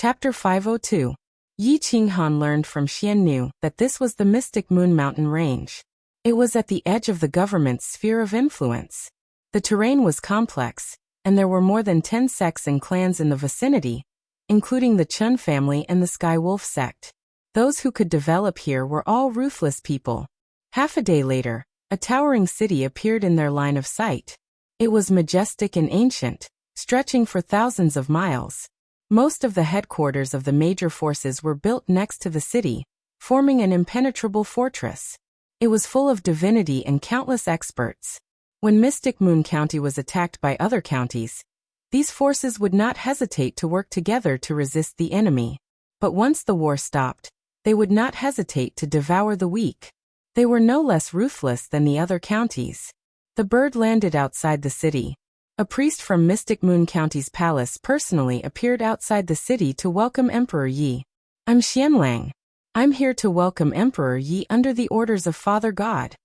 Chapter 502. Yi Qinghan learned from Xiannu that this was the mystic Moon Mountain Range. It was at the edge of the government's sphere of influence. The terrain was complex, and there were more than 10 sects and clans in the vicinity, including the Chun family and the Sky Wolf sect. Those who could develop here were all ruthless people. Half a day later, a towering city appeared in their line of sight. It was majestic and ancient, stretching for thousands of miles. Most of the headquarters of the major forces were built next to the city, forming an impenetrable fortress. It was full of divinity and countless experts. When Mystic Moon County was attacked by other counties, these forces would not hesitate to work together to resist the enemy. But once the war stopped, they would not hesitate to devour the weak. They were no less ruthless than the other counties. The bird landed outside the city. A priest from Mystic Moon County's palace personally appeared outside the city to welcome Emperor Yi. "I'm Xianlang. I'm here to welcome Emperor Yi under the orders of Father God."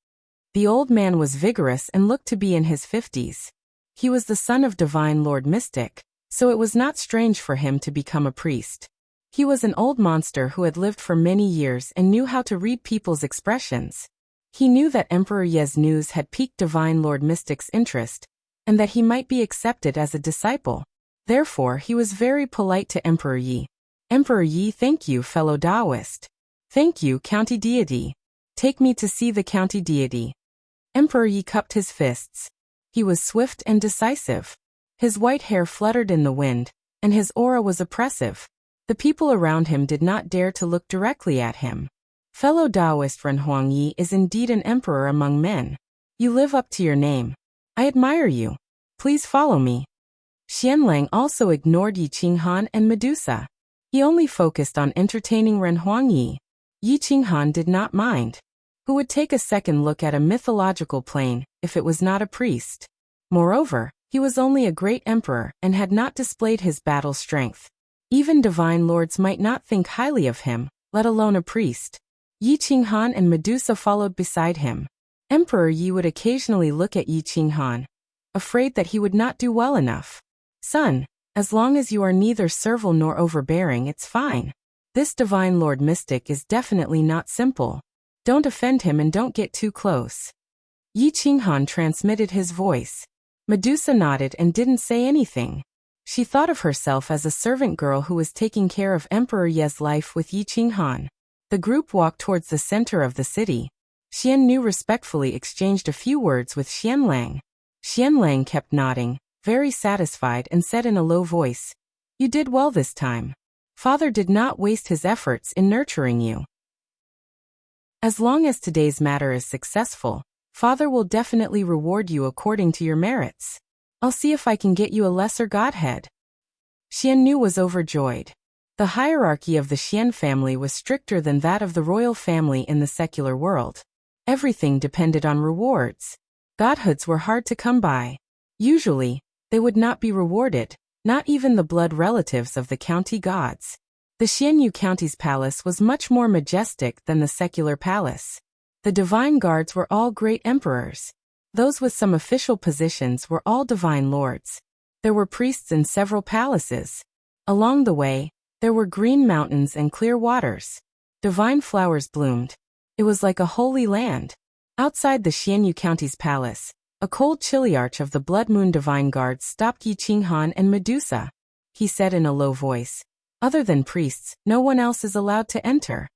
The old man was vigorous and looked to be in his 50s. He was the son of Divine Lord Mystic, so it was not strange for him to become a priest. He was an old monster who had lived for many years and knew how to read people's expressions. He knew that Emperor Yi's news had piqued Divine Lord Mystic's interest, and that he might be accepted as a disciple. Therefore, he was very polite to Emperor Yi. "Emperor Yi, thank you, fellow Taoist. Thank you, county deity. Take me to see the county deity." Emperor Yi cupped his fists. He was swift and decisive. His white hair fluttered in the wind, and his aura was oppressive. The people around him did not dare to look directly at him. "Fellow Taoist Renhuang Yi is indeed an emperor among men. You live up to your name. I admire you. Please follow me." Xianlang also ignored Yi Qinghan and Medusa. He only focused on entertaining Renhuang Yi. Yi Qinghan did not mind. Who would take a second look at a mythological plane if it was not a priest? Moreover, he was only a great emperor and had not displayed his battle strength. Even divine lords might not think highly of him, let alone a priest. Yi Qinghan and Medusa followed beside him. Emperor Yi would occasionally look at Yi Qinghan, afraid that he would not do well enough. "Son, as long as you are neither servile nor overbearing, it's fine. This divine lord mystic is definitely not simple. Don't offend him and don't get too close." Yi Qinghan transmitted his voice. Medusa nodded and didn't say anything. She thought of herself as a servant girl who was taking care of Emperor Yi's life with Yi Qinghan. The group walked towards the center of the city. Xiannu respectfully exchanged a few words with Xianlang. Xianlang kept nodding, very satisfied, and said in a low voice, "You did well this time. Father did not waste his efforts in nurturing you. As long as today's matter is successful, Father will definitely reward you according to your merits. I'll see if I can get you a lesser godhead." Xiannu was overjoyed. The hierarchy of the Xian family was stricter than that of the royal family in the secular world. Everything depended on rewards. Godhoods were hard to come by. Usually, they would not be rewarded, not even the blood relatives of the county gods. The Xianyu County's palace was much more majestic than the secular palace. The divine guards were all great emperors. Those with some official positions were all divine lords. There were priests in several palaces. Along the way, there were green mountains and clear waters. Divine flowers bloomed. It was like a holy land. Outside the Xianyu County's palace, a cold chiliarch of the Blood Moon Divine Guards stopped Yi Qinghan and Medusa. He said in a low voice, "Other than priests, no one else is allowed to enter."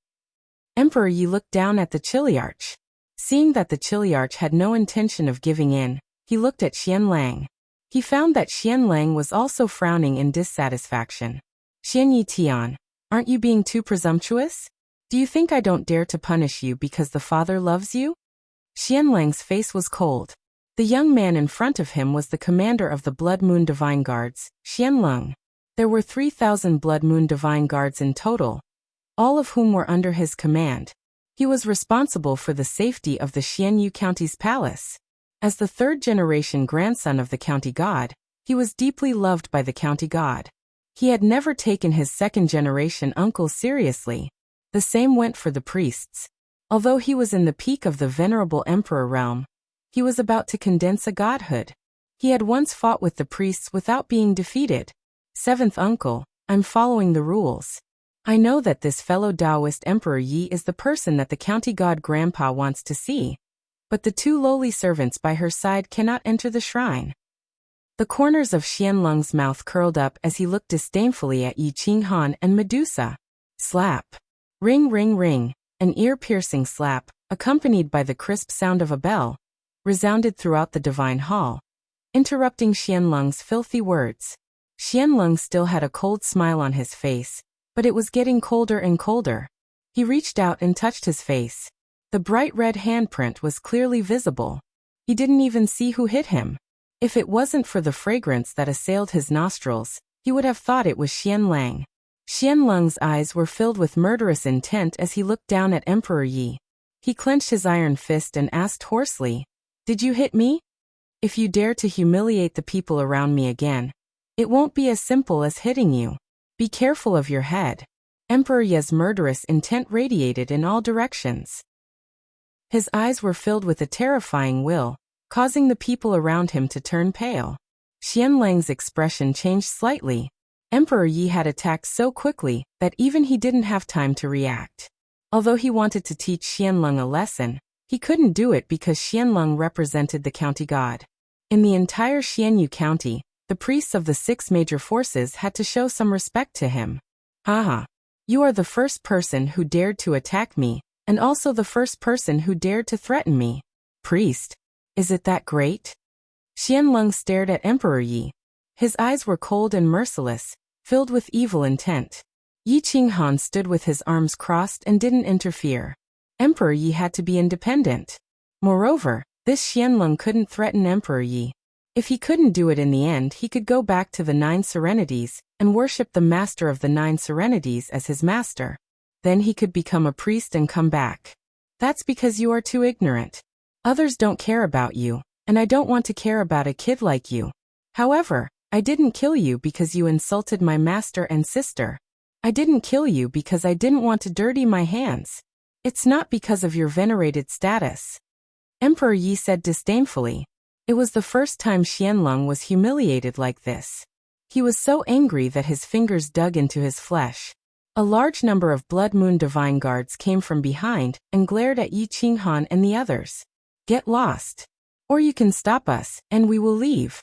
Emperor Yi looked down at the chiliarch. Seeing that the chiliarch had no intention of giving in, he looked at Xianlang. He found that Xianlang was also frowning in dissatisfaction. "Xianyi Tian, aren't you being too presumptuous? Do you think I don't dare to punish you because the father loves you?" Xianlang's face was cold. The young man in front of him was the commander of the Blood Moon Divine Guards, Xianleng. There were 3,000 Blood Moon Divine Guards in total, all of whom were under his command. He was responsible for the safety of the Xianyu County's palace. As the third-generation grandson of the county god, he was deeply loved by the county god. He had never taken his second-generation uncle seriously. The same went for the priests. Although he was in the peak of the venerable emperor realm, he was about to condense a godhood. He had once fought with the priests without being defeated. Seventh uncle, I'm following the rules. I know that this fellow Taoist Emperor Yi is the person that the county god Grandpa wants to see, but the two lowly servants by her side cannot enter the shrine. The corners of Xianlung's mouth curled up as he looked disdainfully at Yi Qinghan and Medusa. Slap. Ring ring ring, an ear-piercing slap, accompanied by the crisp sound of a bell, resounded throughout the divine hall, interrupting Xianlung's filthy words. Xianlung still had a cold smile on his face, but it was getting colder and colder. He reached out and touched his face. The bright red handprint was clearly visible. He didn't even see who hit him. If it wasn't for the fragrance that assailed his nostrils, he would have thought it was Xianlang. Xianlung's eyes were filled with murderous intent as he looked down at Emperor Yi. He clenched his iron fist and asked hoarsely, "Did you hit me? If you dare to humiliate the people around me again, it won't be as simple as hitting you. Be careful of your head." Emperor Yi's murderous intent radiated in all directions. His eyes were filled with a terrifying will, causing the people around him to turn pale. Xianlang's expression changed slightly. Emperor Yi had attacked so quickly that even he didn't have time to react. Although he wanted to teach Xianlung a lesson, he couldn't do it because Xianlung represented the county god. In the entire Xianyu county, the priests of the 6 major forces had to show some respect to him. Haha. You are the first person who dared to attack me, and also the first person who dared to threaten me. Priest. Is it that great? Xianlung stared at Emperor Yi. His eyes were cold and merciless, filled with evil intent. Yi Qinghan stood with his arms crossed and didn't interfere. Emperor Yi had to be independent. Moreover, this Xianlung couldn't threaten Emperor Yi. If he couldn't do it in the end, he could go back to the 9 serenities and worship the master of the 9 serenities as his master. Then he could become a priest and come back. That's because you are too ignorant. Others don't care about you, and I don't want to care about a kid like you. However, I didn't kill you because you insulted my master and sister. I didn't kill you because I didn't want to dirty my hands. It's not because of your venerated status. Emperor Yi said disdainfully. It was the first time Xianlung was humiliated like this. He was so angry that his fingers dug into his flesh. A large number of Blood Moon Divine Guards came from behind and glared at Yi Qinghan and the others. Get lost. Or you can stop us, and we will leave.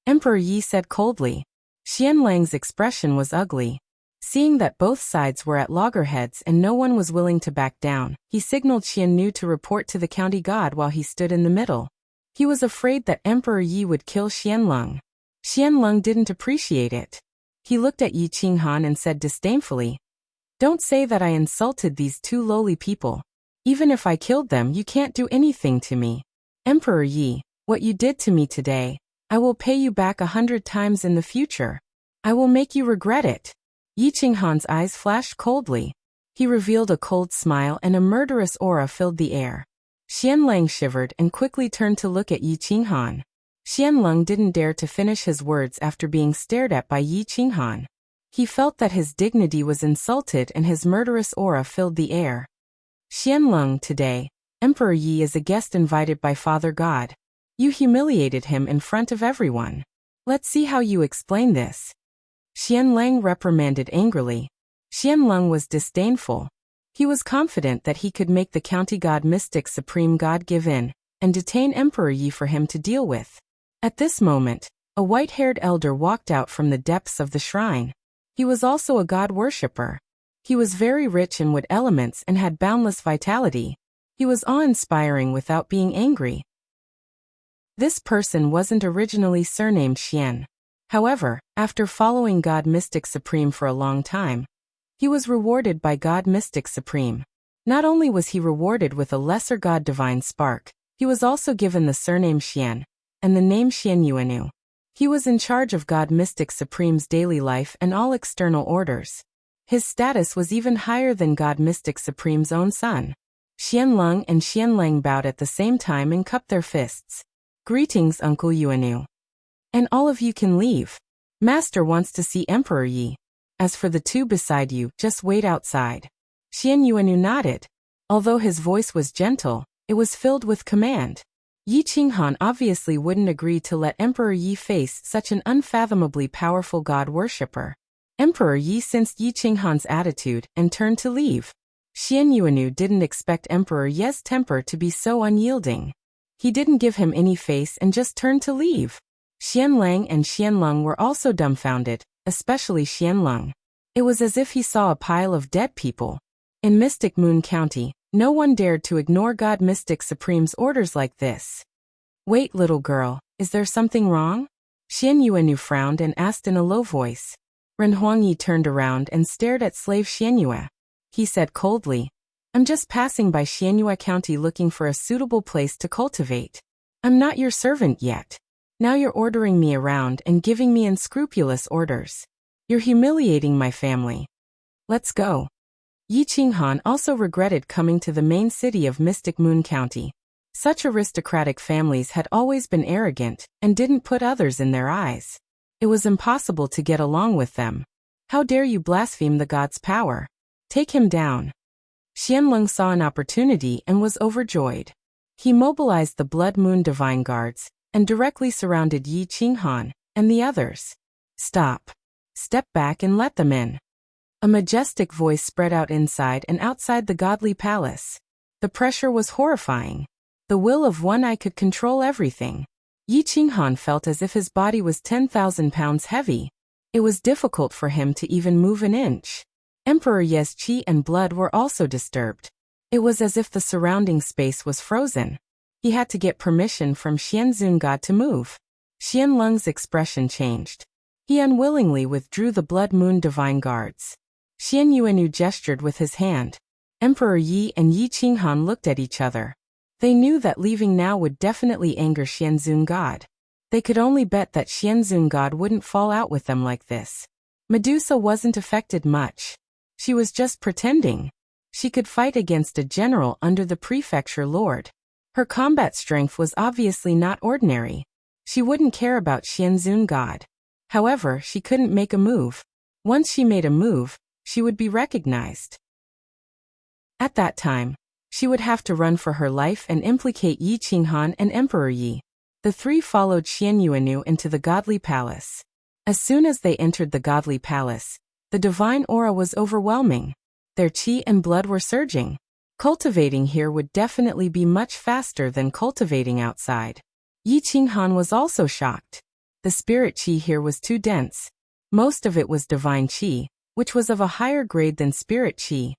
Emperor Yi said coldly. Xianlang's expression was ugly. Seeing that both sides were at loggerheads and no one was willing to back down, he signaled Xiannu to report to the county god while he stood in the middle. He was afraid that Emperor Yi would kill Xianlung. Xianlung didn't appreciate it. He looked at Yi Qinghan and said disdainfully, "Don't say that I insulted these 2 lowly people. Even if I killed them, you can't do anything to me. Emperor Yi, what you did to me today, I will pay you back 100 times in the future. I will make you regret it." Yi Qinghan's eyes flashed coldly. He revealed a cold smile and a murderous aura filled the air. Xianlang shivered and quickly turned to look at Yi Qinghan. Xianlung didn't dare to finish his words after being stared at by Yi Qinghan. He felt that his dignity was insulted and his murderous aura filled the air. Xianlung, today, Emperor Yi is a guest invited by Father God. You humiliated him in front of everyone. Let's see how you explain this. Xianlang reprimanded angrily. Xianlung was disdainful. He was confident that he could make the county god mystic supreme god give in, and detain Emperor Yi for him to deal with. At this moment, a white-haired elder walked out from the depths of the shrine. He was also a god worshipper. He was very rich in wood elements and had boundless vitality. He was awe-inspiring without being angry. This person wasn't originally surnamed Xian. However, after following God Mystic Supreme for a long time, he was rewarded by God Mystic Supreme. Not only was he rewarded with a lesser god Divine Spark, he was also given the surname Xian, and the name Xianyuanu. He was in charge of God Mystic Supreme's daily life and all external orders. His status was even higher than God Mystic Supreme's own son. Xianlung and Xianlang bowed at the same time and cupped their fists. Greetings, Uncle Yuanu. And all of you can leave. Master wants to see Emperor Yi. As for the 2 beside you, just wait outside. Xianyuanu nodded. Although his voice was gentle, it was filled with command. Yi Qinghan obviously wouldn't agree to let Emperor Yi face such an unfathomably powerful god worshipper. Emperor Yi sensed Yi Qinghan's attitude and turned to leave. Xian Yuanu didn't expect Emperor Ye's temper to be so unyielding. He didn't give him any face and just turned to leave. Xian Lang and Xian Lung were also dumbfounded, especially Xian Lung. It was as if he saw a pile of dead people. In Mystic Moon County, no one dared to ignore God Mystic Supreme's orders like this. Wait, little girl, is there something wrong? Xian Yuanu frowned and asked in a low voice. Ren Huangyi turned around and stared at slave Xianyue. He said coldly, I'm just passing by Xianyue County looking for a suitable place to cultivate. I'm not your servant yet. Now you're ordering me around and giving me unscrupulous orders. You're humiliating my family. Let's go. Yi Qinghan also regretted coming to the main city of Mystic Moon County. Such aristocratic families had always been arrogant and didn't put others in their eyes. It was impossible to get along with them. How dare you blaspheme the god's power? Take him down. Xianlong saw an opportunity and was overjoyed. He mobilized the Blood Moon Divine Guards and directly surrounded Yi Qinghan and the others. Stop. Step back and let them in. A majestic voice spread out inside and outside the godly palace. The pressure was horrifying. The will of one eye could control everything. Yi Qinghan felt as if his body was 10,000 pounds heavy. It was difficult for him to even move an inch. Emperor Ye's qi and blood were also disturbed. It was as if the surrounding space was frozen. He had to get permission from Xianzun God to move. Xianlung's expression changed. He unwillingly withdrew the Blood Moon Divine Guards. Xian Yuanu gestured with his hand. Emperor Yi and Yi Qinghan looked at each other. They knew that leaving now would definitely anger Xianzun God. They could only bet that Xianzun God wouldn't fall out with them like this. Medusa wasn't affected much. She was just pretending. She could fight against a general under the prefecture lord. Her combat strength was obviously not ordinary. She wouldn't care about Xianzun God. However, she couldn't make a move. Once she made a move, she would be recognized. At that time, she would have to run for her life and implicate Yi Qinghan and Emperor Yi. The three followed Xian Yuanu into the godly palace. As soon as they entered the godly palace, the divine aura was overwhelming. Their qi and blood were surging. Cultivating here would definitely be much faster than cultivating outside. Yi Qinghan was also shocked. The spirit qi here was too dense. Most of it was divine qi, which was of a higher grade than spirit qi.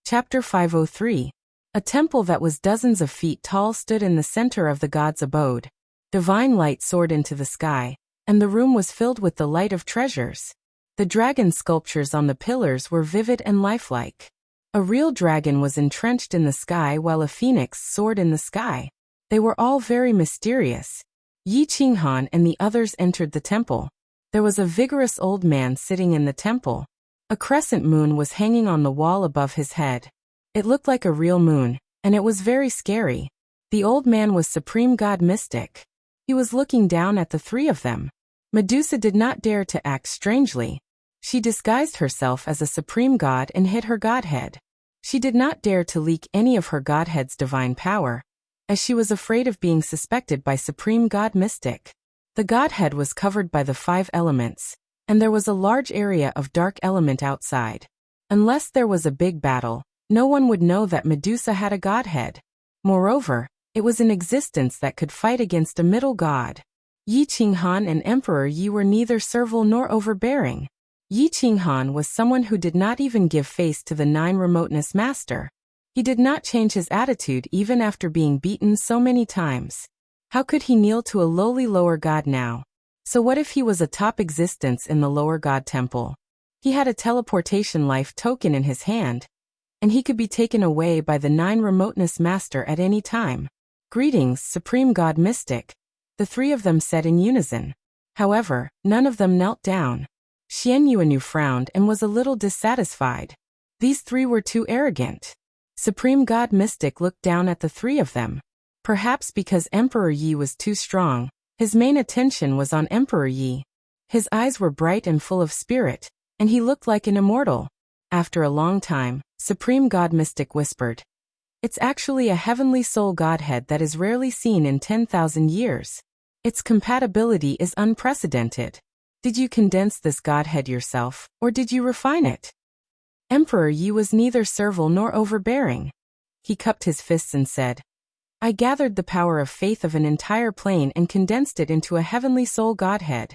Chapter 503. A temple that was dozens of feet tall stood in the center of the god's abode. Divine light soared into the sky, and the room was filled with the light of treasures. The dragon sculptures on the pillars were vivid and lifelike. A real dragon was entrenched in the sky while a phoenix soared in the sky. They were all very mysterious. Yi Qinghan and the others entered the temple. There was a vigorous old man sitting in the temple. A crescent moon was hanging on the wall above his head. It looked like a real moon, and it was very scary. The old man was Supreme God Mystic. He was looking down at the three of them. Medusa did not dare to act strangely. She disguised herself as a supreme god and hid her godhead. She did not dare to leak any of her godhead's divine power, as she was afraid of being suspected by Supreme God Mystic. The godhead was covered by the 5 elements, and there was a large area of dark element outside. Unless there was a big battle, no one would know that Medusa had a godhead. Moreover, it was an existence that could fight against a middle god. Yi Qinghan and Emperor Yi were neither servile nor overbearing. Yi Qinghan was someone who did not even give face to the 9 remoteness master. He did not change his attitude even after being beaten so many times. How could he kneel to a lowly lower god now? So what if he was a top existence in the lower god temple? He had a teleportation life token in his hand, and he could be taken away by the 9 remoteness master at any time. Greetings, Supreme God Mystic, the 3 of them said in unison. However, none of them knelt down. Xian Yuanu frowned and was a little dissatisfied. These 3 were too arrogant. Supreme God Mystic looked down at the 3 of them. Perhaps because Emperor Yi was too strong, his main attention was on Emperor Yi. His eyes were bright and full of spirit, and he looked like an immortal. After a long time, Supreme God Mystic whispered, "It's actually a heavenly soul godhead that is rarely seen in 10,000 years. Its compatibility is unprecedented. Did you condense this godhead yourself, or did you refine it? Emperor Yi was neither servile nor overbearing. He cupped his fists and said, I gathered the power of faith of an entire plane and condensed it into a heavenly soul godhead.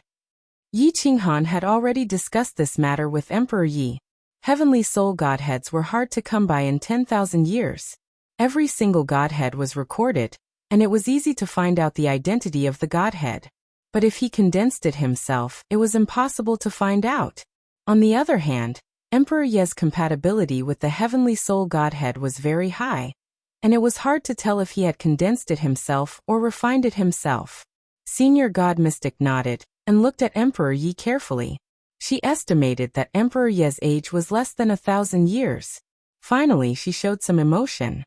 Yi Qinghan had already discussed this matter with Emperor Yi. Heavenly soul godheads were hard to come by in 10,000 years. Every single godhead was recorded, and it was easy to find out the identity of the godhead. But if he condensed it himself, it was impossible to find out. On the other hand, Emperor Yi's compatibility with the heavenly soul godhead was very high, and it was hard to tell if he had condensed it himself or refined it himself. Senior God Mystic nodded and looked at Emperor Yi carefully. She estimated that Emperor Yi's age was less than 1,000 years. Finally, she showed some emotion.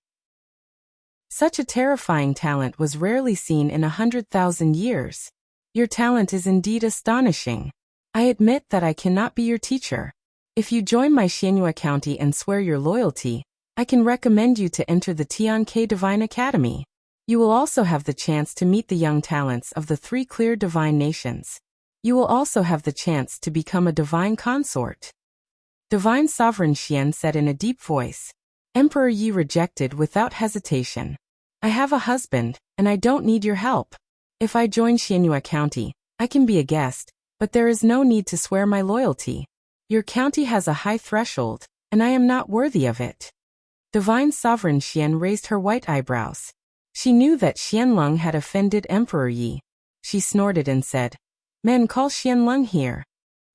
Such a terrifying talent was rarely seen in 100,000 years. Your talent is indeed astonishing. I admit that I cannot be your teacher. If you join my Xianyue County and swear your loyalty, I can recommend you to enter the Tianke Divine Academy. You will also have the chance to meet the young talents of the 3 clear divine nations. You will also have the chance to become a divine consort. Divine Sovereign Xian said in a deep voice. Emperor Yi rejected without hesitation. I have a husband, and I don't need your help. If I join Xianyue County, I can be a guest, but there is no need to swear my loyalty. Your county has a high threshold, and I am not worthy of it. Divine Sovereign Xian raised her white eyebrows. She knew that Xianlong had offended Emperor Yi. She snorted and said, Men, call Xianlong here.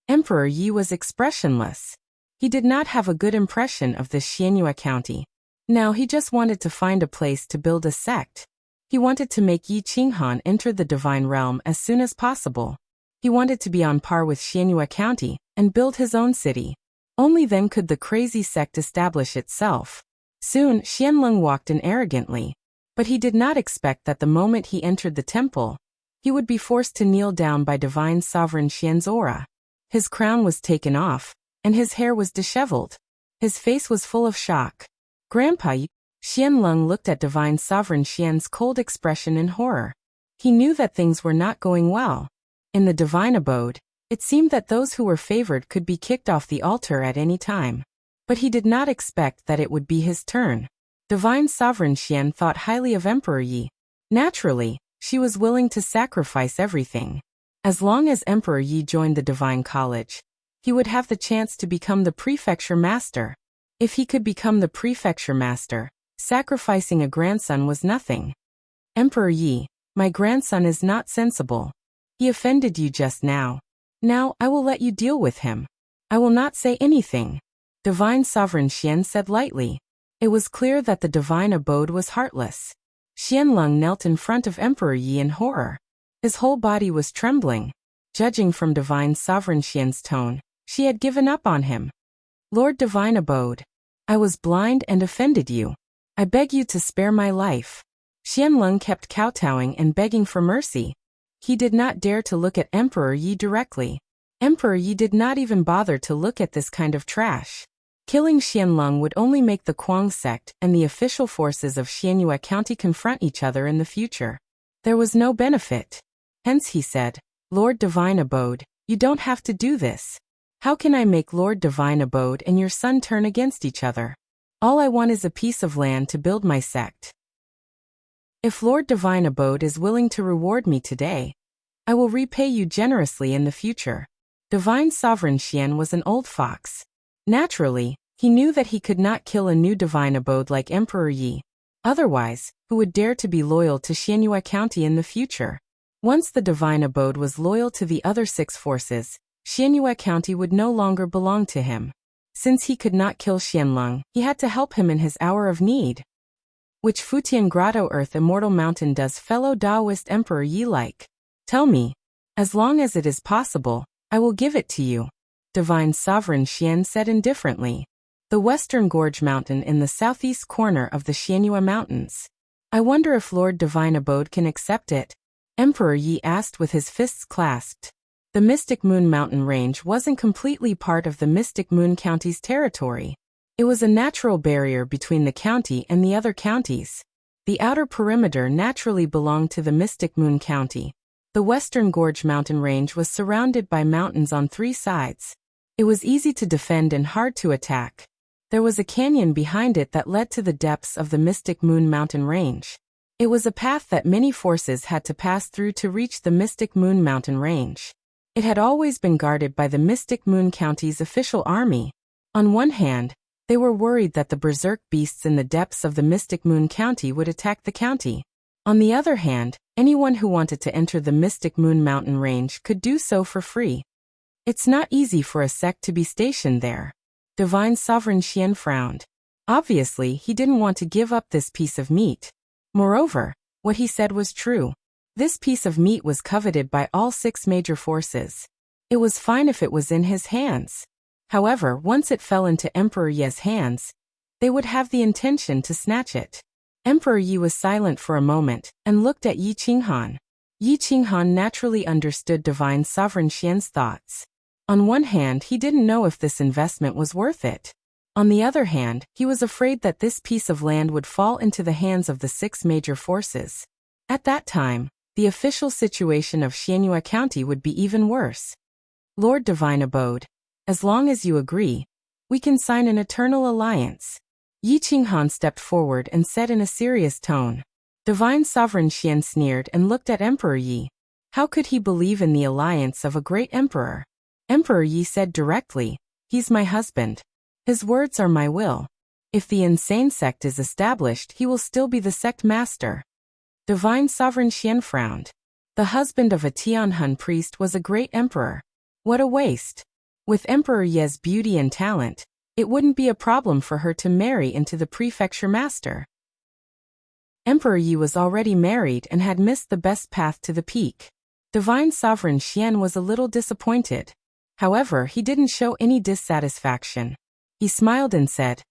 Emperor Yi was expressionless. He did not have a good impression of this Xianyue County. Now he just wanted to find a place to build a sect. He wanted to make Yi Qinghan enter the divine realm as soon as possible. He wanted to be on par with Xianyue County and build his own city. Only then could the crazy sect establish itself. Soon, Xianlong walked in arrogantly. But he did not expect that the moment he entered the temple, he would be forced to kneel down by Divine Sovereign Xian's aura. His crown was taken off, and his hair was disheveled. His face was full of shock. Grandpa, Xianlong looked at Divine Sovereign Xian's cold expression in horror. He knew that things were not going well. In the divine abode, it seemed that those who were favored could be kicked off the altar at any time. But he did not expect that it would be his turn. Divine Sovereign Xian thought highly of Emperor Yi. Naturally, she was willing to sacrifice everything. As long as Emperor Yi joined the Divine College, he would have the chance to become the prefecture master. If he could become the prefecture master, sacrificing a grandson was nothing. Emperor Yi, my grandson is not sensible. He offended you just now. Now, I will let you deal with him. I will not say anything. Divine Sovereign Xian said lightly. It was clear that the divine abode was heartless. Xianlong knelt in front of Emperor Yi in horror. His whole body was trembling. Judging from Divine Sovereign Xian's tone, she had given up on him. Lord Divine Abode, I was blind and offended you. I beg you to spare my life. Xianlong kept kowtowing and begging for mercy. He did not dare to look at Emperor Yi directly. Emperor Yi did not even bother to look at this kind of trash. Killing Xianlong would only make the Kuang sect and the official forces of Xianyue County confront each other in the future. There was no benefit. Hence he said, Lord Divine Abode, you don't have to do this. How can I make Lord Divine Abode and your son turn against each other? All I want is a piece of land to build my sect. If Lord Divine Abode is willing to reward me today, I will repay you generously in the future. Divine Sovereign Xian was an old fox. Naturally, he knew that he could not kill a new divine abode like Emperor Yi. Otherwise, who would dare to be loyal to Xianyue County in the future? Once the divine abode was loyal to the other 6 forces, Xianyue County would no longer belong to him. Since he could not kill Xianlong, he had to help him in his hour of need. Which Futian Grotto Earth Immortal Mountain does fellow Taoist Emperor Yi like? Tell me. As long as it is possible, I will give it to you. Divine Sovereign Xian said indifferently. The Western Gorge Mountain in the southeast corner of the Xianyue Mountains. I wonder if Lord Divine Abode can accept it? Emperor Yi asked with his fists clasped. The Mystic Moon Mountain Range wasn't completely part of the Mystic Moon County's territory. It was a natural barrier between the county and the other counties. The outer perimeter naturally belonged to the Mystic Moon County, The Western Gorge mountain range was surrounded by mountains on 3 sides. It was easy to defend and hard to attack. There was a canyon behind it that led to the depths of the Mystic Moon mountain range. It was a path that many forces had to pass through to reach the Mystic Moon mountain range. It had always been guarded by the Mystic Moon County's official army. On one hand, they were worried that the berserk beasts in the depths of the Mystic Moon County would attack the county. On the other hand, anyone who wanted to enter the Mystic Moon mountain range could do so for free. It's not easy for a sect to be stationed there. Divine Sovereign Xian frowned. Obviously, he didn't want to give up this piece of meat. Moreover, what he said was true. This piece of meat was coveted by all 6 major forces. It was fine if it was in his hands. However, once it fell into Emperor Ye's hands, they would have the intention to snatch it. Emperor Yi was silent for a moment and looked at Yi Qinghan. Yi Qinghan naturally understood Divine Sovereign Xian's thoughts. On one hand, he didn't know if this investment was worth it. On the other hand, he was afraid that this piece of land would fall into the hands of the 6 major forces. At that time, the official situation of Xianyue County would be even worse. Lord Divine Abode, as long as you agree, we can sign an eternal alliance. Yi Qinghan stepped forward and said in a serious tone. Divine Sovereign Xian sneered and looked at Emperor Yi. How could he believe in the alliance of a great emperor? Emperor Yi said directly, he's my husband. His words are my will. If the insane sect is established, he will still be the sect master. Divine Sovereign Xian frowned. The husband of a Tianhun priest was a great emperor. What a waste. With Emperor Ye's beauty and talent, it wouldn't be a problem for her to marry into the prefecture master. Emperor Yi was already married and had missed the best path to the peak. Divine Sovereign Xian was a little disappointed. However, he didn't show any dissatisfaction. He smiled and said,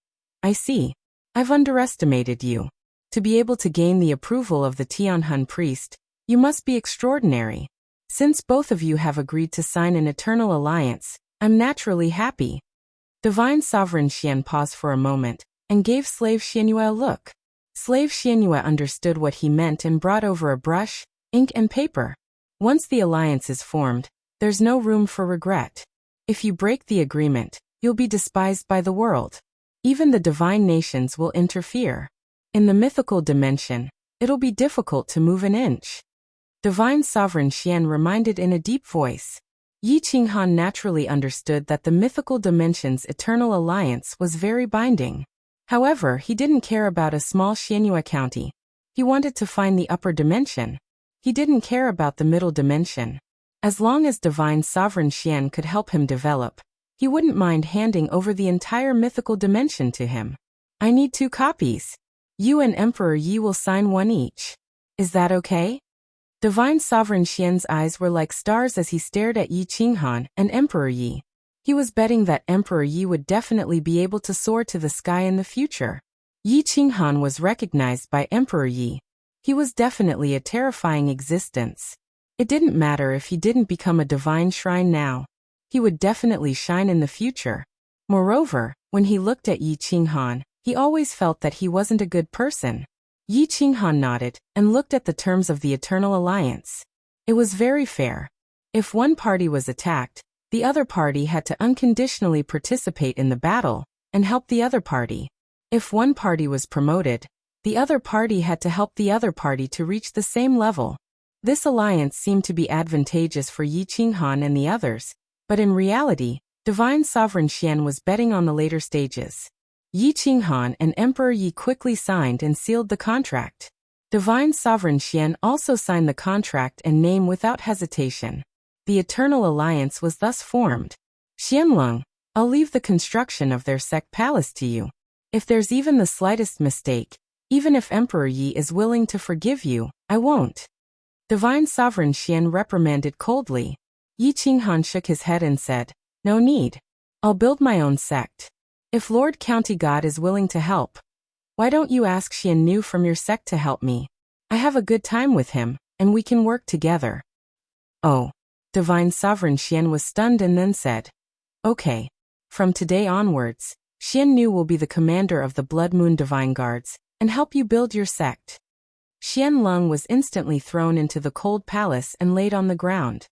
I see. I've underestimated you. To be able to gain the approval of the Tianhun priest, you must be extraordinary. Since both of you have agreed to sign an eternal alliance, I'm naturally happy. Divine Sovereign Xian paused for a moment and gave Slave Xianyue a look. Slave Xianyue understood what he meant and brought over a brush, ink and paper. Once the alliance is formed, there's no room for regret. If you break the agreement, you'll be despised by the world. Even the divine nations will interfere. In the mythical dimension, it'll be difficult to move an inch. Divine Sovereign Xian reminded in a deep voice. Yi Qinghan naturally understood that the mythical dimension's eternal alliance was very binding. However, he didn't care about a small Xianyue county. He wanted to find the upper dimension. He didn't care about the middle dimension. As long as Divine Sovereign Xian could help him develop, he wouldn't mind handing over the entire mythical dimension to him. I need 2 copies. You and Emperor Yi will sign 1 each. Is that okay? Divine Sovereign Xian's eyes were like stars as he stared at Yi Qinghan and Emperor Yi. He was betting that Emperor Yi would definitely be able to soar to the sky in the future. Yi Qinghan was recognized by Emperor Yi. He was definitely a terrifying existence. It didn't matter if he didn't become a divine shrine now. He would definitely shine in the future. Moreover, when he looked at Yi Qinghan, he always felt that he wasn't a good person. Yi Qinghan nodded and looked at the terms of the Eternal Alliance. It was very fair. If one party was attacked, the other party had to unconditionally participate in the battle and help the other party. If one party was promoted, the other party had to help the other party to reach the same level. This alliance seemed to be advantageous for Yi Qinghan and the others, but in reality, Divine Sovereign Xian was betting on the later stages. Yi Qinghan and Emperor Yi quickly signed and sealed the contract. Divine Sovereign Xian also signed the contract and name without hesitation. The Eternal Alliance was thus formed. Xianlong, I'll leave the construction of their sect palace to you. If there's even the slightest mistake, even if Emperor Yi is willing to forgive you, I won't. Divine Sovereign Xian reprimanded coldly. Yi Qinghan shook his head and said, No need. I'll build my own sect. If Lord County God is willing to help, why don't you ask Xian Nu from your sect to help me? I have a good time with him, and we can work together. Oh. Divine Sovereign Xian was stunned and then said, Okay. From today onwards, Xian Nu will be the commander of the Blood Moon Divine Guards and help you build your sect. Xian Lung was instantly thrown into the cold palace and laid on the ground.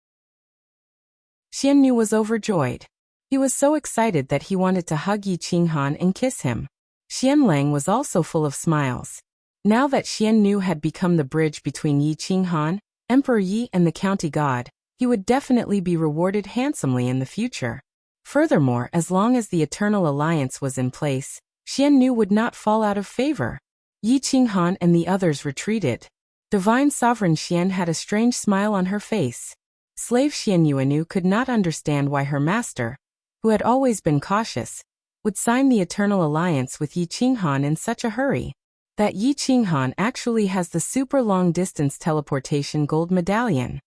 Xian Nu was overjoyed. He was so excited that he wanted to hug Yi Qinghan and kiss him. Xian Lang was also full of smiles. Now that Xian Nu had become the bridge between Yi Qinghan, Emperor Yi, and the county god, he would definitely be rewarded handsomely in the future. Furthermore, as long as the eternal alliance was in place, Xian Nu would not fall out of favor. Yi Qinghan and the others retreated. Divine Sovereign Xian had a strange smile on her face. Slave Xian Yuanu could not understand why her master, who had always been cautious, would sign the eternal alliance with Yi Qinghan in such a hurry. That Yi Qinghan actually has the super long-distance teleportation gold medallion.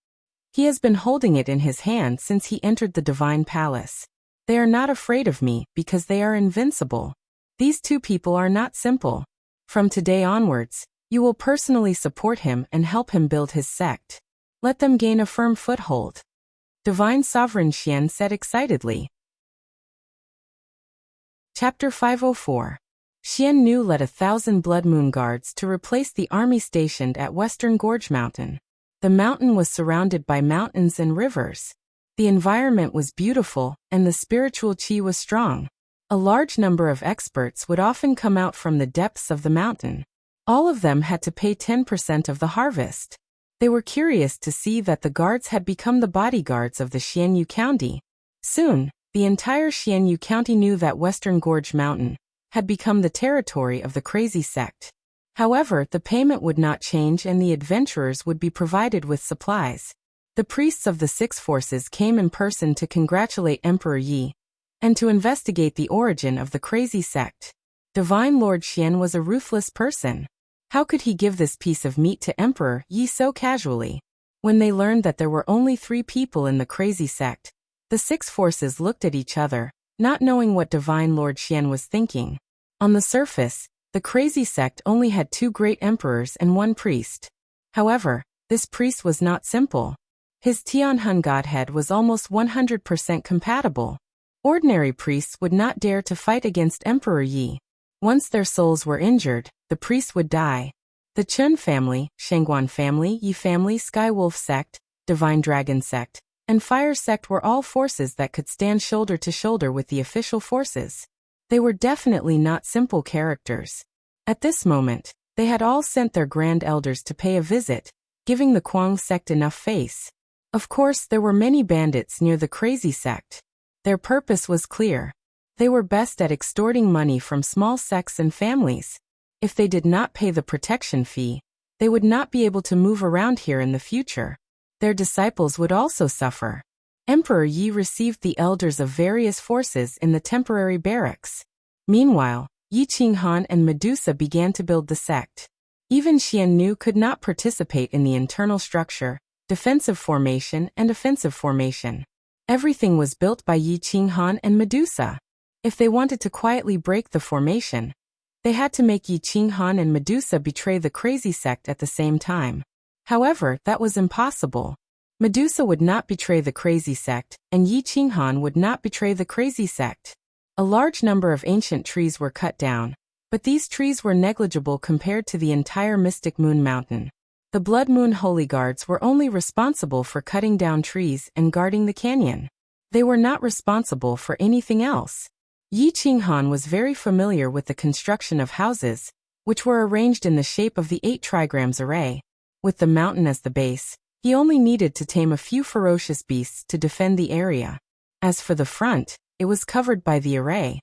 He has been holding it in his hand since he entered the divine palace. They are not afraid of me because they are invincible. These two people are not simple. From today onwards, you will personally support him and help him build his sect. Let them gain a firm foothold. Divine Sovereign Xian said excitedly. Chapter 504. Xian Nu led 1,000 Blood Moon Guards to replace the army stationed at Western Gorge Mountain. The mountain was surrounded by mountains and rivers. The environment was beautiful, and the spiritual qi was strong. A large number of experts would often come out from the depths of the mountain. All of them had to pay 10% of the harvest. They were curious to see that the guards had become the bodyguards of the Xianyu County. Soon, the entire Xianyu County knew that Western Gorge Mountain had become the territory of the crazy sect. However, the payment would not change and the adventurers would be provided with supplies. The priests of the six forces came in person to congratulate Emperor Yi and to investigate the origin of the crazy sect. Divine Lord Xian was a ruthless person. How could he give this piece of meat to Emperor Yi so casually? When they learned that there were only 3 people in the crazy sect, the six forces looked at each other, not knowing what Divine Lord Xian was thinking. On the surface, the crazy sect only had 2 great emperors and 1 priest. However, this priest was not simple. His Tianhun godhead was almost 100% compatible. Ordinary priests would not dare to fight against Emperor Yi. Once their souls were injured, the priest would die. The Chun family, Shangguan family, Yi family, Skywolf sect, Divine Dragon sect, and Fire sect were all forces that could stand shoulder to shoulder with the official forces. They were definitely not simple characters. At this moment, they had all sent their grand elders to pay a visit, giving the Kuang sect enough face. Of course, there were many bandits near the crazy sect. Their purpose was clear. They were best at extorting money from small sects and families. If they did not pay the protection fee, they would not be able to move around here in the future. Their disciples would also suffer. Emperor Yi received the elders of various forces in the temporary barracks. Meanwhile, Yi Qinghan and Medusa began to build the sect. Even Xian Nu could not participate in the internal structure, defensive formation and offensive formation. Everything was built by Yi Qinghan and Medusa. If they wanted to quietly break the formation, they had to make Yi Qinghan and Medusa betray the crazy sect at the same time. However, that was impossible. Medusa would not betray the crazy sect, and Yi Qinghan would not betray the crazy sect. A large number of ancient trees were cut down, but these trees were negligible compared to the entire Mystic Moon Mountain. The Blood Moon Holy Guards were only responsible for cutting down trees and guarding the canyon. They were not responsible for anything else. Yi Qinghan was very familiar with the construction of houses, which were arranged in the shape of the 8 trigrams array. With the mountain as the base, he only needed to tame a few ferocious beasts to defend the area. As for the front, it was covered by the array.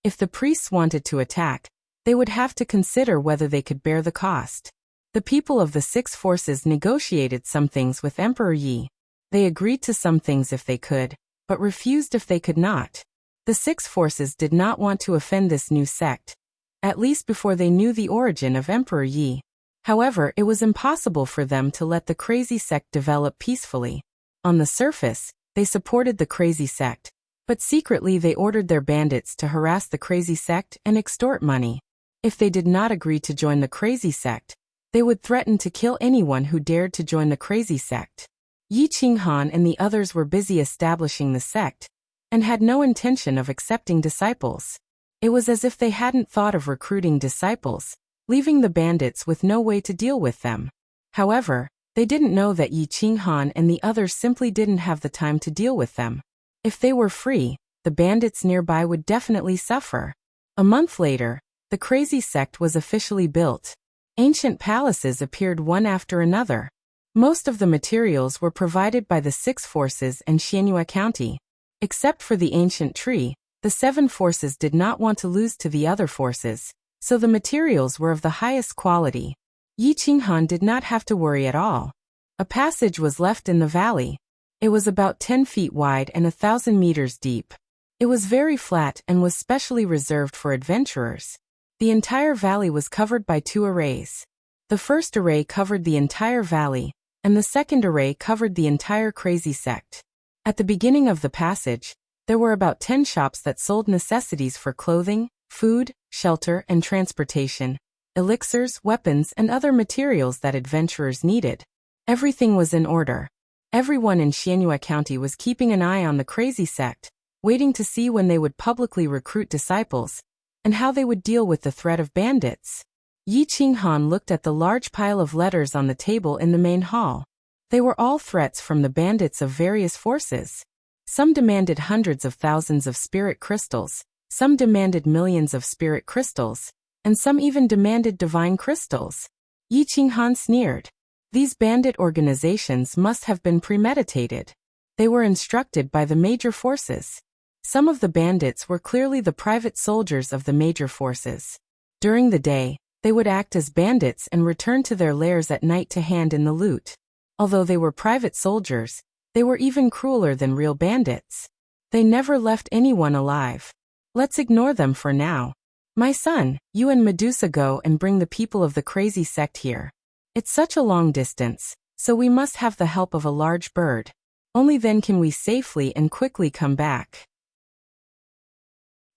If the priests wanted to attack, they would have to consider whether they could bear the cost. The people of the 6 forces negotiated some things with Emperor Yi. They agreed to some things if they could, but refused if they could not. The 6 forces did not want to offend this new sect, at least before they knew the origin of Emperor Yi. However, it was impossible for them to let the crazy sect develop peacefully. On the surface, they supported the crazy sect, but secretly they ordered their bandits to harass the crazy sect and extort money. If they did not agree to join the crazy sect, they would threaten to kill anyone who dared to join the crazy sect. Yi Qinghan and the others were busy establishing the sect, and had no intention of accepting disciples. It was as if they hadn't thought of recruiting disciples, leaving the bandits with no way to deal with them. However, they didn't know that Yi Qinghan and the others simply didn't have the time to deal with them. If they were free, the bandits nearby would definitely suffer. A month later, the crazy sect was officially built. Ancient palaces appeared one after another. Most of the materials were provided by the 6 forces and Xianyue County. Except for the ancient tree, the 7 forces did not want to lose to the other forces, so the materials were of the highest quality. Yi Qinghan did not have to worry at all. A passage was left in the valley. It was about 10 feet wide and 1,000 meters deep. It was very flat and was specially reserved for adventurers. The entire valley was covered by 2 arrays. The first array covered the entire valley, and the second array covered the entire crazy sect. At the beginning of the passage, there were about 10 shops that sold necessities for clothing, food, shelter, and transportation, elixirs, weapons, and other materials that adventurers needed. Everything was in order. Everyone in Xianyue County was keeping an eye on the crazy sect, waiting to see when they would publicly recruit disciples, and how they would deal with the threat of bandits. Yi Qinghan looked at the large pile of letters on the table in the main hall. They were all threats from the bandits of various forces. Some demanded hundreds of thousands of spirit crystals, some demanded millions of spirit crystals, and some even demanded divine crystals. Yi Qinghan sneered. These bandit organizations must have been premeditated. They were instructed by the major forces. Some of the bandits were clearly the private soldiers of the major forces. During the day, they would act as bandits and return to their lairs at night to hand in the loot. Although they were private soldiers, they were even crueler than real bandits. They never left anyone alive. Let's ignore them for now. My son, you and Medusa go and bring the people of the crazy sect here. It's such a long distance, so we must have the help of a large bird. Only then can we safely and quickly come back.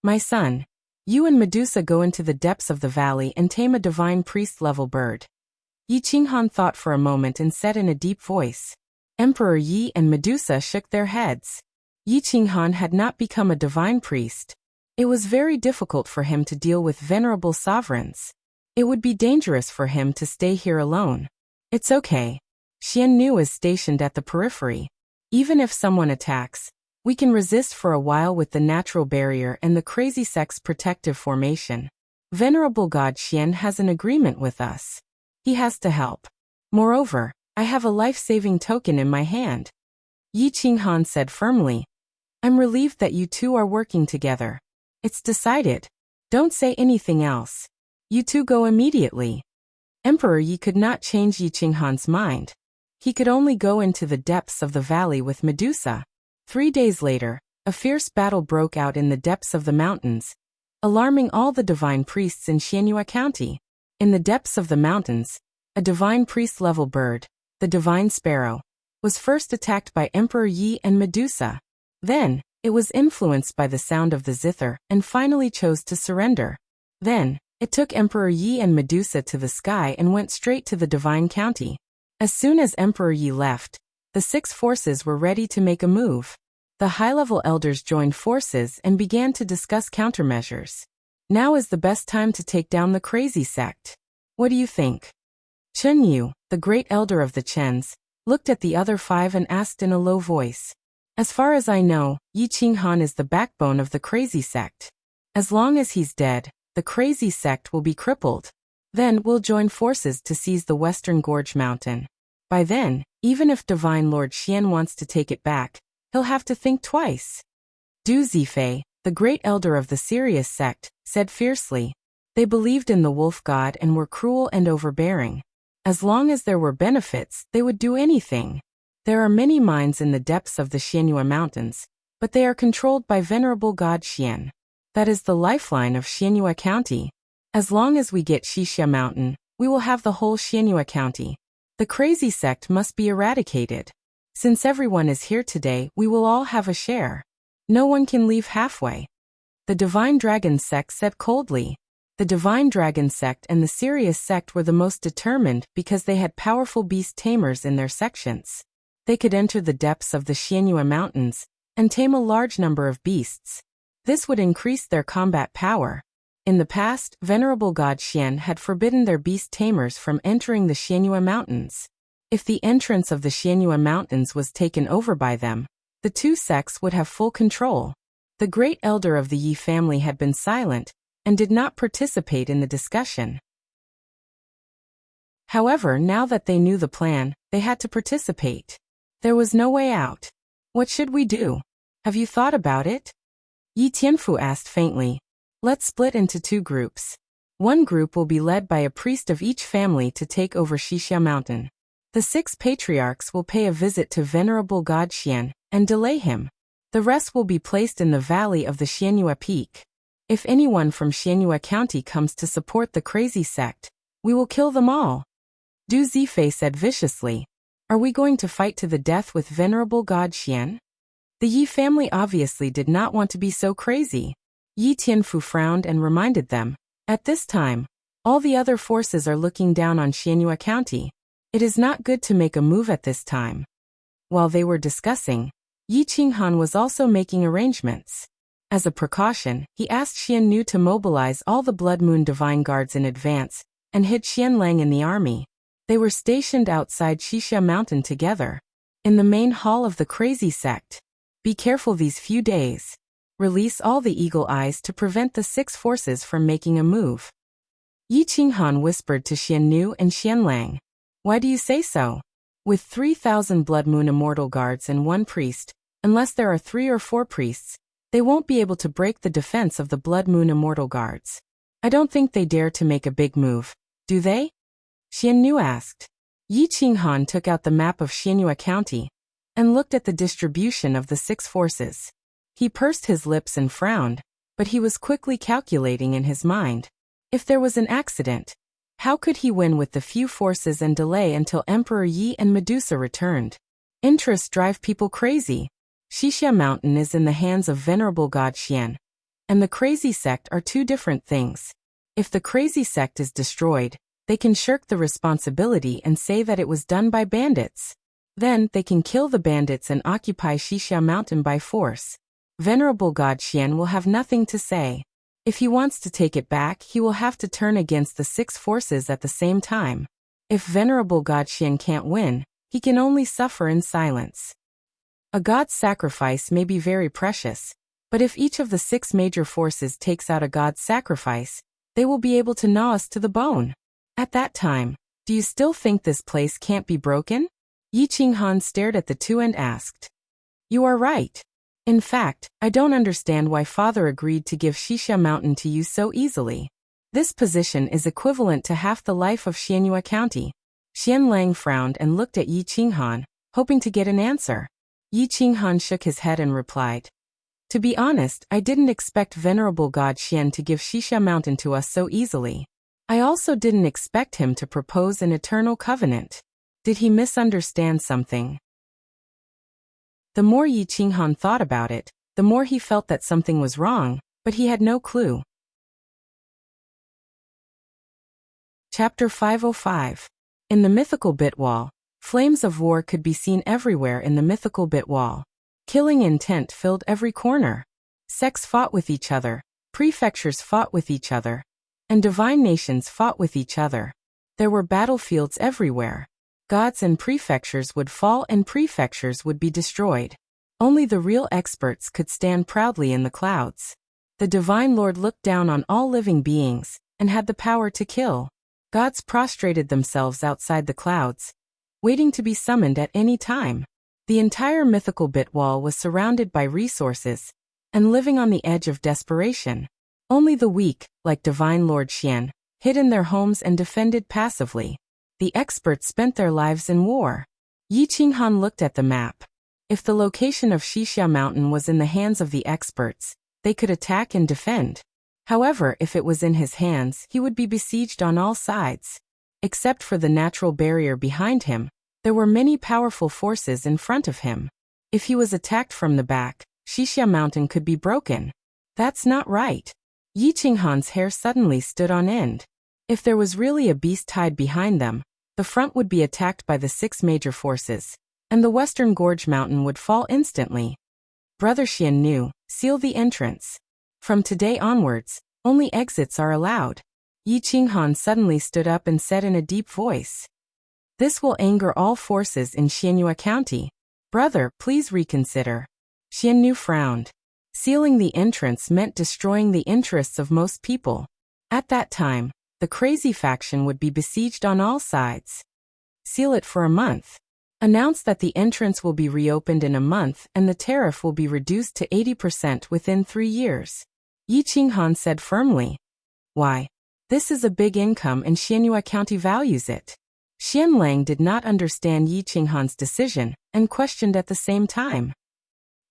My son, you and Medusa go into the depths of the valley and tame a divine priest-level bird. Yi Qinghan thought for a moment and said in a deep voice. Emperor Yi and Medusa shook their heads. Yi Qinghan had not become a divine priest. It was very difficult for him to deal with venerable sovereigns. It would be dangerous for him to stay here alone. It's okay. Xianyue is stationed at the periphery. Even if someone attacks, we can resist for a while with the natural barrier and the crazy sect's protective formation. Venerable God Xian has an agreement with us. He has to help. Moreover, I have a life-saving token in my hand. Yi Qinghan said firmly. I'm relieved that you two are working together. It's decided. Don't say anything else. You two go immediately. Emperor Yi could not change Yi Qinghan's mind. He could only go into the depths of the valley with Medusa. 3 days later, a fierce battle broke out in the depths of the mountains, alarming all the divine priests in Xianyue County. In the depths of the mountains, a divine priest-level bird, the divine sparrow, was first attacked by Emperor Yi and Medusa. Then, it was influenced by the sound of the zither and finally chose to surrender. Then, it took Emperor Yi and Medusa to the sky and went straight to the divine county. As soon as Emperor Yi left, the 6 forces were ready to make a move. The high-level elders joined forces and began to discuss countermeasures. Now is the best time to take down the crazy sect. What do you think? Chen Yu, the great elder of the Chens, looked at the other 5 and asked in a low voice. As far as I know, Yi Qinghan is the backbone of the crazy sect. As long as he's dead, the crazy sect will be crippled. Then we'll join forces to seize the Western Gorge Mountain. By then, even if Divine Lord Xian wants to take it back, he'll have to think twice. Du Zifei, the great elder of the Sirius sect, said fiercely. They believed in the wolf god and were cruel and overbearing. As long as there were benefits, they would do anything. There are many mines in the depths of the Xianyue Mountains, but they are controlled by venerable god Xian. That is the lifeline of Xianyue County. As long as we get Xixia Mountain, we will have the whole Xianyue County. The crazy sect must be eradicated. Since everyone is here today, we will all have a share. No one can leave halfway. The Divine Dragon sect said coldly. The Divine Dragon sect and the Sirius sect were the most determined because they had powerful beast tamers in their sections. They could enter the depths of the Xianyue Mountains and tame a large number of beasts. This would increase their combat power. In the past, Venerable God Xian had forbidden their beast tamers from entering the Xianyue Mountains. If the entrance of the Xianyue Mountains was taken over by them, the two sects would have full control. The great elder of the Yi family had been silent and did not participate in the discussion. However, now that they knew the plan, they had to participate. There was no way out. What should we do? Have you thought about it? Yi Tianfu asked faintly. Let's split into two groups. One group will be led by a priest of each family to take over Xixia Mountain. The 6 patriarchs will pay a visit to Venerable God Xian and delay him. The rest will be placed in the valley of the Xianyue Peak. If anyone from Xianyue County comes to support the crazy sect, we will kill them all. Du Zifei said viciously. Are we going to fight to the death with Venerable God Xian? The Yi family obviously did not want to be so crazy. Yi Tianfu frowned and reminded them, at this time, all the other forces are looking down on Xianyue County. It is not good to make a move at this time. While they were discussing, Yi Qinghan was also making arrangements. As a precaution, he asked Xiannu to mobilize all the Blood Moon Divine Guards in advance and hid Xianlang in the army. They were stationed outside Xixia Mountain together, in the main hall of the crazy sect. Be careful these few days. Release all the eagle eyes to prevent the 6 forces from making a move. Yi Qinghan whispered to Xiannu and Xianlang. Why do you say so? With 3,000 Blood Moon Immortal Guards and 1 priest, unless there are 3 or 4 priests, they won't be able to break the defense of the Blood Moon Immortal Guards. I don't think they dare to make a big move, do they? Xiannu asked. Yi Qinghan took out the map of Xianyue County and looked at the distribution of the 6 forces. He pursed his lips and frowned, but he was quickly calculating in his mind. If there was an accident, how could he win with the few forces and delay until Emperor Yi and Medusa returned? Interests drive people crazy. Xixia Mountain is in the hands of Venerable God Xian, and the crazy sect are 2 different things. If the crazy sect is destroyed, they can shirk the responsibility and say that it was done by bandits. Then they can kill the bandits and occupy Xixia Mountain by force. Venerable God Xian will have nothing to say. If he wants to take it back, he will have to turn against the 6 forces at the same time. If Venerable God Xian can't win, he can only suffer in silence. A god's sacrifice may be very precious, but if each of the 6 major forces takes out a god's sacrifice, they will be able to gnaw us to the bone. At that time, do you still think this place can't be broken? Yi Qinghan stared at the 2 and asked. You are right. In fact, I don't understand why Father agreed to give Xixia Mountain to you so easily. This position is equivalent to half the life of Xianyue County. Xianlang frowned and looked at Yi Qinghan, hoping to get an answer. Yi Qinghan shook his head and replied. To be honest, I didn't expect Venerable God Xian to give Xixia Mountain to us so easily. I also didn't expect him to propose an eternal covenant. Did he misunderstand something? The more Yi Qinghan thought about it, the more he felt that something was wrong, but he had no clue. Chapter 505. In the mythical bit wall, flames of war could be seen everywhere in the mythical bit wall. Killing intent filled every corner. Sects fought with each other, prefectures fought with each other, and divine nations fought with each other. There were battlefields everywhere. Gods and prefectures would fall and prefectures would be destroyed. Only the real experts could stand proudly in the clouds. The Divine Lord looked down on all living beings and had the power to kill. Gods prostrated themselves outside the clouds, waiting to be summoned at any time. The entire mythical bit wall was surrounded by resources and living on the edge of desperation. Only the weak, like Divine Lord Xian, hid in their homes and defended passively. The experts spent their lives in war. Yi Qinghan looked at the map. If the location of Xixia Mountain was in the hands of the experts, they could attack and defend. However, if it was in his hands, he would be besieged on all sides. Except for the natural barrier behind him, there were many powerful forces in front of him. If he was attacked from the back, Xixia Mountain could be broken. That's not right. Yi Qinghan's hair suddenly stood on end. If there was really a beast tied behind them, the front would be attacked by the 6 major forces, and the Western Gorge Mountain would fall instantly. Brother Xian knew, seal the entrance. From today onwards, Only exits are allowed. Yi Qinghan suddenly stood up and said in a deep voice. This will anger all forces in Xianyue County. Brother, please reconsider. Xiannu frowned. Sealing the entrance meant destroying the interests of most people. At that time, the crazy faction would be besieged on all sides. Seal it for a month. Announce that the entrance will be reopened in a month and the tariff will be reduced to 80% within 3 years. Yi Qinghan said firmly. Why? This is a big income and Xianyue County values it. Xianlang did not understand Yi Qinghan's decision and questioned at the same time.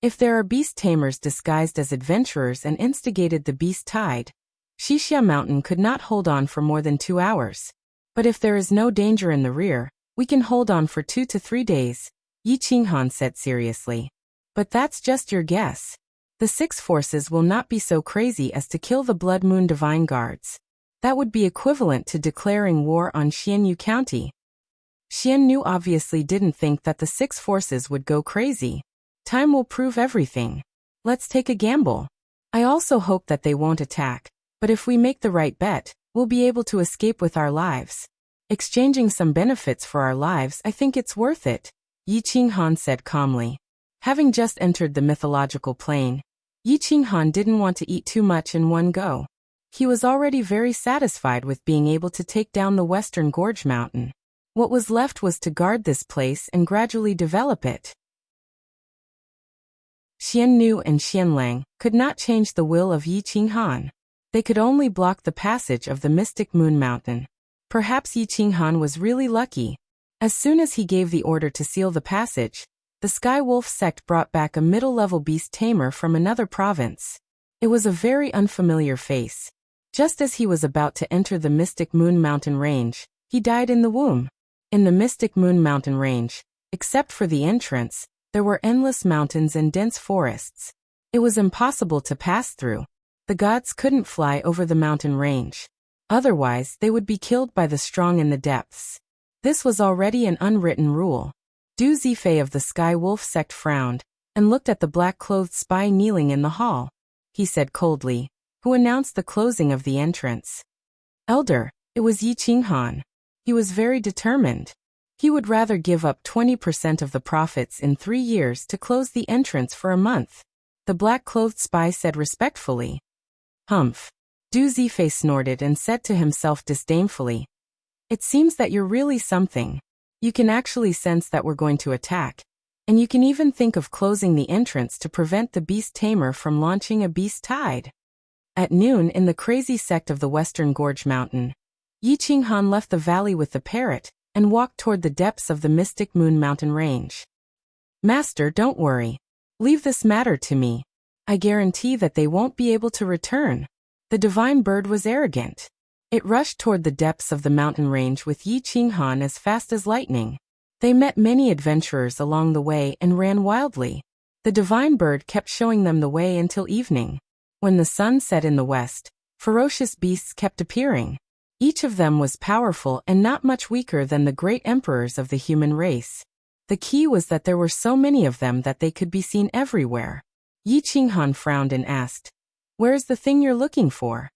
If there are beast tamers disguised as adventurers and instigated the beast tide, Xixia Mountain could not hold on for more than 2 hours. But if there is no danger in the rear, we can hold on for 2 to 3 days, Yi Qinghan said seriously. But that's just your guess. The 6 forces will not be so crazy as to kill the Blood Moon Divine Guards. That would be equivalent to declaring war on Xianyue County. Xiannu obviously didn't think that the 6 forces would go crazy. Time will prove everything. Let's take a gamble. I also hope that they won't attack, but if we make the right bet, we'll be able to escape with our lives. Exchanging some benefits for our lives, I think it's worth it, Yi Qinghan said calmly. Having just entered the mythological plane, Yi Qinghan didn't want to eat too much in one go. He was already very satisfied with being able to take down the Western Gorge Mountain. What was left was to guard this place and gradually develop it. Xiannu and Xianlang could not change the will of Yi Qinghan. They could only block the passage of the Mystic Moon Mountain. Perhaps Yi Qinghan was really lucky. As soon as he gave the order to seal the passage, the Sky Wolf sect brought back a middle-level beast tamer from another province. It was a very unfamiliar face. Just as he was about to enter the Mystic Moon Mountain Range, he died in the womb. In the Mystic Moon Mountain Range, except for the entrance, there were endless mountains and dense forests. It was impossible to pass through. The gods couldn't fly over the mountain range. Otherwise, they would be killed by the strong in the depths. This was already an unwritten rule. Du Zifei of the Sky Wolf sect frowned, and looked at the black-clothed spy kneeling in the hall. He said coldly, who announced the closing of the entrance. Elder, it was Yi Qinghan. He was very determined. He would rather give up 20% of the profits in 3 years to close the entrance for a month. The black-clothed spy said respectfully. Humph. Du Zifei snorted and said to himself disdainfully. It seems that you're really something. You can actually sense that we're going to attack. And you can even think of closing the entrance to prevent the beast tamer from launching a beast tide. At noon in the crazy sect of the Western Gorge Mountain, Yi Qinghan left the valley with the parrot and walked toward the depths of the Mystic Moon Mountain Range. Master, don't worry. Leave this matter to me. I guarantee that they won't be able to return. The divine bird was arrogant. It rushed toward the depths of the mountain range with Yi Qinghan as fast as lightning. They met many adventurers along the way and ran wildly. The divine bird kept showing them the way until evening. When the sun set in the west, ferocious beasts kept appearing. Each of them was powerful and not much weaker than the great emperors of the human race. The key was that there were so many of them that they could be seen everywhere. Yi Qinghan frowned and asked, "Where's the thing you're looking for?"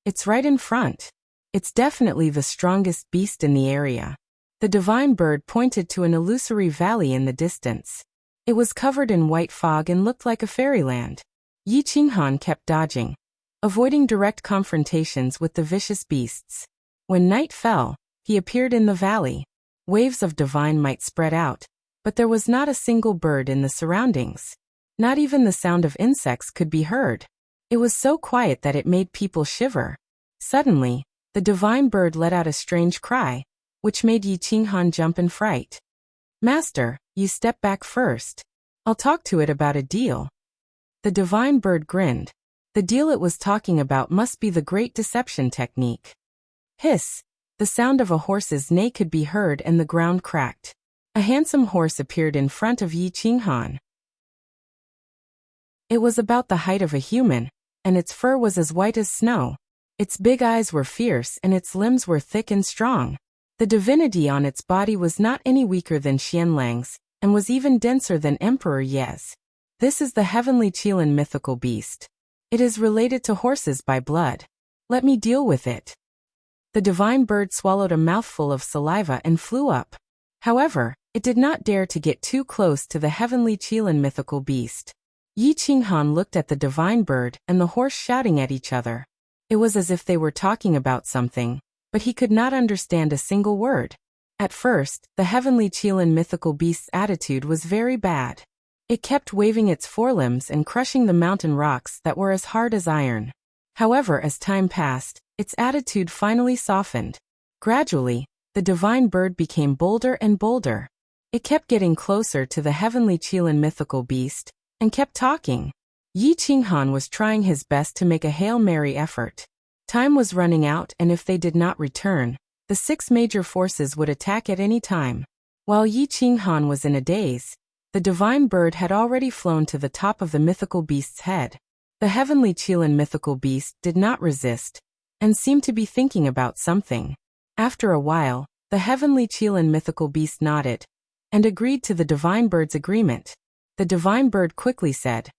"It's right in front. It's definitely the strongest beast in the area." The divine bird pointed to an illusory valley in the distance. It was covered in white fog and looked like a fairyland. Yi Qinghan kept dodging, avoiding direct confrontations with the vicious beasts. When night fell, he appeared in the valley. Waves of divine might spread out, but there was not a single bird in the surroundings. Not even the sound of insects could be heard. It was so quiet that it made people shiver. Suddenly, the divine bird let out a strange cry, which made Yi Qinghan jump in fright. "Master, you step back first. I'll talk to it about a deal." The divine bird grinned. The deal it was talking about must be the great deception technique. Hiss! The sound of a horse's neigh could be heard and the ground cracked. A handsome horse appeared in front of Yi Qinghan. It was about the height of a human, and its fur was as white as snow. Its big eyes were fierce and its limbs were thick and strong. The divinity on its body was not any weaker than Xianlang's, and was even denser than Emperor Ye's. This is the heavenly Qilin mythical beast. It is related to horses by blood. Let me deal with it. The divine bird swallowed a mouthful of saliva and flew up. However, it did not dare to get too close to the heavenly Qilin mythical beast. Yi Qinghan looked at the divine bird and the horse shouting at each other. It was as if they were talking about something, but he could not understand a single word. At first, the heavenly Qilin mythical beast's attitude was very bad. It kept waving its forelimbs and crushing the mountain rocks that were as hard as iron. However, as time passed, its attitude finally softened. Gradually, the divine bird became bolder and bolder. It kept getting closer to the heavenly Qilin mythical beast, and kept talking. Yi Qinghan was trying his best to make a Hail Mary effort. Time was running out, and if they did not return, the 6 major forces would attack at any time. While Yi Qinghan was in a daze, the divine bird had already flown to the top of the mythical beast's head. The heavenly Qilin mythical beast did not resist, and seemed to be thinking about something. After a while, the heavenly Qilin mythical beast nodded, and agreed to the divine bird's agreement. The divine bird quickly said,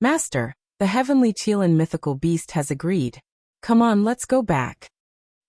"Master, the heavenly Qilin mythical beast has agreed. Come on, let's go back."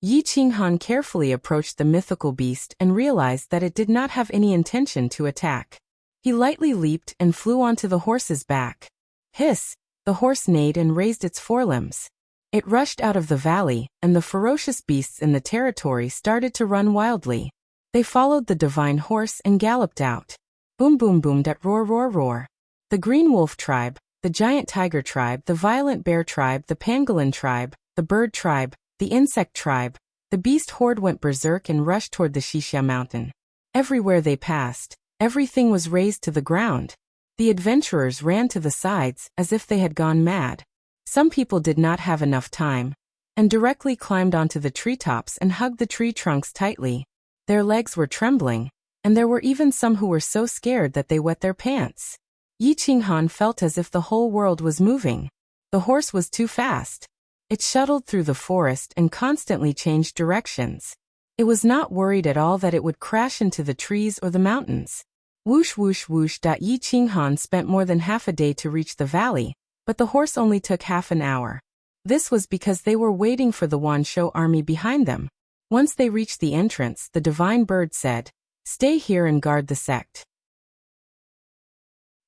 Yi Qinghan carefully approached the mythical beast and realized that it did not have any intention to attack. He lightly leaped and flew onto the horse's back. Hiss! The horse neighed and raised its forelimbs. It rushed out of the valley, and the ferocious beasts in the territory started to run wildly. They followed the divine horse and galloped out. Boom boom boom dat roar roar roar. The green wolf tribe, the giant tiger tribe, the violent bear tribe, the pangolin tribe, the bird tribe, the insect tribe, the beast horde went berserk and rushed toward the Wuxia mountain. Everywhere they passed, everything was razed to the ground. The adventurers ran to the sides as if they had gone mad. Some people did not have enough time, and directly climbed onto the treetops and hugged the tree trunks tightly. Their legs were trembling, and there were even some who were so scared that they wet their pants. Yi Qinghan felt as if the whole world was moving. The horse was too fast. It shuttled through the forest and constantly changed directions. It was not worried at all that it would crash into the trees or the mountains. Whoosh whoosh whoosh. Yi Qinghan spent more than half a day to reach the valley, but the horse only took half an hour. This was because they were waiting for the Wanshou army behind them. Once they reached the entrance, the divine bird said, "Stay here and guard the sect.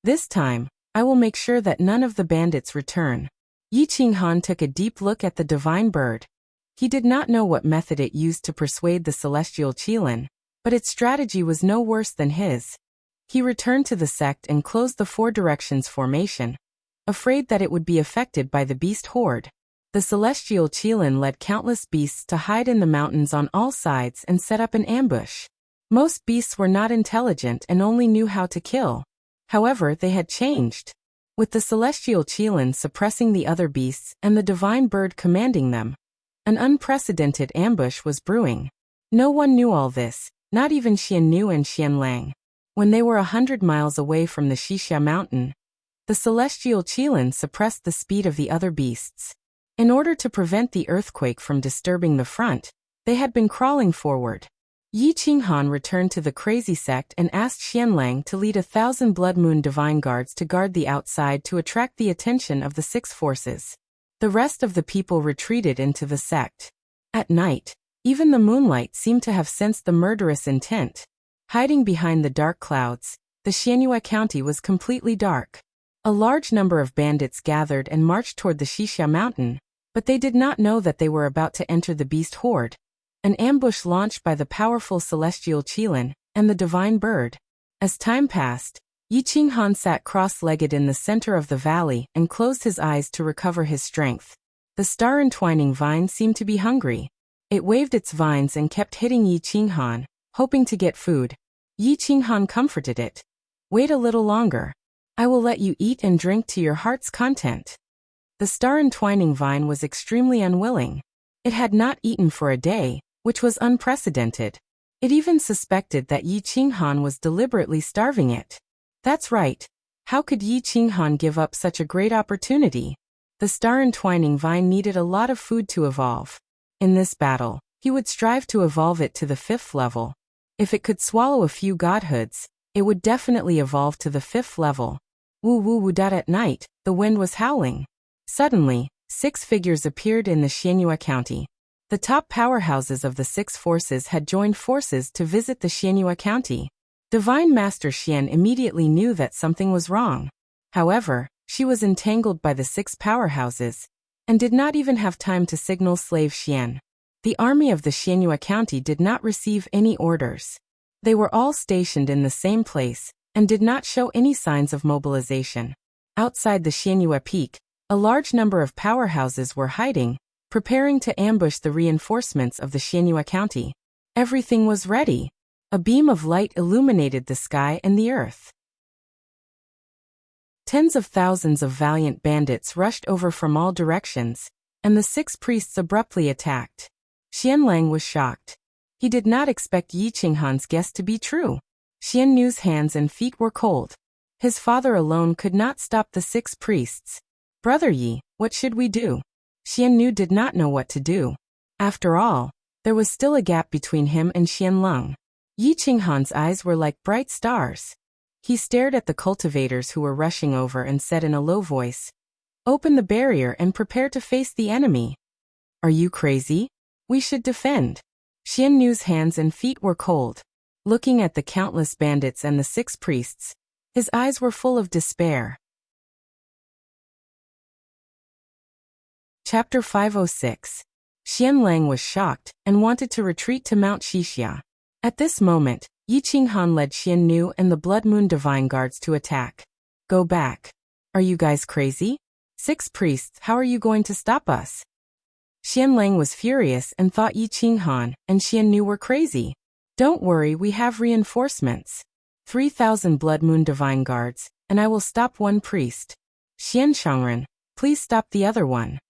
This time, I will make sure that none of the bandits return." Yi Qinghan took a deep look at the divine bird. He did not know what method it used to persuade the celestial Qilin, but its strategy was no worse than his. He returned to the sect and closed the 4 directions formation, afraid that it would be affected by the beast horde. The celestial Qilin led countless beasts to hide in the mountains on all sides and set up an ambush. Most beasts were not intelligent and only knew how to kill. However, they had changed. With the celestial Qilin suppressing the other beasts and the divine bird commanding them, an unprecedented ambush was brewing. No one knew all this, not even Xian Nu and Xian Lang. When they were 100 miles away from the Wuxia mountain, the celestial Qilin suppressed the speed of the other beasts. In order to prevent the earthquake from disturbing the front, they had been crawling forward. Yi Qinghan returned to the crazy sect and asked Xian Lang to lead 1,000 Blood Moon divine guards to guard the outside to attract the attention of the 6 forces. The rest of the people retreated into the sect. At night, even the moonlight seemed to have sensed the murderous intent. Hiding behind the dark clouds, the Xianyue County was completely dark. A large number of bandits gathered and marched toward the Wuxia mountain, but they did not know that they were about to enter the beast horde. An ambush launched by the powerful celestial Qilin and the divine bird. As time passed, Yi Qinghan sat cross-legged in the center of the valley and closed his eyes to recover his strength. The star-entwining vine seemed to be hungry. It waved its vines and kept hitting Yi Qinghan, hoping to get food. Yi Qinghan comforted it. "Wait a little longer. I will let you eat and drink to your heart's content." The star-entwining vine was extremely unwilling. It had not eaten for a day, which was unprecedented. It even suspected that Yi Qinghan was deliberately starving it. That's right. How could Yi Qinghan give up such a great opportunity? The star-entwining vine needed a lot of food to evolve. In this battle, he would strive to evolve it to the 5th level. If it could swallow a few godhoods, it would definitely evolve to the 5th level. Woo woo woo dat. At night, the wind was howling. Suddenly, 6 figures appeared in the Xianyue County. The top powerhouses of the 6 forces had joined forces to visit the Xianyue County. Divine Master Xian immediately knew that something was wrong. However, she was entangled by the 6 powerhouses, and did not even have time to signal Slave Xian. The army of the Xianyue County did not receive any orders. They were all stationed in the same place, and did not show any signs of mobilization. Outside the Xianyue Peak, a large number of powerhouses were hiding, preparing to ambush the reinforcements of the Xianyue County. Everything was ready. A beam of light illuminated the sky and the earth. Tens of thousands of valiant bandits rushed over from all directions, and the 6 priests abruptly attacked. Xianlang was shocked. He did not expect Yi Qinghan's guess to be true. Xianyu's hands and feet were cold. His father alone could not stop the 6 priests. "Brother Yi, what should we do?" Xianyu did not know what to do. After all, there was still a gap between him and Xianlong. Yi Qinghan's eyes were like bright stars. He stared at the cultivators who were rushing over and said in a low voice, "Open the barrier and prepare to face the enemy." "Are you crazy? We should defend." Xianyu's hands and feet were cold. Looking at the countless bandits and the 6 priests, his eyes were full of despair. Chapter 506. Xianlang was shocked and wanted to retreat to Mount Xixia. At this moment, Yi Qinghan led Xianyu and the Blood Moon Divine Guards to attack. "Go back. Are you guys crazy? 6 priests, how are you going to stop us?" Xianlang was furious and thought Yi Qinghan and Xianyu were crazy. "Don't worry, we have reinforcements. 3,000 Blood Moon Divine Guards, and I will stop 1 priest. Xian Shangren, please stop the other one,"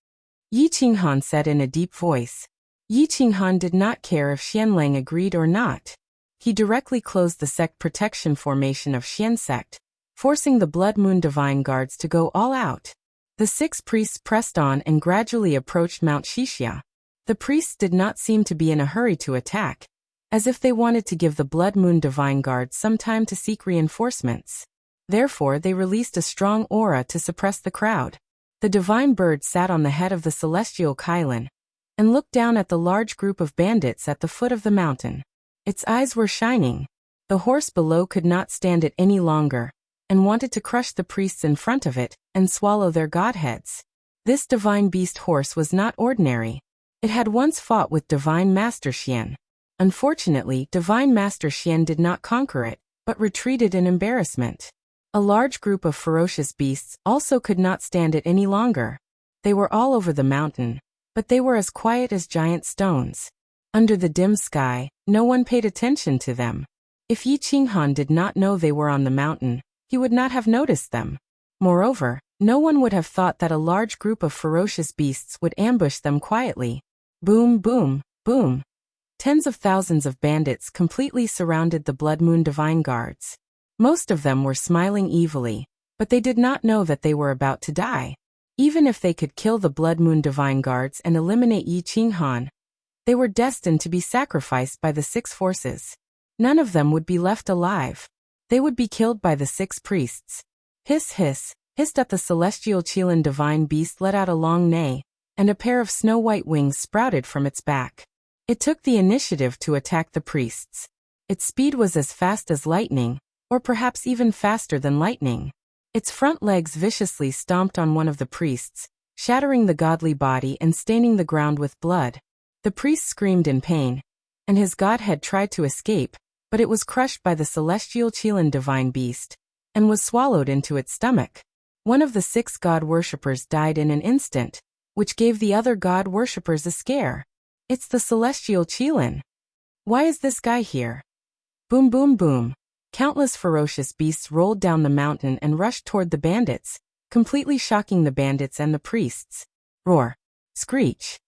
Yi Qinghan said in a deep voice. Yi Qinghan did not care if Xianlang agreed or not. He directly closed the sect protection formation of Xian sect, forcing the Blood Moon Divine Guards to go all out. The 6 priests pressed on and gradually approached Mount Xixia. The priests did not seem to be in a hurry to attack, as if they wanted to give the Blood Moon Divine Guards some time to seek reinforcements. Therefore, they released a strong aura to suppress the crowd. The divine bird sat on the head of the celestial Kylin, and looked down at the large group of bandits at the foot of the mountain. Its eyes were shining. The horse below could not stand it any longer, and wanted to crush the priests in front of it, and swallow their godheads. This divine beast horse was not ordinary. It had once fought with Divine Master Xian. Unfortunately, Divine Master Xian did not conquer it, but retreated in embarrassment. A large group of ferocious beasts also could not stand it any longer. They were all over the mountain, but they were as quiet as giant stones. Under the dim sky, no one paid attention to them. If Yi Qinghan did not know they were on the mountain, he would not have noticed them. Moreover, no one would have thought that a large group of ferocious beasts would ambush them quietly. Boom, boom, boom. Tens of thousands of bandits completely surrounded the Blood Moon Divine Guards. Most of them were smiling evilly, but they did not know that they were about to die. Even if they could kill the Blood Moon Divine Guards and eliminate Yi Qinghan, they were destined to be sacrificed by the 6 forces. None of them would be left alive. They would be killed by the 6 priests. Hiss hiss, hissed at the celestial Qilin divine beast let out a long neigh, and a pair of snow-white wings sprouted from its back. It took the initiative to attack the priests. Its speed was as fast as lightning, or perhaps even faster than lightning. Its front legs viciously stomped on one of the priests, shattering the godly body and staining the ground with blood. The priest screamed in pain, and his godhead tried to escape, but it was crushed by the celestial Qilin divine beast, and was swallowed into its stomach. One of the 6 god worshippers died in an instant, which gave the other god worshippers a scare. It's the celestial Qilin. Why is this guy here? Boom boom boom. Countless ferocious beasts rolled down the mountain and rushed toward the bandits, completely shocking the bandits and the priests. Roar. Screech.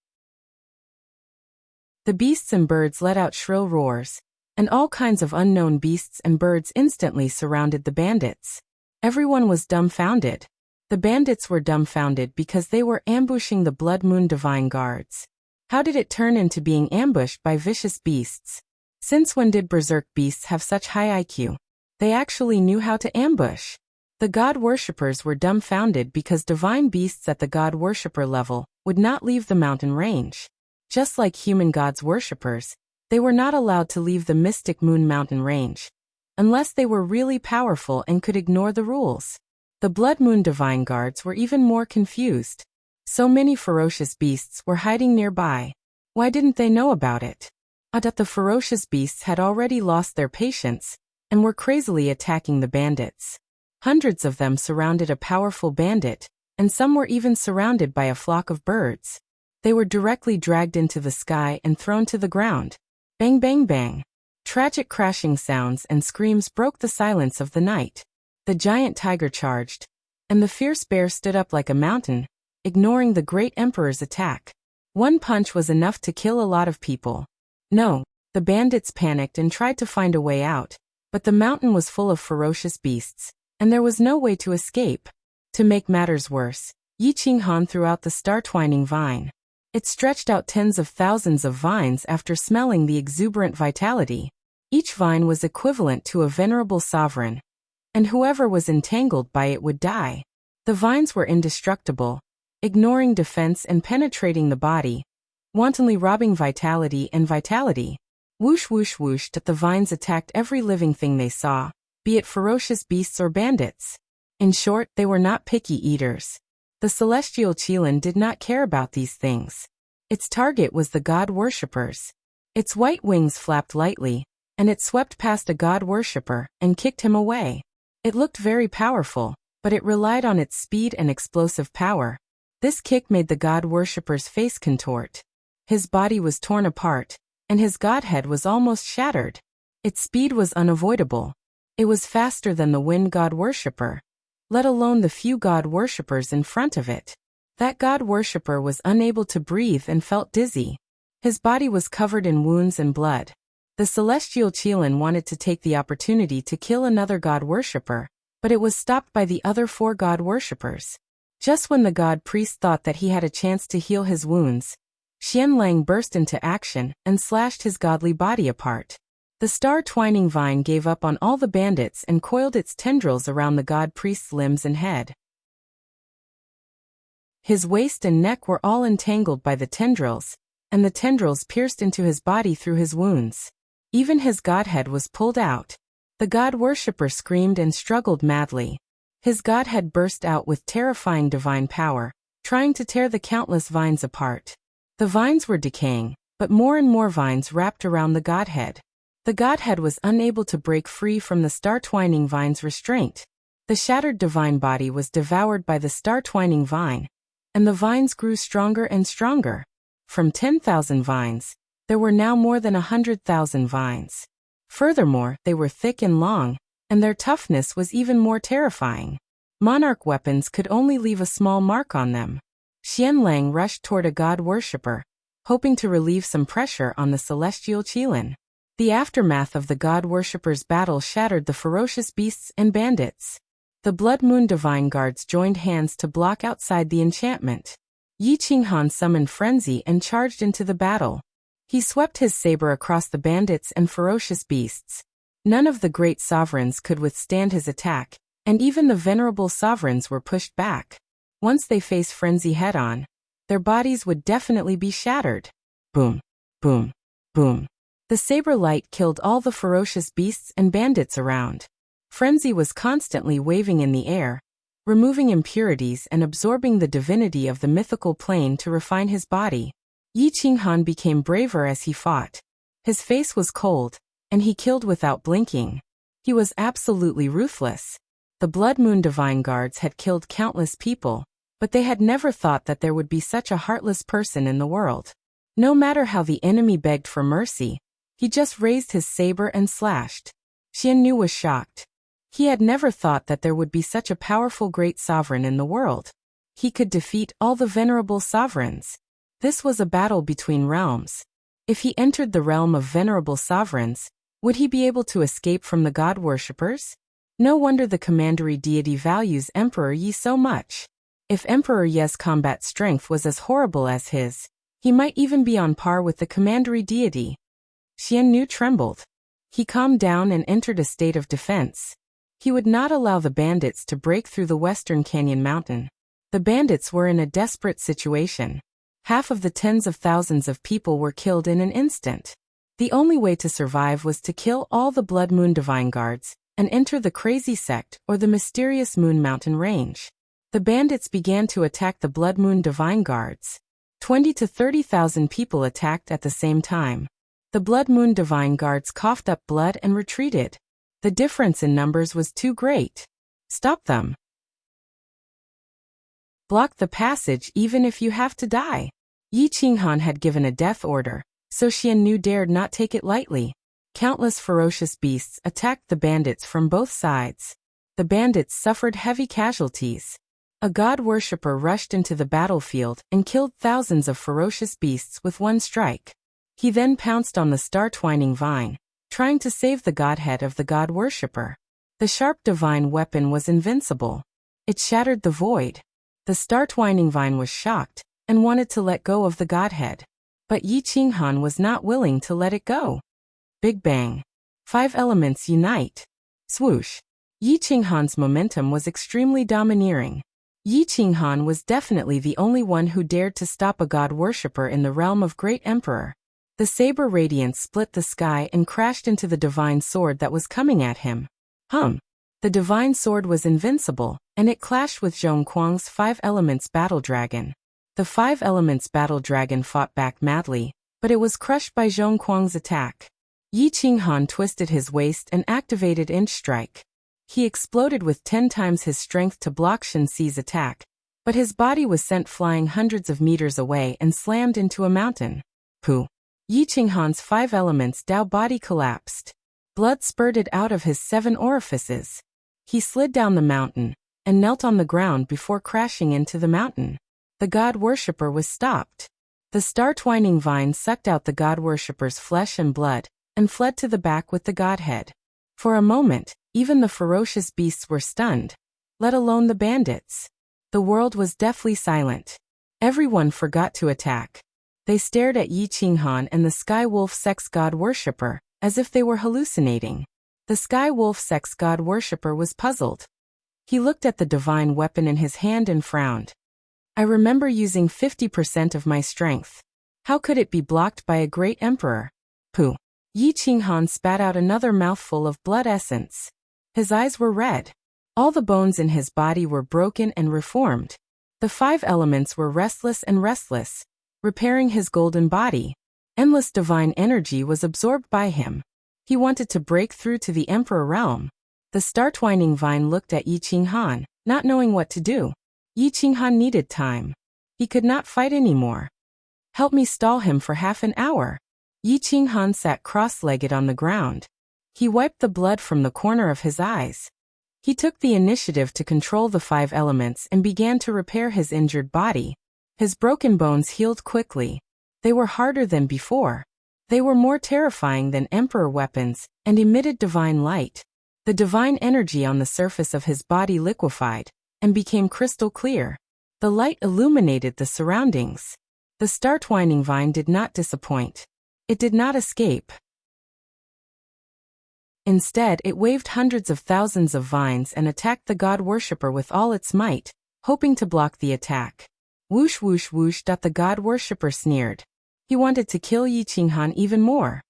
The beasts and birds let out shrill roars, and all kinds of unknown beasts and birds instantly surrounded the bandits. Everyone was dumbfounded. The bandits were dumbfounded because they were ambushing the Blood Moon Divine Guards. How did it turn into being ambushed by vicious beasts? Since when did berserk beasts have such high IQ? They actually knew how to ambush. The god worshippers were dumbfounded because divine beasts at the god worshipper level would not leave the mountain range. Just like human gods worshippers, they were not allowed to leave the mystic moon mountain range, unless they were really powerful and could ignore the rules. The blood moon divine guards were even more confused. So many ferocious beasts were hiding nearby. Why didn't they know about it? The ferocious beasts had already lost their patience and were crazily attacking the bandits. Hundreds of them surrounded a powerful bandit, and some were even surrounded by a flock of birds. They were directly dragged into the sky and thrown to the ground. Bang bang bang. Tragic crashing sounds and screams broke the silence of the night. The giant tiger charged, and the fierce bear stood up like a mountain, ignoring the great emperor's attack. One punch was enough to kill a lot of people. No, the bandits panicked and tried to find a way out, but the mountain was full of ferocious beasts, and there was no way to escape. To make matters worse, Yi Qinghan threw out the star-twining vine. It stretched out tens of thousands of vines after smelling the exuberant vitality. Each vine was equivalent to a venerable sovereign, and whoever was entangled by it would die. The vines were indestructible, ignoring defense and penetrating the body, wantonly robbing vitality and vitality. Whoosh whoosh whoosh that the vines attacked every living thing they saw, be it ferocious beasts or bandits. In short, they were not picky eaters. The celestial Qilin did not care about these things. Its target was the god worshippers. Its white wings flapped lightly, and it swept past a god worshipper and kicked him away. It looked very powerful, but it relied on its speed and explosive power. This kick made the god worshipper's face contort. His body was torn apart, and his godhead was almost shattered. Its speed was unavoidable. It was faster than the wind god worshipper, let alone the few god worshippers in front of it. That god worshipper was unable to breathe and felt dizzy. His body was covered in wounds and blood. The celestial Qilin wanted to take the opportunity to kill another god worshipper, but it was stopped by the other 4 god worshippers. Just when the god priest thought that he had a chance to heal his wounds, Xianlang burst into action and slashed his godly body apart. The star-twining vine gave up on all the bandits and coiled its tendrils around the god priest's limbs and head. His waist and neck were all entangled by the tendrils, and the tendrils pierced into his body through his wounds. Even his godhead was pulled out. The god worshipper screamed and struggled madly. His godhead burst out with terrifying divine power, trying to tear the countless vines apart. The vines were decaying, but more and more vines wrapped around the godhead. The godhead was unable to break free from the star-twining vine's restraint. The shattered divine body was devoured by the star-twining vine, and the vines grew stronger and stronger. From 10,000 vines, there were now more than 100,000 vines. Furthermore, they were thick and long, and their toughness was even more terrifying. Monarch weapons could only leave a small mark on them. Xianlang rushed toward a god worshipper, hoping to relieve some pressure on the celestial Qilin. The aftermath of the god worshipper's battle shattered the ferocious beasts and bandits. The Blood Moon Divine Guards joined hands to block outside the enchantment. Yi Qinghan summoned frenzy and charged into the battle. He swept his saber across the bandits and ferocious beasts. None of the great sovereigns could withstand his attack, and even the venerable sovereigns were pushed back. Once they faced frenzy head-on, their bodies would definitely be shattered. Boom, boom, boom. The saber light killed all the ferocious beasts and bandits around. Frenzy was constantly waving in the air, removing impurities and absorbing the divinity of the mythical plane to refine his body. Yi Qinghan became braver as he fought. His face was cold, and he killed without blinking. He was absolutely ruthless. The Blood Moon Divine Guards had killed countless people, but they had never thought that there would be such a heartless person in the world. No matter how the enemy begged for mercy, he just raised his saber and slashed. Xiannu was shocked. He had never thought that there would be such a powerful great sovereign in the world. He could defeat all the venerable sovereigns. This was a battle between realms. If he entered the realm of venerable sovereigns, would he be able to escape from the god worshippers? No wonder the commandery deity values Emperor Yi so much. If Emperor Ye's combat strength was as horrible as his, he might even be on par with the commandery deity. Xiannu trembled. He calmed down and entered a state of defense. He would not allow the bandits to break through the Western Canyon Mountain. The bandits were in a desperate situation. Half of the tens of thousands of people were killed in an instant. The only way to survive was to kill all the Blood Moon Divine Guards and enter the Crazy Sect or the mysterious Moon Mountain Range. The bandits began to attack the Blood Moon Divine Guards. 20 to 30,000 people attacked at the same time. The Blood Moon Divine Guards coughed up blood and retreated. The difference in numbers was too great. Stop them. Block the passage even if you have to die. Yi Qinghan had given a death order, so Xiannu dared not take it lightly. Countless ferocious beasts attacked the bandits from both sides. The bandits suffered heavy casualties. A god worshipper rushed into the battlefield and killed thousands of ferocious beasts with one strike. He then pounced on the star-twining vine, trying to save the godhead of the god worshipper. The sharp divine weapon was invincible. It shattered the void. The star-twining vine was shocked and wanted to let go of the godhead. But Yi Qinghan was not willing to let it go. Big bang. 5 elements unite. Swoosh. Yi Qinghan's momentum was extremely domineering. Yi Qinghan was definitely the only one who dared to stop a god worshipper in the realm of Great Emperor. The saber radiance split the sky and crashed into the divine sword that was coming at him. The divine sword was invincible, and it clashed with Zhong Kuang's 5 elements battle dragon. The 5 elements battle dragon fought back madly, but it was crushed by Zhong Kuang's attack. Yi Qinghan twisted his waist and activated Inch Strike. He exploded with 10 times his strength to block Shen Xi's attack, but his body was sent flying hundreds of meters away and slammed into a mountain. Pooh! Yi Qinghan's 5 elements Dao body collapsed. Blood spurted out of his 7 orifices. He slid down the mountain and knelt on the ground before crashing into the mountain. The god worshipper was stopped. The star-twining vine sucked out the god worshipper's flesh and blood and fled to the back with the godhead. For a moment, even the ferocious beasts were stunned, let alone the bandits. The world was deathly silent. Everyone forgot to attack. They stared at Yi Qinghan and the Sky Wolf sex god worshipper, as if they were hallucinating. The Sky Wolf sex god worshipper was puzzled. He looked at the divine weapon in his hand and frowned. I remember using 50% of my strength. How could it be blocked by a great emperor? Pooh! Yi Qinghan spat out another mouthful of blood essence. His eyes were red. All the bones in his body were broken and reformed. The 5 elements were restless, repairing his golden body. Endless divine energy was absorbed by him. He wanted to break through to the Emperor realm. The star-twining vine looked at Yi Qinghan, not knowing what to do. Yi Qinghan needed time. He could not fight anymore. Help me stall him for half an hour. Yi Qinghan sat cross-legged on the ground. He wiped the blood from the corner of his eyes. He took the initiative to control the 5 elements and began to repair his injured body. His broken bones healed quickly. They were harder than before. They were more terrifying than emperor weapons and emitted divine light. The divine energy on the surface of his body liquefied and became crystal clear. The light illuminated the surroundings. The star-twining vine did not disappoint. It did not escape. Instead, it waved hundreds of thousands of vines and attacked the god worshipper with all its might, hoping to block the attack. Whoosh whoosh whoosh! The god worshipper sneered. He wanted to kill Yi Qinghan even more.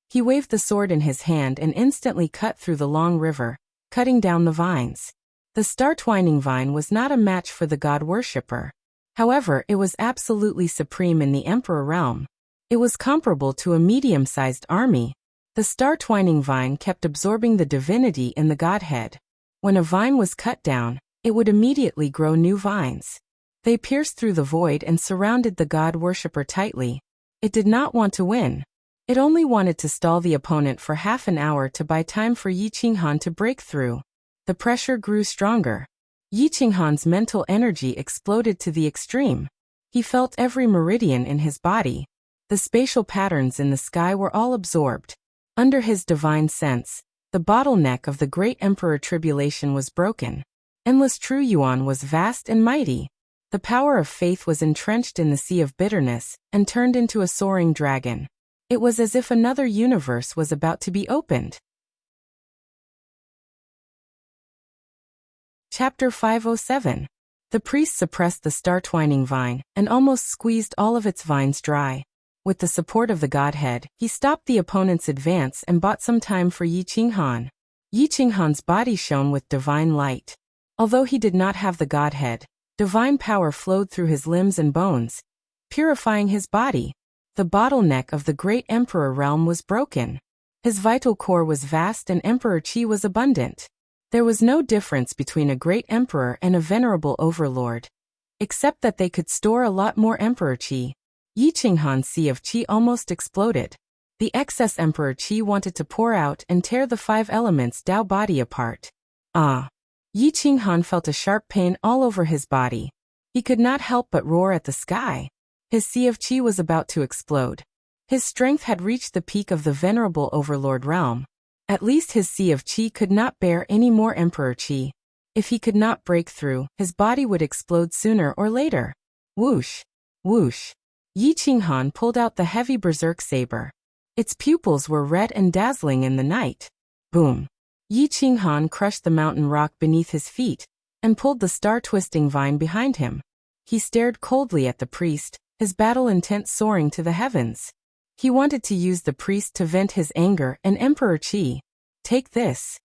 He waved the sword in his hand and instantly cut through the long river, cutting down the vines. The star-twining vine was not a match for the god worshipper. However, it was absolutely supreme in the emperor realm. It was comparable to a medium-sized army. The star-twining vine kept absorbing the divinity in the godhead. When a vine was cut down, it would immediately grow new vines. They pierced through the void and surrounded the god worshipper tightly. It did not want to win. It only wanted to stall the opponent for half an hour to buy time for Yi Qinghan to break through. The pressure grew stronger. Yi Qinghan's mental energy exploded to the extreme. He felt every meridian in his body. The spatial patterns in the sky were all absorbed. Under his divine sense, the bottleneck of the great emperor tribulation was broken. Endless True Yuan was vast and mighty. The power of faith was entrenched in the sea of bitterness and turned into a soaring dragon. It was as if another universe was about to be opened. Chapter 507. The priest suppressed the star-twining vine and almost squeezed all of its vines dry. With the support of the Godhead, he stopped the opponent's advance and bought some time for Yi Qinghan. Yi Qinghan's body shone with divine light. Although he did not have the Godhead, divine power flowed through his limbs and bones, purifying his body. The bottleneck of the great emperor realm was broken. His vital core was vast and emperor qi was abundant. There was no difference between a great emperor and a venerable overlord, except that they could store a lot more emperor qi. Yi Qinghan's sea of qi almost exploded. The excess emperor qi wanted to pour out and tear the 5 elements Tao body apart. Yi Qinghan felt a sharp pain all over his body. He could not help but roar at the sky. His sea of qi was about to explode. His strength had reached the peak of the venerable overlord realm. At least his sea of qi could not bear any more emperor qi. If he could not break through, his body would explode sooner or later. Whoosh! Whoosh! Yi Qinghan pulled out the heavy berserk saber. Its pupils were red and dazzling in the night. Boom! Yi Qinghan crushed the mountain rock beneath his feet and pulled the star-twisting vine behind him. He stared coldly at the priest, his battle intent soaring to the heavens. He wanted to use the priest to vent his anger and emperor qi. Take this.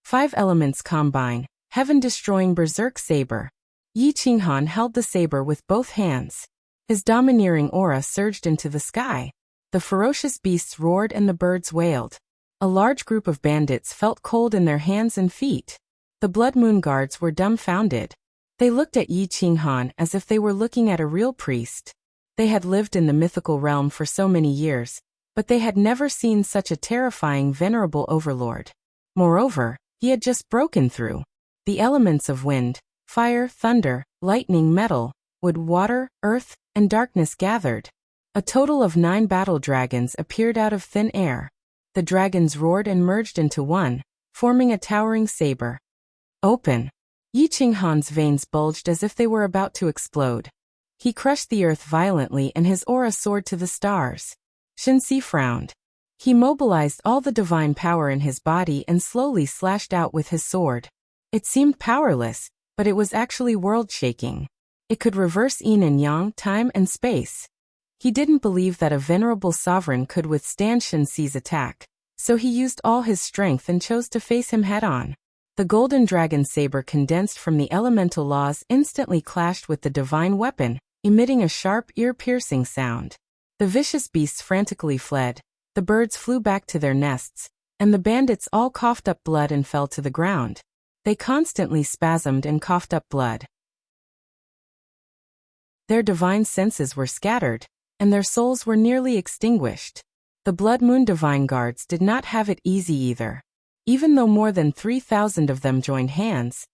5 elements combine, heaven-destroying berserk saber. Yi Qinghan held the saber with both hands. His domineering aura surged into the sky. The ferocious beasts roared and the birds wailed. A large group of bandits felt cold in their hands and feet. The Blood Moon Guards were dumbfounded. They looked at Yi Qinghan as if they were looking at a real priest. They had lived in the mythical realm for so many years, but they had never seen such a terrifying venerable overlord. Moreover, he had just broken through. The elements of wind, fire, thunder, lightning, metal, wood, water, earth, and darkness gathered. A total of 9 battle dragons appeared out of thin air. The dragons roared and merged into one, forming a towering saber. Open! Yi Qinghan's veins bulged as if they were about to explode. He crushed the earth violently and his aura soared to the stars. Shenxi frowned. He mobilized all the divine power in his body and slowly slashed out with his sword. It seemed powerless, but it was actually world-shaking. It could reverse yin and yang, time and space. He didn't believe that a venerable sovereign could withstand Shenxi's attack, so he used all his strength and chose to face him head-on. The golden dragon saber condensed from the elemental laws instantly clashed with the divine weapon, emitting a sharp, ear-piercing sound. The vicious beasts frantically fled, the birds flew back to their nests, and the bandits all coughed up blood and fell to the ground. They constantly spasmed and coughed up blood. Their divine senses were scattered, and their souls were nearly extinguished. The Blood Moon Divine Guards did not have it easy either. Even though more than 3,000 of them joined hands,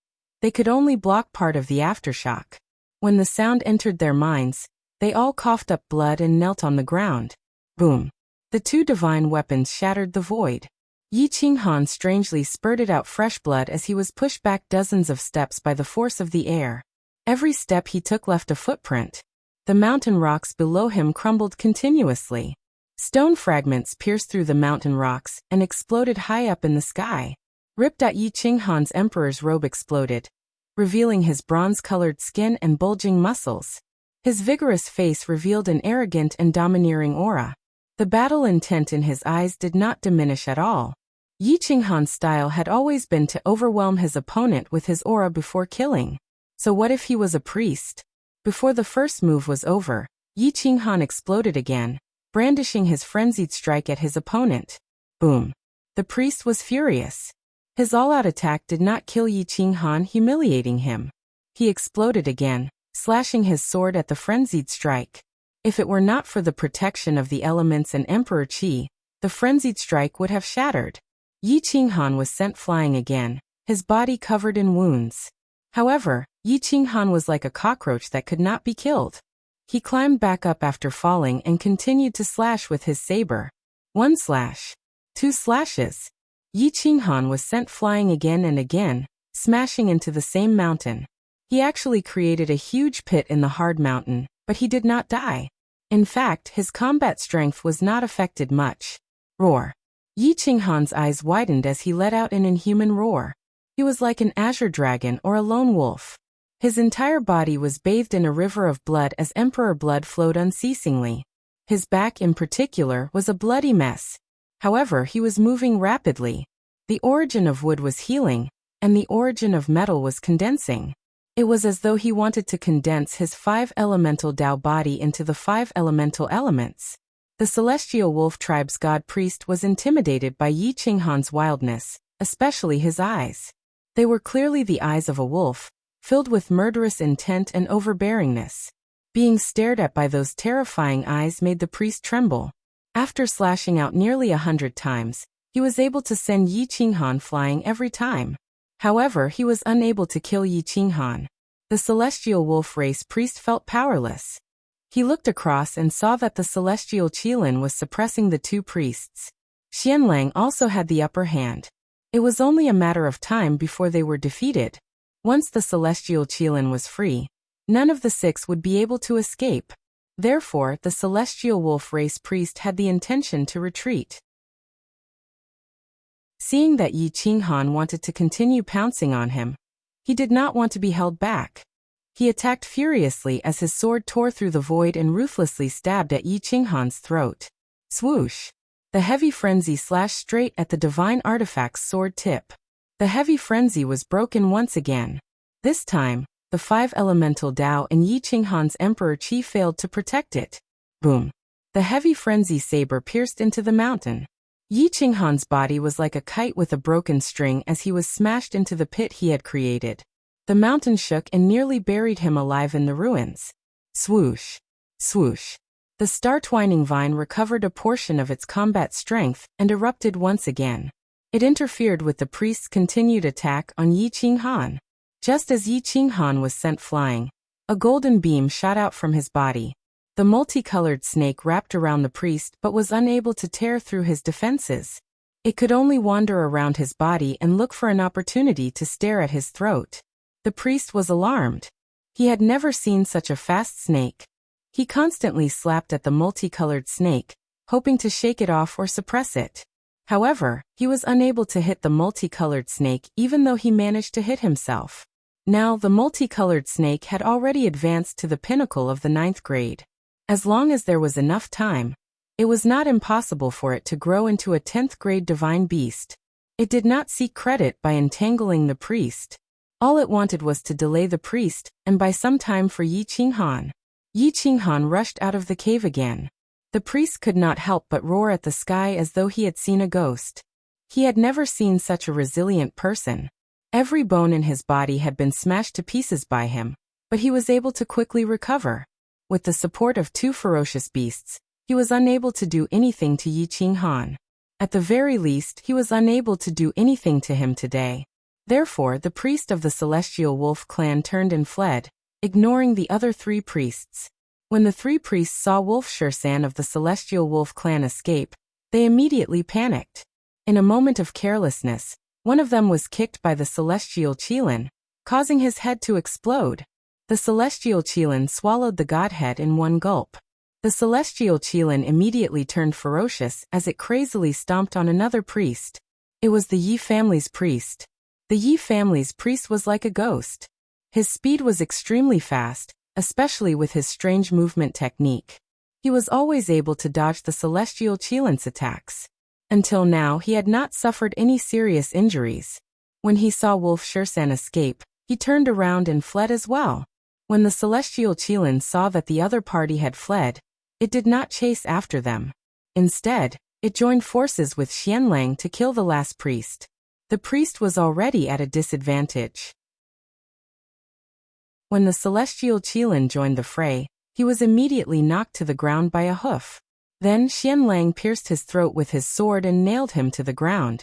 they could only block part of the aftershock. When the sound entered their minds, they all coughed up blood and knelt on the ground. Boom! The 2 divine weapons shattered the void. Yi Qinghan strangely spurted out fresh blood as he was pushed back dozens of steps by the force of the air. Every step he took left a footprint. The mountain rocks below him crumbled continuously. Stone fragments pierced through the mountain rocks and exploded high up in the sky. Ripped at Yi Qinghan's emperor's robe exploded, revealing his bronze-colored skin and bulging muscles. His vigorous face revealed an arrogant and domineering aura. The battle intent in his eyes did not diminish at all. Yi Qinghan's style had always been to overwhelm his opponent with his aura before killing. So what if he was a priest? Before the first move was over, Yi Qinghan exploded again, brandishing his frenzied strike at his opponent. Boom! The priest was furious. His all-out attack did not kill Yi Qinghan, humiliating him. He exploded again, slashing his sword at the frenzied strike. If it were not for the protection of the elements and Emperor Qi, the frenzied strike would have shattered. Yi Qinghan was sent flying again, his body covered in wounds. However, Yi Qinghan was like a cockroach that could not be killed. He climbed back up after falling and continued to slash with his saber. 1 slash. 2 slashes. Yi Qinghan was sent flying again and again, smashing into the same mountain. He actually created a huge pit in the hard mountain, but he did not die. In fact, his combat strength was not affected much. Roar. Yi Qinghan's eyes widened as he let out an inhuman roar. He was like an azure dragon or a lone wolf. His entire body was bathed in a river of blood as emperor blood flowed unceasingly. His back in particular was a bloody mess. However, he was moving rapidly. The origin of wood was healing, and the origin of metal was condensing. It was as though he wanted to condense his 5 elemental Tao body into the 5 elemental elements. The celestial wolf tribe's god priest was intimidated by Yi Qinghan's wildness, especially his eyes. They were clearly the eyes of a wolf, filled with murderous intent and overbearingness. Being stared at by those terrifying eyes made the priest tremble. After slashing out nearly 100 times, he was able to send Yi Qinghan flying every time. However, he was unable to kill Yi Qinghan. The celestial wolf race priest felt powerless. He looked across and saw that the celestial Qilin was suppressing the 2 priests. Xianlang also had the upper hand. It was only a matter of time before they were defeated. Once the celestial Qilin was free, none of the 6 would be able to escape. Therefore, the celestial wolf race priest had the intention to retreat. Seeing that Yi Qinghan wanted to continue pouncing on him, he did not want to be held back. He attacked furiously as his sword tore through the void and ruthlessly stabbed at Yi Qinghan's throat. Swoosh! The heavy frenzy slashed straight at the divine artifact's sword tip. The heavy frenzy was broken once again. This time, the 5 elemental Tao and Yi Qinghan's emperor Qi failed to protect it. Boom! The heavy frenzy saber pierced into the mountain. Yi Qinghan's body was like a kite with a broken string as he was smashed into the pit he had created. The mountain shook and nearly buried him alive in the ruins. Swoosh! Swoosh! The star-twining vine recovered a portion of its combat strength and erupted once again. It interfered with the priest's continued attack on Yi Qinghan. Just as Yi Qinghan was sent flying, a golden beam shot out from his body. The multicolored snake wrapped around the priest but was unable to tear through his defenses. It could only wander around his body and look for an opportunity to stare at his throat. The priest was alarmed. He had never seen such a fast snake. He constantly slapped at the multicolored snake, hoping to shake it off or suppress it. However, he was unable to hit the multicolored snake even though he managed to hit himself. Now the multicolored snake had already advanced to the pinnacle of the 9th grade. As long as there was enough time, it was not impossible for it to grow into a 10th grade divine beast. It did not seek credit by entangling the priest. All it wanted was to delay the priest and buy some time for Yi Qinghan. Yi Qinghan rushed out of the cave again. The priest could not help but roar at the sky as though he had seen a ghost. He had never seen such a resilient person. Every bone in his body had been smashed to pieces by him, but he was able to quickly recover. With the support of 2 ferocious beasts, he was unable to do anything to Yi Qinghan. At the very least, he was unable to do anything to him today. Therefore, the priest of the celestial wolf clan turned and fled, ignoring the other 3 priests. When the 3 priests saw Wolf Shursan of the celestial wolf clan escape, they immediately panicked. In a moment of carelessness, one of them was kicked by the celestial Qilin, causing his head to explode. The celestial Qilin swallowed the godhead in one gulp. The celestial Qilin immediately turned ferocious as it crazily stomped on another priest. It was the Yi family's priest. The Yi family's priest was like a ghost. His speed was extremely fast, especially with his strange movement technique. He was always able to dodge the celestial Qilin's attacks. Until now, he had not suffered any serious injuries. When he saw Wolf Shursan escape, he turned around and fled as well. When the celestial Qilin saw that the other party had fled, it did not chase after them. Instead, it joined forces with Xianlang to kill the last priest. The priest was already at a disadvantage. When the celestial Qilin joined the fray, he was immediately knocked to the ground by a hoof. Then Xianlang pierced his throat with his sword and nailed him to the ground.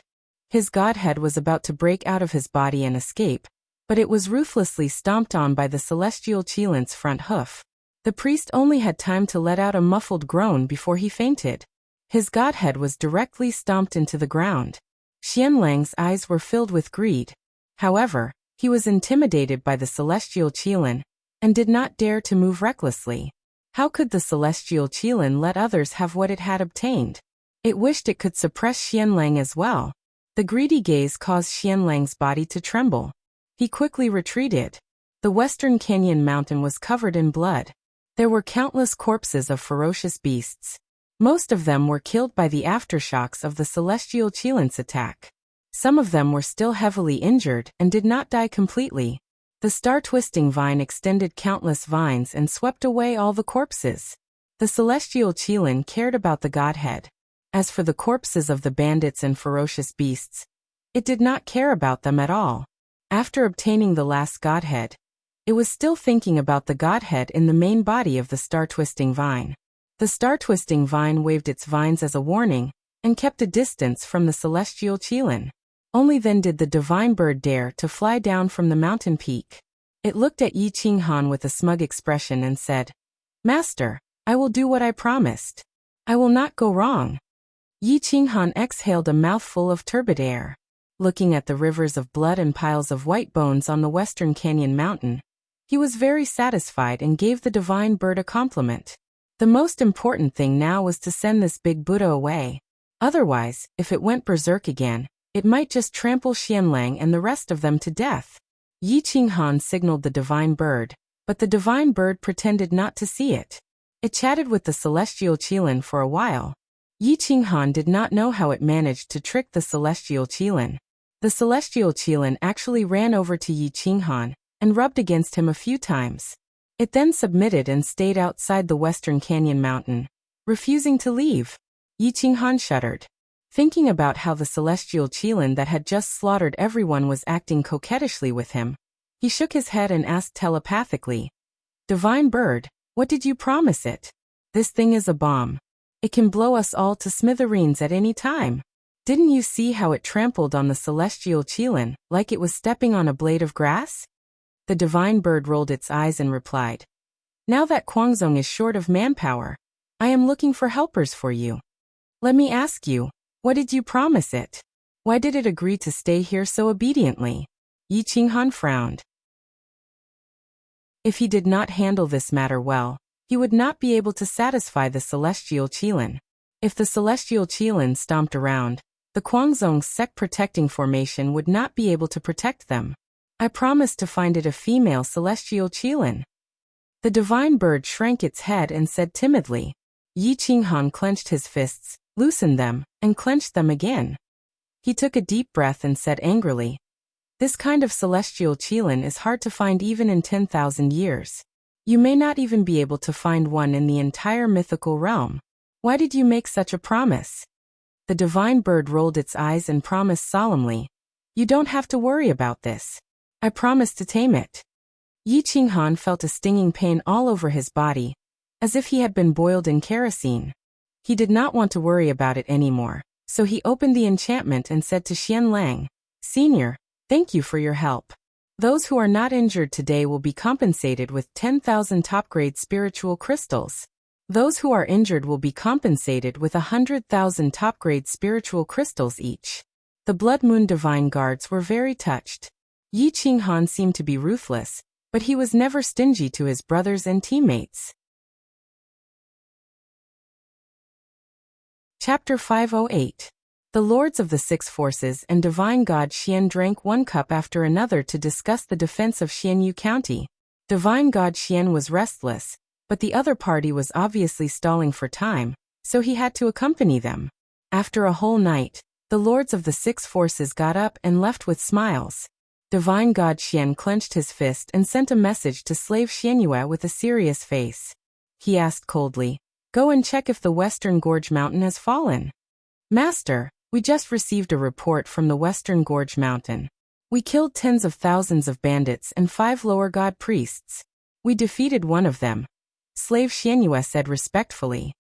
His godhead was about to break out of his body and escape, but it was ruthlessly stomped on by the celestial Qilin's front hoof. The priest only had time to let out a muffled groan before he fainted. His godhead was directly stomped into the ground. Xianlang's eyes were filled with greed. However, he was intimidated by the celestial Qilin and did not dare to move recklessly. How could the celestial Qilin let others have what it had obtained? It wished it could suppress Xianlang as well. The greedy gaze caused Xianlang's body to tremble. He quickly retreated. The Western Canyon mountain was covered in blood. There were countless corpses of ferocious beasts. Most of them were killed by the aftershocks of the celestial Qilin's attack. Some of them were still heavily injured and did not die completely. The star-twisting vine extended countless vines and swept away all the corpses. The celestial Qilin cared about the godhead. As for the corpses of the bandits and ferocious beasts, it did not care about them at all. After obtaining the last godhead, it was still thinking about the godhead in the main body of the star-twisting vine. The star-twisting vine waved its vines as a warning and kept a distance from the celestial Qilin. Only then did the divine bird dare to fly down from the mountain peak. It looked at Yi Qinghan with a smug expression and said, "Master, I will do what I promised. I will not go wrong." Yi Qinghan exhaled a mouthful of turbid air. Looking at the rivers of blood and piles of white bones on the Western Canyon mountain, he was very satisfied and gave the divine bird a compliment. The most important thing now was to send this big Buddha away. Otherwise, if it went berserk again, it might just trample Xianlang and the rest of them to death. Yi Qinghan signaled the divine bird, but the divine bird pretended not to see it. It chatted with the celestial Qilin for a while. Yi Qinghan did not know how it managed to trick the celestial Qilin. The celestial Qilin actually ran over to Yi Qinghan and rubbed against him a few times. It then submitted and stayed outside the Western Canyon mountain, refusing to leave. Yi Qinghan shuddered. Thinking about how the celestial Qilin that had just slaughtered everyone was acting coquettishly with him, he shook his head and asked telepathically, "Divine bird, what did you promise it? This thing is a bomb. It can blow us all to smithereens at any time. Didn't you see how it trampled on the celestial Qilin like it was stepping on a blade of grass?" The divine bird rolled its eyes and replied, "Now that Guangzong is short of manpower, I am looking for helpers for you. Let me ask you, what did you promise it? Why did it agree to stay here so obediently?" Yi Qinghan frowned. If he did not handle this matter well, he would not be able to satisfy the celestial Qilin. If the celestial Qilin stomped around, the Guangzong's sect-protecting formation would not be able to protect them. "I promised to find it a female celestial Qilin." The divine bird shrank its head and said timidly. Yi Qinghan clenched his fists, loosened them, and clenched them again. He took a deep breath and said angrily, "This kind of celestial Qilin is hard to find even in 10,000 years. You may not even be able to find one in the entire mythical realm. Why did you make such a promise?" The divine bird rolled its eyes and promised solemnly, "You don't have to worry about this. I promise to tame it." Yi Qinghan felt a stinging pain all over his body, as if he had been boiled in kerosene. He did not want to worry about it anymore, so he opened the enchantment and said to Xianlang, "Senior, thank you for your help. Those who are not injured today will be compensated with 10,000 top-grade spiritual crystals. Those who are injured will be compensated with 100,000 top-grade spiritual crystals each." The Blood Moon Divine Guards were very touched. Yi Qinghan seemed to be ruthless, but he was never stingy to his brothers and teammates. Chapter 508. The Lords of the Six Forces and Divine God Xian drank one cup after another to discuss the defense of Xianyu County. Divine God Xian was restless, but the other party was obviously stalling for time, so he had to accompany them. After a whole night, the Lords of the Six Forces got up and left with smiles. Divine God Xian clenched his fist and sent a message to slave Xianyue with a serious face. He asked coldly, "Go and check if the Western Gorge Mountain has fallen." "Master, we just received a report from the Western Gorge Mountain. We killed tens of thousands of bandits and 5 lower god priests. We defeated one of them," Slave Xianyue said respectfully.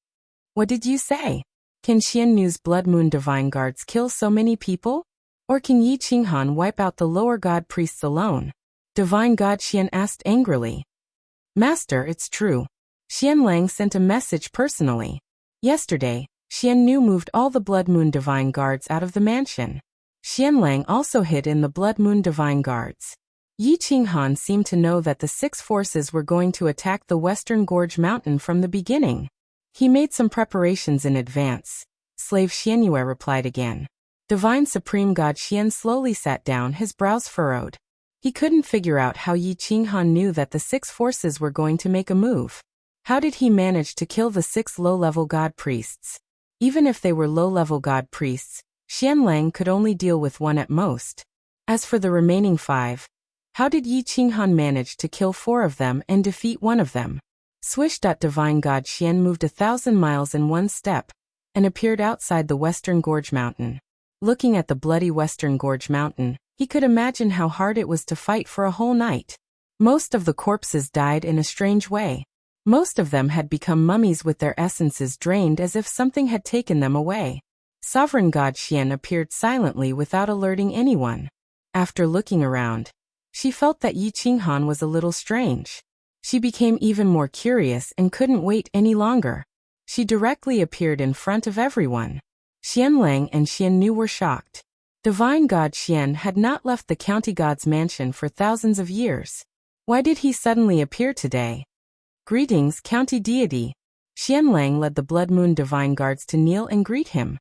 "What did you say? Can Xianyu's Blood Moon Divine Guards kill so many people? Or can Yi Qinghan wipe out the lower god priests alone?" Divine God Xian asked angrily. "Master, it's true. Xianlang sent a message personally. Yesterday, Xianyu moved all the Blood Moon Divine Guards out of the mansion. Xianlang also hid in the Blood Moon Divine Guards." Yi Qinghan seemed to know that the six forces were going to attack the Western Gorge Mountain from the beginning. He made some preparations in advance. Slave Xianyue replied again. Divine Supreme God Xian slowly sat down, his brows furrowed. He couldn't figure out how Yi Qinghan knew that the 6 forces were going to make a move. How did he manage to kill the 6 low-level god priests? Even if they were low-level god priests, Xianlang could only deal with 1 at most. As for the remaining 5, how did Yi Qinghan manage to kill 4 of them and defeat 1 of them? Swish. Divine God Xian moved 1,000 miles in 1 step and appeared outside the Western Gorge Mountain. Looking at the bloody Western Gorge Mountain, he could imagine how hard it was to fight for a whole night. Most of the corpses died in a strange way. Most of them had become mummies with their essences drained as if something had taken them away. Sovereign God Xian appeared silently without alerting anyone. After looking around, she felt that Yi Qinghan was a little strange. She became even more curious and couldn't wait any longer. She directly appeared in front of everyone. Xianlang and Xiannu were shocked. Divine God Xian had not left the county god's mansion for thousands of years. Why did he suddenly appear today? Greetings, county deity. Xianlang led the Blood Moon Divine Guards to kneel and greet him.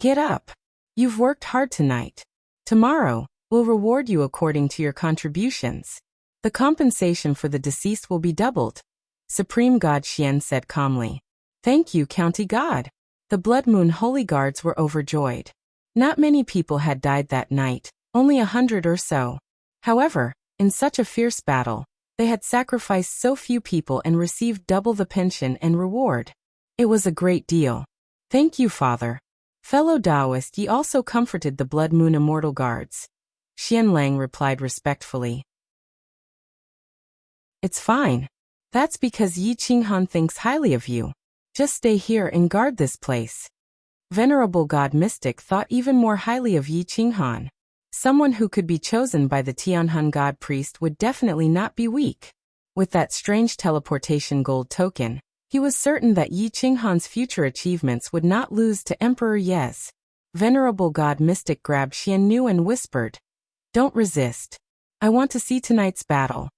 Get up. You've worked hard tonight. Tomorrow, we'll reward you according to your contributions. The compensation for the deceased will be doubled. Supreme God Xian said calmly. Thank you, county god. The Blood Moon Holy Guards were overjoyed. Not many people had died that night, only 100 or so. However, in such a fierce battle, they had sacrificed so few people and received double the pension and reward. It was a great deal. Thank you, Father. Fellow Taoist, ye also comforted the Blood Moon Immortal Guards. Xianlang replied respectfully. It's fine. That's because Yi Qinghan thinks highly of you. Just stay here and guard this place. Venerable God Mystic thought even more highly of Yi Qinghan. Someone who could be chosen by the Tianhun God Priest would definitely not be weak. With that strange teleportation gold token, he was certain that Yi Qinghan's future achievements would not lose to Emperor Yez. Venerable God Mystic grabbed Xiannu and whispered, Don't resist. I want to see tonight's battle.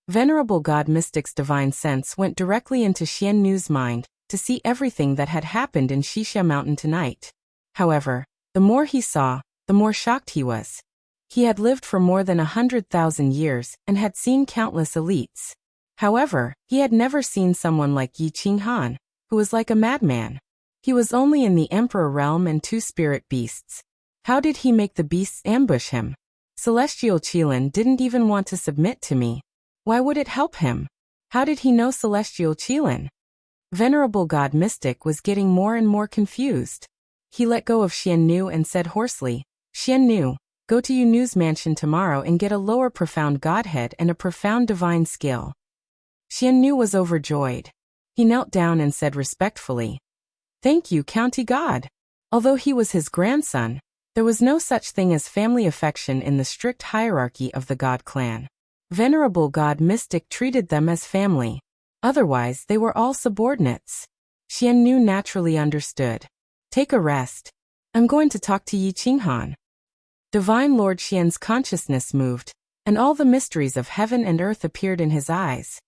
Venerable God Mystic's divine sense went directly into Xiannu's mind, to see everything that had happened in Xixia Mountain tonight. However, the more he saw, the more shocked he was. He had lived for more than 100,000 years and had seen countless elites. However, he had never seen someone like Yi Qinghan, who was like a madman. He was only in the Emperor realm and 2 spirit beasts. How did he make the beasts ambush him? Celestial Qilin didn't even want to submit to me. Why would it help him? How did he know Celestial Qilin? Venerable God Mystic was getting more and more confused. He let go of Xiannu and said hoarsely, Xiannu, go to Yunu's mansion tomorrow and get a lower profound godhead and a profound divine skill. Xiannu was overjoyed. He knelt down and said respectfully, Thank you, county god. Although he was his grandson, there was no such thing as family affection in the strict hierarchy of the god clan. Venerable God Mystic treated them as family. Otherwise, they were all subordinates. Xiannu naturally understood. Take a rest. I'm going to talk to Yi Qinghan. Divine Lord Xian's consciousness moved, and all the mysteries of heaven and earth appeared in his eyes.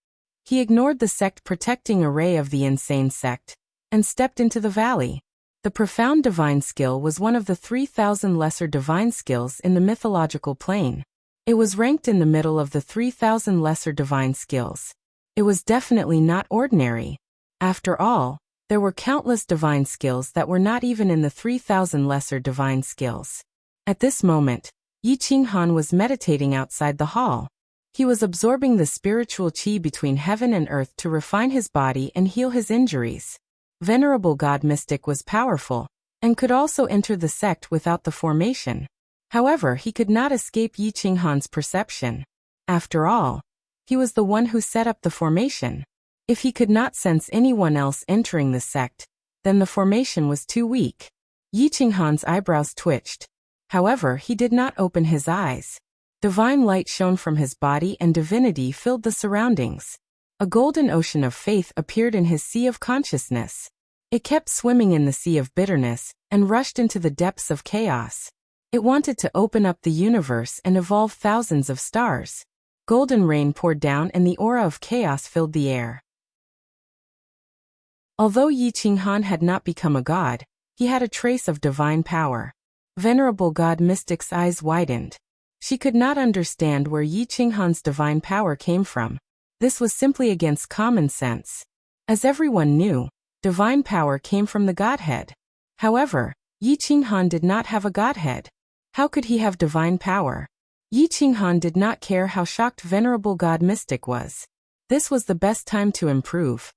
He ignored the sect protecting array of the insane sect, and stepped into the valley. The profound divine skill was one of the 3,000 lesser divine skills in the mythological plane. It was ranked in the middle of the 3,000 lesser divine skills. It was definitely not ordinary. After all, there were countless divine skills that were not even in the 3,000 lesser divine skills. At this moment, Yi Qinghan was meditating outside the hall. He was absorbing the spiritual qi between heaven and earth to refine his body and heal his injuries. Venerable God Mystic was powerful, and could also enter the sect without the formation. However, he could not escape Yi Qinghan's perception. After all, he was the one who set up the formation. If he could not sense anyone else entering the sect, then the formation was too weak. Yi Qinghan's eyebrows twitched. However, he did not open his eyes. Divine light shone from his body and divinity filled the surroundings. A golden ocean of faith appeared in his sea of consciousness. It kept swimming in the sea of bitterness and rushed into the depths of chaos. It wanted to open up the universe and evolve thousands of stars. Golden rain poured down and the aura of chaos filled the air. Although Yi Qinghan had not become a god, he had a trace of divine power. Venerable God Mystic's eyes widened. She could not understand where Yi Qinghan's divine power came from. This was simply against common sense. As everyone knew, divine power came from the Godhead. However, Yi Qinghan did not have a Godhead. How could he have divine power? Yi Qinghan did not care how shocked Venerable God Mystic was. This was the best time to improve.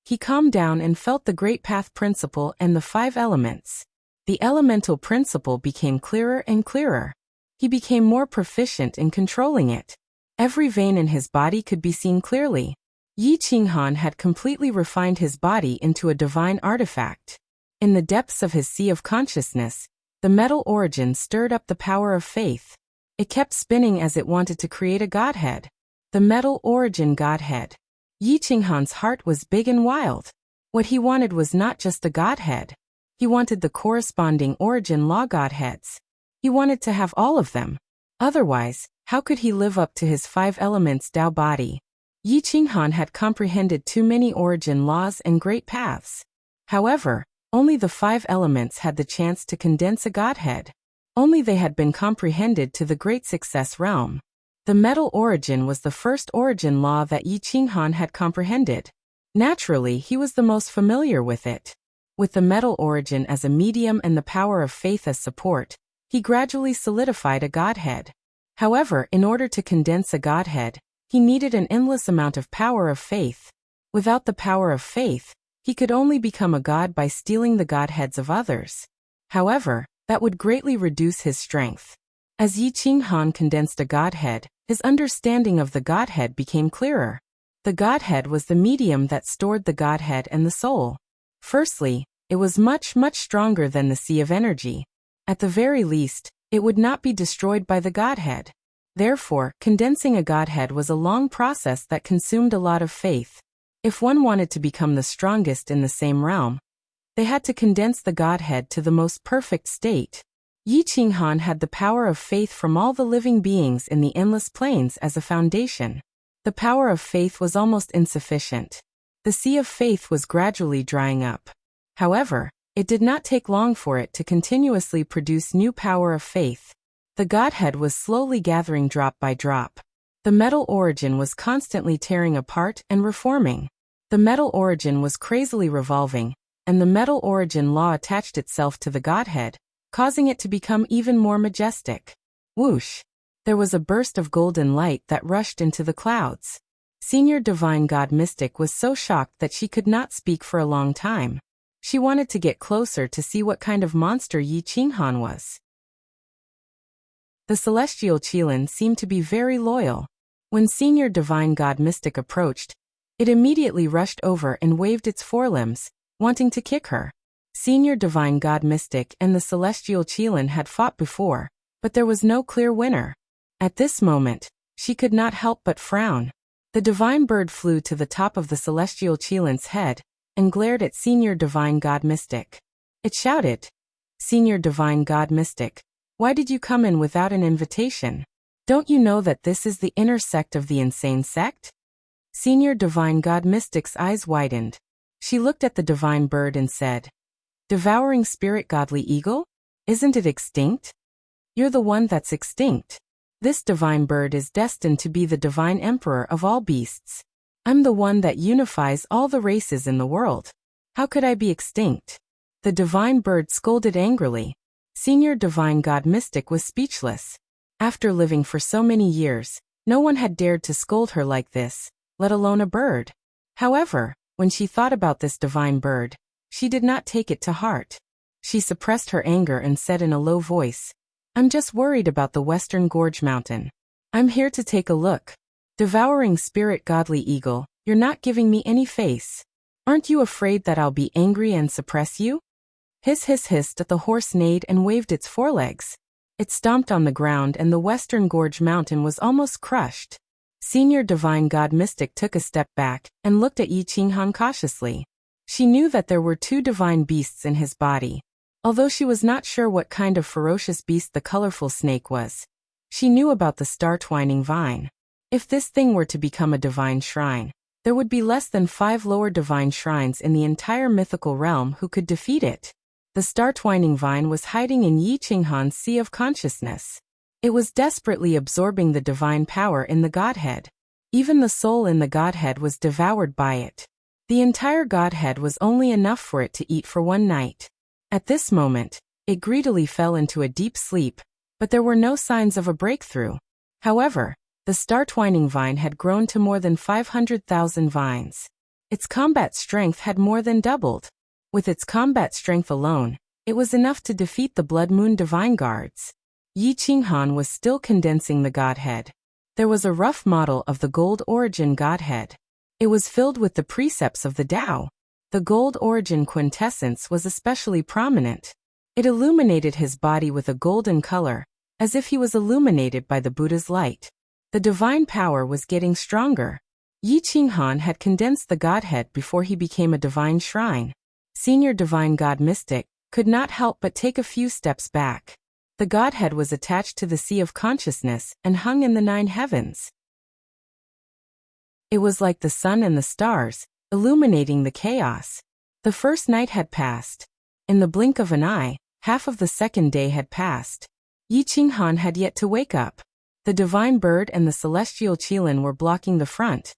He calmed down and felt the Great Path Principle and the 5 elements. The elemental principle became clearer and clearer. He became more proficient in controlling it. Every vein in his body could be seen clearly. Yi Qinghan had completely refined his body into a divine artifact. In the depths of his sea of consciousness, the metal origin stirred up the power of faith. It kept spinning as it wanted to create a godhead. The metal origin godhead. Yi Qinghan's heart was big and wild. What he wanted was not just the godhead. He wanted the corresponding origin law godheads. He wanted to have all of them. Otherwise, how could he live up to his 5 elements Tao body? Yi Qinghan had comprehended too many origin laws and great paths. However, only the 5 elements had the chance to condense a godhead. Only they had been comprehended to the great success realm. The metal origin was the first origin law that Yi Qinghan had comprehended. Naturally, he was the most familiar with it. With the metal origin as a medium and the power of faith as support, he gradually solidified a godhead. However, in order to condense a godhead, he needed an endless amount of power of faith. Without the power of faith, he could only become a god by stealing the godheads of others. However, that would greatly reduce his strength. As Yi Qinghan condensed a godhead, his understanding of the godhead became clearer. The godhead was the medium that stored the godhead and the soul. Firstly, it was much stronger than the sea of energy. At the very least, it would not be destroyed by the godhead. Therefore, condensing a godhead was a long process that consumed a lot of faith. If one wanted to become the strongest in the same realm, they had to condense the godhead to the most perfect state. Yi Qinghan had the power of faith from all the living beings in the endless planes as a foundation. The power of faith was almost insufficient. The sea of faith was gradually drying up. However, it did not take long for it to continuously produce new power of faith. The godhead was slowly gathering drop by drop. The metal origin was constantly tearing apart and reforming. The metal origin was crazily revolving, and the metal origin law attached itself to the godhead, causing it to become even more majestic. Whoosh! There was a burst of golden light that rushed into the clouds. Senior Divine God Mystic was so shocked that she could not speak for a long time. She wanted to get closer to see what kind of monster Yi Qinghan was. The celestial Qilin seemed to be very loyal. When Senior Divine God Mystic approached, it immediately rushed over and waved its forelimbs, wanting to kick her. Senior Divine God Mystic and the celestial Qilin had fought before, but there was no clear winner. At this moment, she could not help but frown. The divine bird flew to the top of the celestial Qilin's head and glared at Senior Divine God Mystic. It shouted, "Senior Divine God Mystic, why did you come in without an invitation? Don't you know that this is the inner sect of the insane sect?" Senior Divine God Mystic's eyes widened. She looked at the divine bird and said, "Devouring spirit godly eagle? Isn't it extinct? You're the one that's extinct. This divine bird is destined to be the divine emperor of all beasts. I'm the one that unifies all the races in the world. How could I be extinct?" The divine bird scolded angrily. Senior Divine God Mystic was speechless. After living for so many years, no one had dared to scold her like this, let alone a bird. However, when she thought about this divine bird, she did not take it to heart. She suppressed her anger and said in a low voice, "I'm just worried about the Western Gorge Mountain. I'm here to take a look. Devouring spirit godly eagle, you're not giving me any face. Aren't you afraid that I'll be angry and suppress you?" Hissed, the horse neighed and waved its forelegs. It stomped on the ground and the Western Gorge Mountain was almost crushed. Senior Divine God Mystic took a step back and looked at Yi Qinghan cautiously. She knew that there were 2 divine beasts in his body. Although she was not sure what kind of ferocious beast the colorful snake was, she knew about the star-twining vine. If this thing were to become a divine shrine, there would be less than 5 lower divine shrines in the entire mythical realm who could defeat it. The star-twining vine was hiding in Yi Qinghan's sea of consciousness. It was desperately absorbing the divine power in the Godhead. Even the soul in the Godhead was devoured by it. The entire Godhead was only enough for it to eat for one night. At this moment, it greedily fell into a deep sleep, but there were no signs of a breakthrough. However, the star-twining vine had grown to more than 500,000 vines. Its combat strength had more than doubled. With its combat strength alone, it was enough to defeat the Blood Moon Divine Guards. Yi Qinghan was still condensing the Godhead. There was a rough model of the Gold Origin Godhead. It was filled with the precepts of the Tao. The Gold Origin quintessence was especially prominent. It illuminated his body with a golden color, as if he was illuminated by the Buddha's light. The divine power was getting stronger. Yi Qinghan had condensed the Godhead before he became a divine shrine. Senior Divine God Mystic could not help but take a few steps back. The Godhead was attached to the sea of consciousness and hung in the 9 heavens. It was like the sun and the stars, illuminating the chaos. The first night had passed. In the blink of an eye, half of the second day had passed. Yi Qinghan had yet to wake up. The divine bird and the celestial Qilin were blocking the front,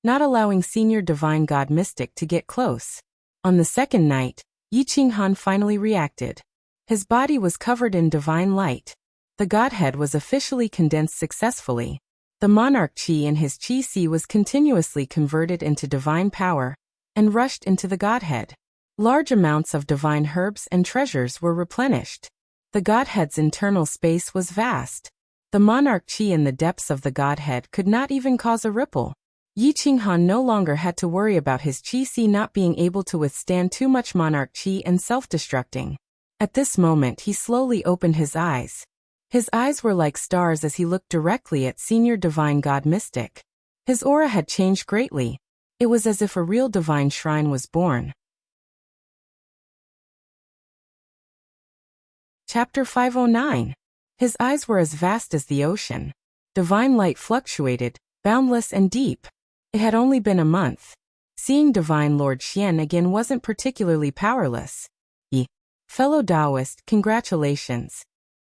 not allowing Senior Divine God Mystic to get close. On the second night, Yi Qinghan finally reacted. His body was covered in divine light. The Godhead was officially condensed successfully. The monarch Qi in his Qi Sea was continuously converted into divine power and rushed into the Godhead. Large amounts of divine herbs and treasures were replenished. The Godhead's internal space was vast. The monarch Qi in the depths of the Godhead could not even cause a ripple. Yi Qinghan no longer had to worry about his Qi Sea not being able to withstand too much monarch Qi and self-destructing. At this moment he slowly opened his eyes. His eyes were like stars as he looked directly at Senior Divine God Mystic. His aura had changed greatly. It was as if a real divine shrine was born. Chapter 509. His eyes were as vast as the ocean. Divine light fluctuated, boundless and deep. It had only been a month. Seeing Divine Lord Xian again wasn't particularly powerless. Fellow Taoist, congratulations.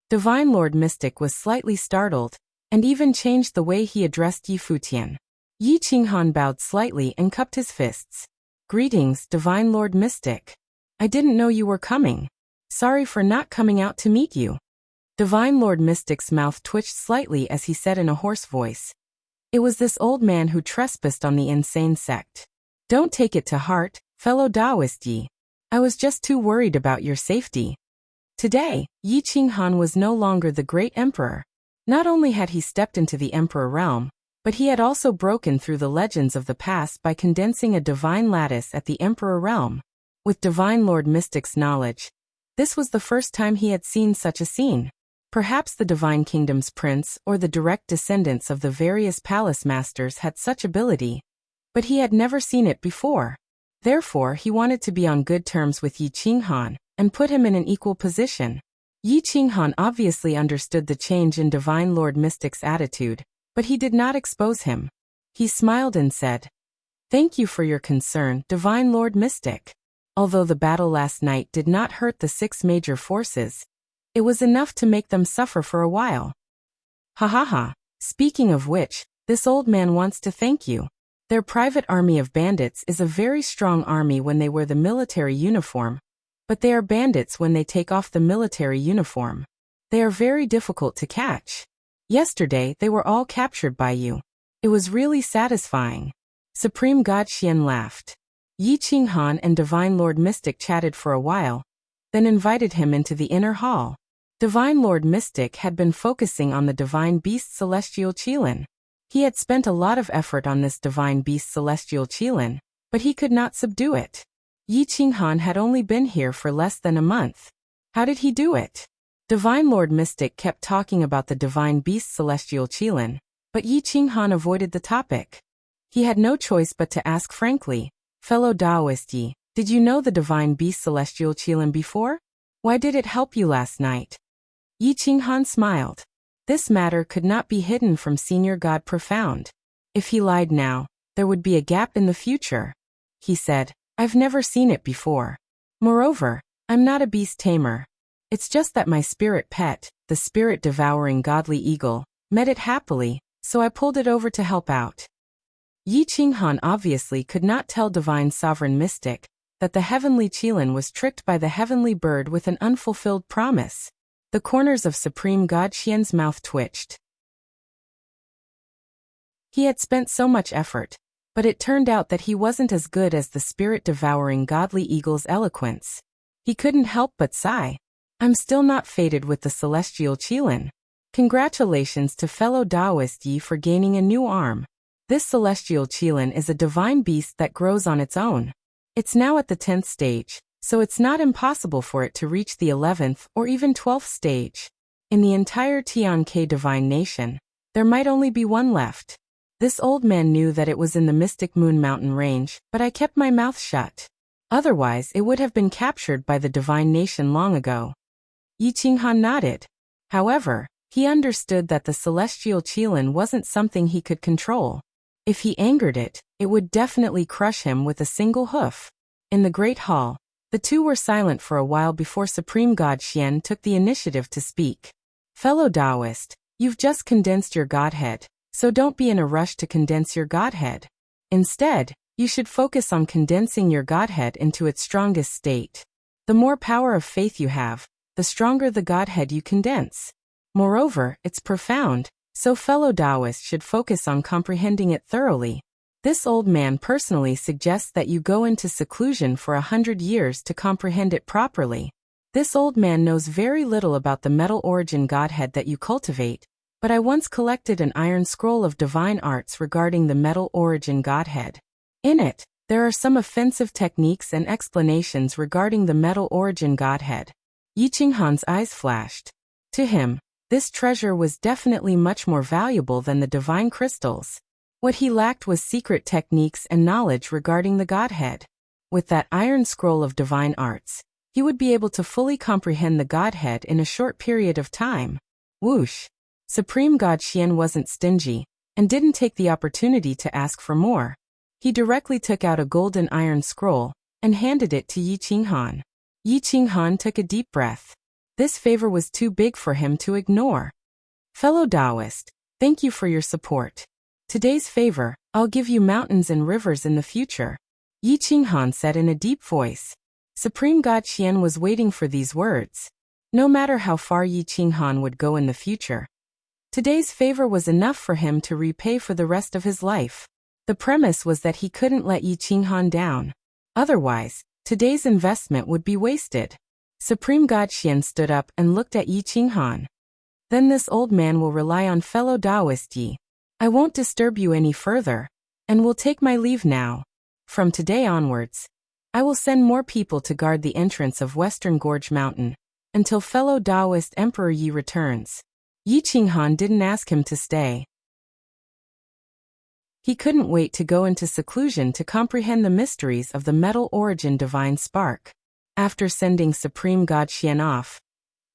Divine Lord Mystic was slightly startled, and even changed the way he addressed Yi Futian. Yi Qinghan bowed slightly and cupped his fists. Greetings, Divine Lord Mystic. I didn't know you were coming. Sorry for not coming out to meet you. Divine Lord Mystic's mouth twitched slightly as he said in a hoarse voice. It was this old man who trespassed on the insane sect. Don't take it to heart, fellow Taoist Yi. I was just too worried about your safety. Today, Yi Qinghan was no longer the great emperor. Not only had he stepped into the emperor realm, but he had also broken through the legends of the past by condensing a divine lattice at the emperor realm. With Divine Lord Mystic's knowledge, this was the first time he had seen such a scene. Perhaps the Divine Kingdom's prince or the direct descendants of the various palace masters had such ability, but he had never seen it before. Therefore, he wanted to be on good terms with Yi Qinghan and put him in an equal position. Yi Qinghan obviously understood the change in Divine Lord Mystic's attitude, but he did not expose him. He smiled and said, "Thank you for your concern, Divine Lord Mystic. Although the battle last night did not hurt the 6 major forces, it was enough to make them suffer for a while." Ha ha ha. Speaking of which, this old man wants to thank you. Their private army of bandits is a very strong army when they wear the military uniform, but they are bandits when they take off the military uniform. They are very difficult to catch. Yesterday they were all captured by you. It was really satisfying. Supreme God Xian laughed. Yi Qinghan and Divine Lord Mystic chatted for a while, then invited him into the inner hall. Divine Lord Mystic had been focusing on the divine beast Celestial Qilin. He had spent a lot of effort on this divine beast Celestial Qilin, but he could not subdue it. Yi Qinghan had only been here for less than a month. How did he do it? Divine Lord Mystic kept talking about the divine beast Celestial Qilin, but Yi Qinghan avoided the topic. He had no choice but to ask frankly, "Fellow Taoist Yi, did you know the divine beast Celestial Qilin before? Why did it help you last night?" Yi Qinghan smiled. This matter could not be hidden from Senior God Profound. If he lied now, there would be a gap in the future. He said, "I've never seen it before. Moreover, I'm not a beast tamer. It's just that my spirit pet, the spirit-devouring godly eagle, met it happily, so I pulled it over to help out. Yi Qinghan obviously could not tell divine sovereign mystic that the heavenly Qilin was tricked by the heavenly bird with an unfulfilled promise. The corners of Supreme God Xian's mouth twitched. He had spent so much effort, but it turned out that he wasn't as good as the spirit-devouring godly eagle's eloquence. He couldn't help but sigh. I'm still not fated with the celestial Qilin. Congratulations to fellow Taoist Yi for gaining a new arm. This celestial Qilin is a divine beast that grows on its own. It's now at the 10th stage, so it's not impossible for it to reach the 11th or even 12th stage. In the entire Tian-Ke divine nation, there might only be one left. This old man knew that it was in the Mystic Moon Mountain range, but I kept my mouth shut. Otherwise it would have been captured by the divine nation long ago. Yi Qinghan nodded. However, he understood that the celestial Qilin wasn't something he could control. If he angered it, it would definitely crush him with a single hoof. In the Great Hall, the two were silent for a while before Supreme God Xian took the initiative to speak. Fellow Taoist, you've just condensed your godhead, so don't be in a rush to condense your godhead. Instead, you should focus on condensing your godhead into its strongest state. The more power of faith you have, the stronger the godhead you condense. Moreover, it's profound, so fellow Taoists should focus on comprehending it thoroughly. This old man personally suggests that you go into seclusion for 100 years to comprehend it properly. This old man knows very little about the metal origin godhead that you cultivate, but I once collected an iron scroll of divine arts regarding the metal origin godhead. In it, there are some offensive techniques and explanations regarding the metal origin godhead. Yi Qinghan's eyes flashed. To him, this treasure was definitely much more valuable than the divine crystals. What he lacked was secret techniques and knowledge regarding the godhead. With that iron scroll of divine arts, he would be able to fully comprehend the godhead in a short period of time. Whoosh! Supreme God Xian wasn't stingy, and didn't take the opportunity to ask for more. He directly took out a golden iron scroll, and handed it to Yi Qinghan. Yi Qinghan took a deep breath. This favor was too big for him to ignore. Fellow Taoist, thank you for your support. Today's favor, I'll give you mountains and rivers in the future. Yi Qinghan said in a deep voice. Supreme God Xian was waiting for these words. No matter how far Yi Qinghan would go in the future, today's favor was enough for him to repay for the rest of his life. The premise was that he couldn't let Yi Qinghan down. Otherwise, today's investment would be wasted. Supreme God Xian stood up and looked at Yi Qinghan. Then this old man will rely on fellow Taoist Yi. I won't disturb you any further, and will take my leave now. From today onwards, I will send more people to guard the entrance of Western Gorge Mountain, until fellow Taoist Emperor Yi returns. Yi Qinghan didn't ask him to stay. He couldn't wait to go into seclusion to comprehend the mysteries of the metal origin divine spark. After sending Supreme God Xian off,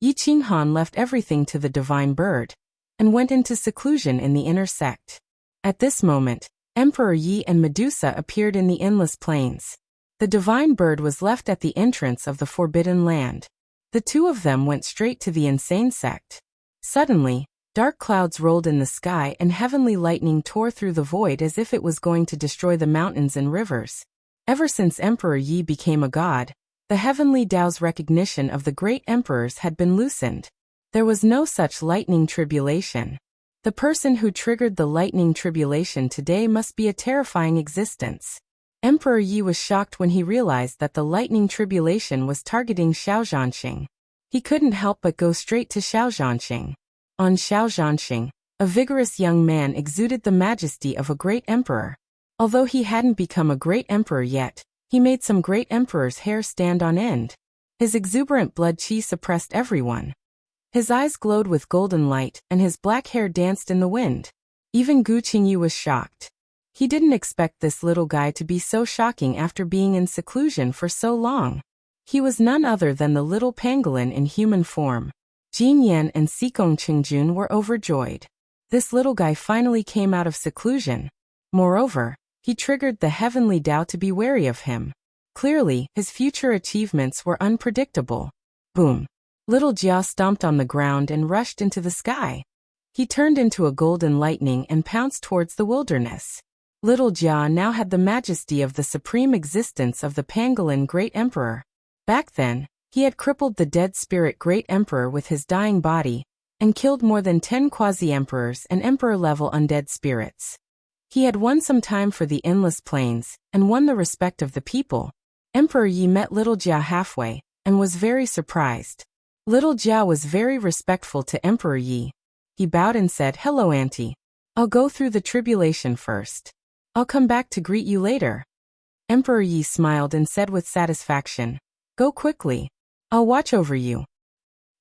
Yi Qinghan left everything to the divine bird, and went into seclusion in the inner sect. At this moment, Emperor Yi and Medusa appeared in the endless plains. The divine bird was left at the entrance of the forbidden land. The two of them went straight to the insane sect. Suddenly, dark clouds rolled in the sky and heavenly lightning tore through the void as if it was going to destroy the mountains and rivers. Ever since Emperor Yi became a god, the heavenly Tao's recognition of the great emperors had been loosened. There was no such lightning tribulation. The person who triggered the lightning tribulation today must be a terrifying existence. Emperor Yi was shocked when he realized that the lightning tribulation was targeting Xiaozhanxing. He couldn't help but go straight to Xiaozhanxing. On Xiaozhanxing, a vigorous young man exuded the majesty of a great emperor. Although he hadn't become a great emperor yet, he made some great emperor's hair stand on end. His exuberant blood qi suppressed everyone. His eyes glowed with golden light, and his black hair danced in the wind. Even Gu Qingyu was shocked. He didn't expect this little guy to be so shocking after being in seclusion for so long. He was none other than the little pangolin in human form. Jin Yan and Sikong Qingjun were overjoyed. This little guy finally came out of seclusion. Moreover, he triggered the heavenly Tao to be wary of him. Clearly, his future achievements were unpredictable. Boom. Little Jia stomped on the ground and rushed into the sky. He turned into a golden lightning and pounced towards the wilderness. Little Jia now had the majesty of the supreme existence of the Pangolin Great Emperor. Back then, he had crippled the dead spirit Great Emperor with his dying body, and killed more than 10 quasi-emperors and emperor-level undead spirits. He had won some time for the endless plains, and won the respect of the people. Emperor Yi met Little Jia halfway, and was very surprised. Little Jia was very respectful to Emperor Yi. He bowed and said, "Hello, Auntie. I'll go through the tribulation first. I'll come back to greet you later." Emperor Yi smiled and said with satisfaction, "Go quickly. I'll watch over you."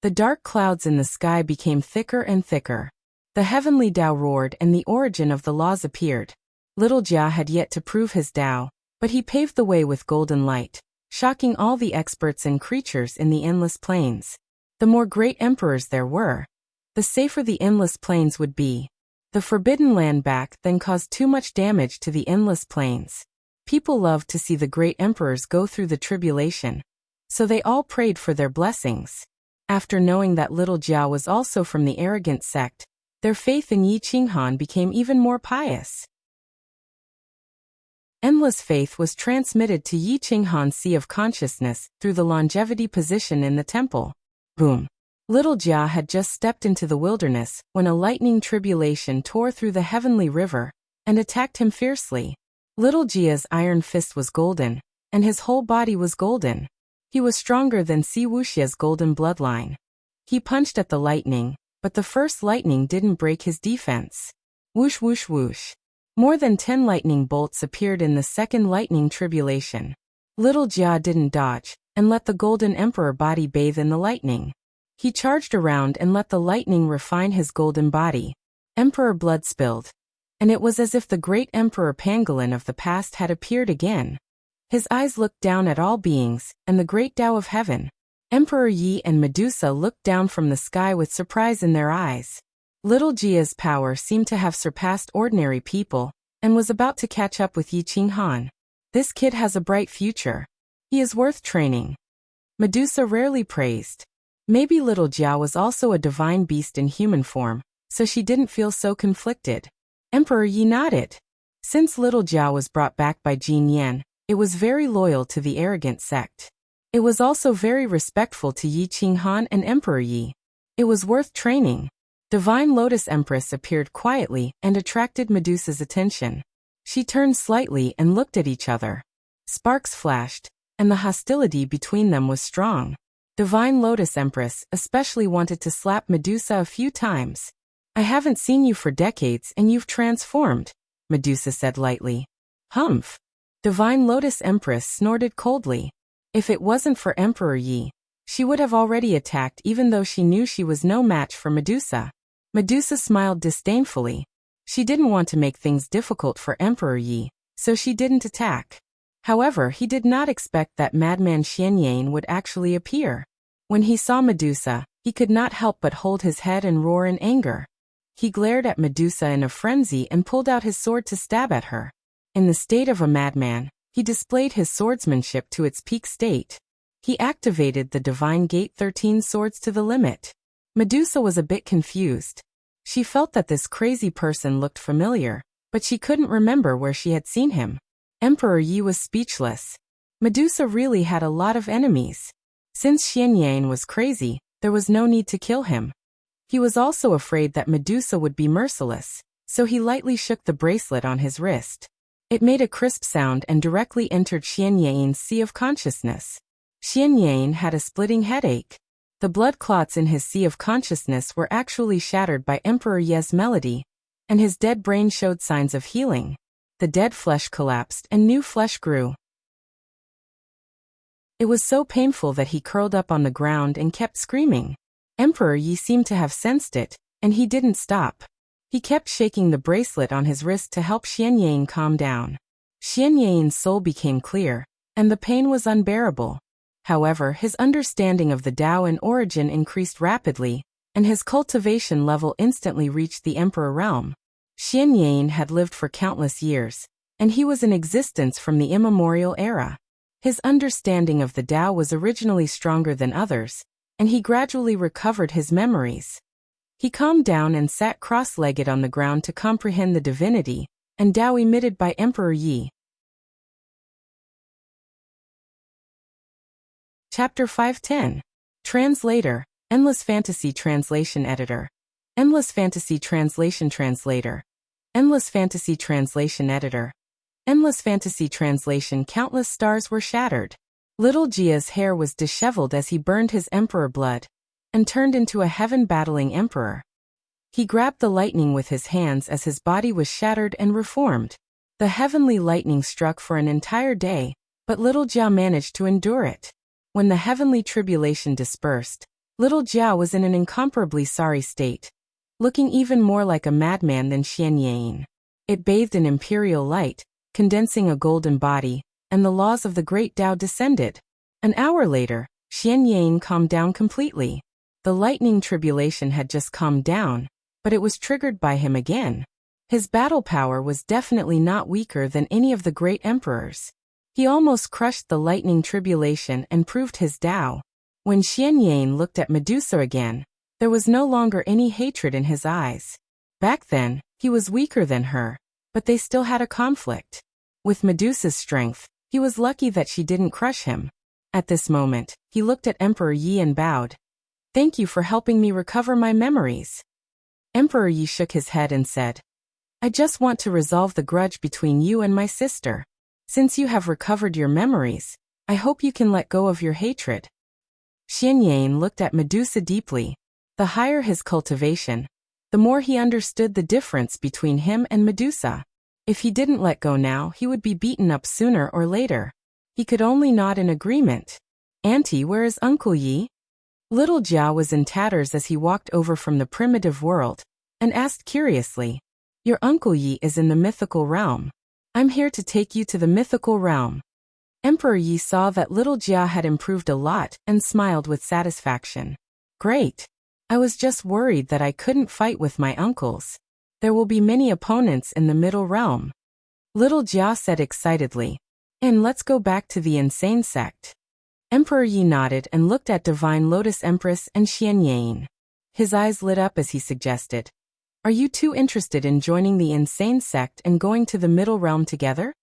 The dark clouds in the sky became thicker and thicker. The heavenly Tao roared and the origin of the laws appeared. Little Jia had yet to prove his Tao, but he paved the way with golden light, shocking all the experts and creatures in the endless plains. The more great emperors there were, the safer the endless plains would be. The forbidden land back then caused too much damage to the endless plains. People loved to see the great emperors go through the tribulation, so they all prayed for their blessings. After knowing that Little Jia was also from the arrogant sect, their faith in Yi Qinghan became even more pious. Endless faith was transmitted to Yi Qinghan's Sea of Consciousness through the longevity position in the temple. Boom. Little Jia had just stepped into the wilderness when a lightning tribulation tore through the heavenly river and attacked him fiercely. Little Jia's iron fist was golden, and his whole body was golden. He was stronger than Wuxia's golden bloodline. He punched at the lightning, but the first lightning didn't break his defense. Whoosh whoosh whoosh. More than 10 lightning bolts appeared in the second lightning tribulation. Little Jia didn't dodge, and let the golden emperor body bathe in the lightning. He charged around and let the lightning refine his golden body. Emperor blood spilled, and it was as if the great Emperor Pangolin of the past had appeared again. His eyes looked down at all beings, and the great Tao of heaven. Emperor Yi and Medusa looked down from the sky with surprise in their eyes. Little Jia's power seemed to have surpassed ordinary people, and was about to catch up with Yi Qinghan. This kid has a bright future. He is worth training. Medusa rarely praised. Maybe Little Jia was also a divine beast in human form, so she didn't feel so conflicted. Emperor Yi nodded. Since Little Jia was brought back by Jin Yan, it was very loyal to the arrogant sect. It was also very respectful to Yi Qinghan and Emperor Yi. It was worth training. Divine Lotus Empress appeared quietly and attracted Medusa's attention. She turned slightly and looked at each other. Sparks flashed, and the hostility between them was strong. Divine Lotus Empress especially wanted to slap Medusa a few times. "I haven't seen you for decades and you've transformed," Medusa said lightly. "Humph." Divine Lotus Empress snorted coldly. If it wasn't for Emperor Yi, she would have already attacked even though she knew she was no match for Medusa. Medusa smiled disdainfully. She didn't want to make things difficult for Emperor Yi, so she didn't attack. However, he did not expect that madman Xianyang would actually appear. When he saw Medusa, he could not help but hold his head and roar in anger. He glared at Medusa in a frenzy and pulled out his sword to stab at her. In the state of a madman, he displayed his swordsmanship to its peak state. He activated the Divine Gate 13 swords to the limit. Medusa was a bit confused. She felt that this crazy person looked familiar, but she couldn't remember where she had seen him. Emperor Yi was speechless. Medusa really had a lot of enemies. Since Xianyang was crazy, there was no need to kill him. He was also afraid that Medusa would be merciless, so he lightly shook the bracelet on his wrist. It made a crisp sound and directly entered Xianyang's Sea of Consciousness. Xianyang had a splitting headache. The blood clots in his Sea of Consciousness were actually shattered by Emperor Ye's melody, and his dead brain showed signs of healing. The dead flesh collapsed and new flesh grew. It was so painful that he curled up on the ground and kept screaming. Emperor Yi seemed to have sensed it, and he didn't stop. He kept shaking the bracelet on his wrist to help Xianyang calm down. Xianyang's soul became clear, and the pain was unbearable. However, his understanding of the Tao and origin increased rapidly, and his cultivation level instantly reached the Emperor realm. Xianyang had lived for countless years, and he was in existence from the immemorial era. His understanding of the Tao was originally stronger than others, and he gradually recovered his memories. He calmed down and sat cross-legged on the ground to comprehend the divinity and Tao emitted by Emperor Yi. Chapter 510. Translator, Endless Fantasy Translation Editor. Endless Fantasy Translation Translator. Endless Fantasy Translation Editor. Endless Fantasy Translation. Countless stars were shattered. Little Jia's hair was disheveled as he burned his emperor blood and turned into a heaven-battling emperor. He grabbed the lightning with his hands as his body was shattered and reformed. The heavenly lightning struck for an entire day, but little Jia managed to endure it. When the heavenly tribulation dispersed, little Jia was in an incomparably sorry state, looking even more like a madman than Xianyin. It bathed in imperial light, condensing a golden body, and the laws of the great Tao descended. An hour later, Xianyin calmed down completely. The lightning tribulation had just calmed down, but it was triggered by him again. His battle power was definitely not weaker than any of the great emperors. He almost crushed the lightning tribulation and proved his Tao. When Xianyin looked at Medusa again, there was no longer any hatred in his eyes. Back then, he was weaker than her, but they still had a conflict. With Medusa's strength, he was lucky that she didn't crush him. At this moment, he looked at Emperor Yi and bowed. "Thank you for helping me recover my memories." Emperor Yi shook his head and said, "I just want to resolve the grudge between you and my sister. Since you have recovered your memories, I hope you can let go of your hatred." Xianyin looked at Medusa deeply. The higher his cultivation, the more he understood the difference between him and Medusa. If he didn't let go now, he would be beaten up sooner or later. He could only nod in agreement. "Auntie, where is Uncle Yi?" Little Jia was in tatters as he walked over from the primitive world and asked curiously, "Your Uncle Yi is in the mythical realm. I'm here to take you to the mythical realm." Emperor Yi saw that little Jia had improved a lot and smiled with satisfaction. "Great. I was just worried that I couldn't fight with my uncles. There will be many opponents in the middle realm." Little Jia said excitedly, "And let's go back to the insane sect." Emperor Yi nodded and looked at Divine Lotus Empress and Xianyin. His eyes lit up as he suggested, "Are you two interested in joining the insane sect and going to the middle realm together?"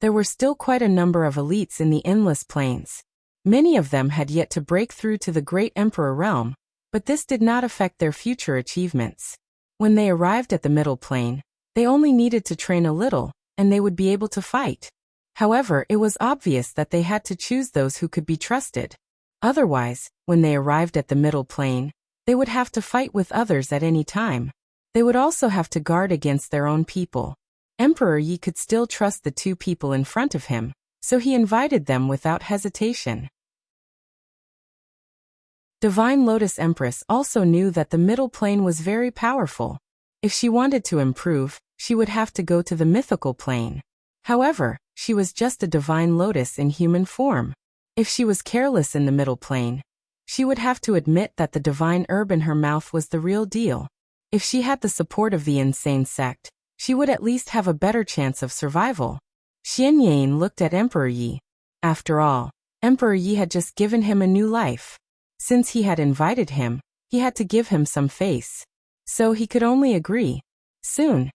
There were still quite a number of elites in the endless plains. Many of them had yet to break through to the great emperor realm, but this did not affect their future achievements. When they arrived at the middle plane, they only needed to train a little, and they would be able to fight. However, it was obvious that they had to choose those who could be trusted. Otherwise, when they arrived at the middle plane, they would have to fight with others at any time. They would also have to guard against their own people. Emperor Yi could still trust the two people in front of him, so he invited them without hesitation. Divine Lotus Empress also knew that the middle plane was very powerful. If she wanted to improve, she would have to go to the mythical plane. However, she was just a divine lotus in human form. If she was careless in the middle plane, she would have to admit that the divine herb in her mouth was the real deal. If she had the support of the insane sect, she would at least have a better chance of survival. Xianyin looked at Emperor Yi. After all, Emperor Yi had just given him a new life. Since he had invited him, he had to give him some face. So he could only agree. Soon,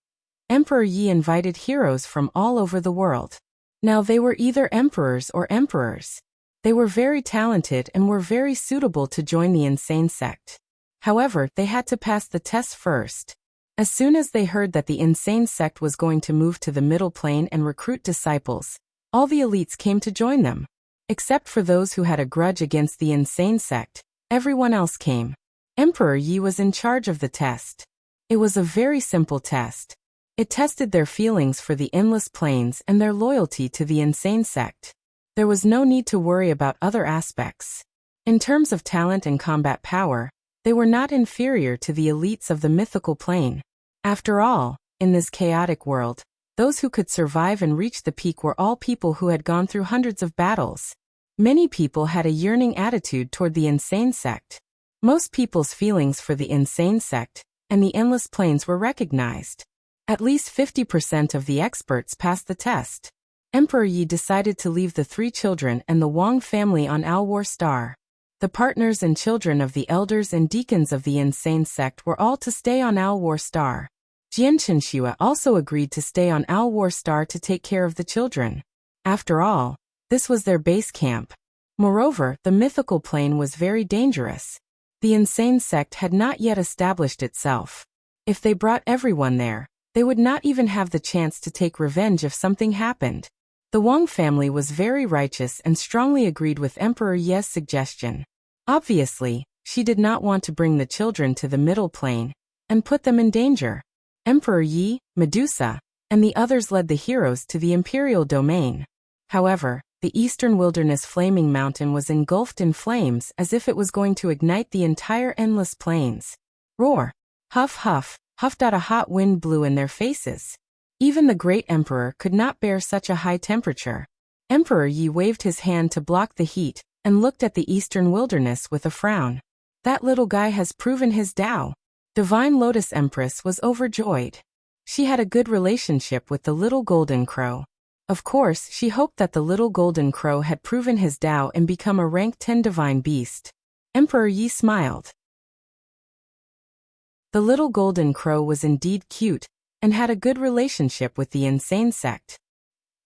Emperor Yi invited heroes from all over the world. Now they were either emperors or emperors. They were very talented and were very suitable to join the insane sect. However, they had to pass the test first. As soon as they heard that the insane sect was going to move to the middle plane and recruit disciples, all the elites came to join them. Except for those who had a grudge against the insane sect, everyone else came. Emperor Yi was in charge of the test. It was a very simple test. It tested their feelings for the endless planes and their loyalty to the insane sect. There was no need to worry about other aspects. In terms of talent and combat power, they were not inferior to the elites of the mythical plane. After all, in this chaotic world, those who could survive and reach the peak were all people who had gone through hundreds of battles. Many people had a yearning attitude toward the insane sect. Most people's feelings for the insane sect and the endless planes were recognized. At least 50% of the experts passed the test. Emperor Yi decided to leave the three children and the Wang family on Alwar Star. The partners and children of the elders and deacons of the insane sect were all to stay on Alwar Star. Jianqinxue also agreed to stay on Alwar Star to take care of the children. After all, this was their base camp. Moreover, the mythical plane was very dangerous. The insane sect had not yet established itself. If they brought everyone there, they would not even have the chance to take revenge if something happened. The Wang family was very righteous and strongly agreed with Emperor Ye's suggestion. Obviously, she did not want to bring the children to the middle plane and put them in danger. Emperor Yi, Medusa, and the others led the heroes to the imperial domain. However, the eastern wilderness flaming mountain was engulfed in flames as if it was going to ignite the entire endless plains. Roar! Huff huff, huffed out a hot wind blew in their faces. Even the great emperor could not bear such a high temperature. Emperor Yi waved his hand to block the heat and looked at the eastern wilderness with a frown. That little guy has proven his Tao. Divine Lotus Empress was overjoyed. She had a good relationship with the little golden crow. Of course, she hoped that the little golden crow had proven his Tao and become a rank 10 divine beast. Emperor Yi smiled. The little golden crow was indeed cute and had a good relationship with the insane sect.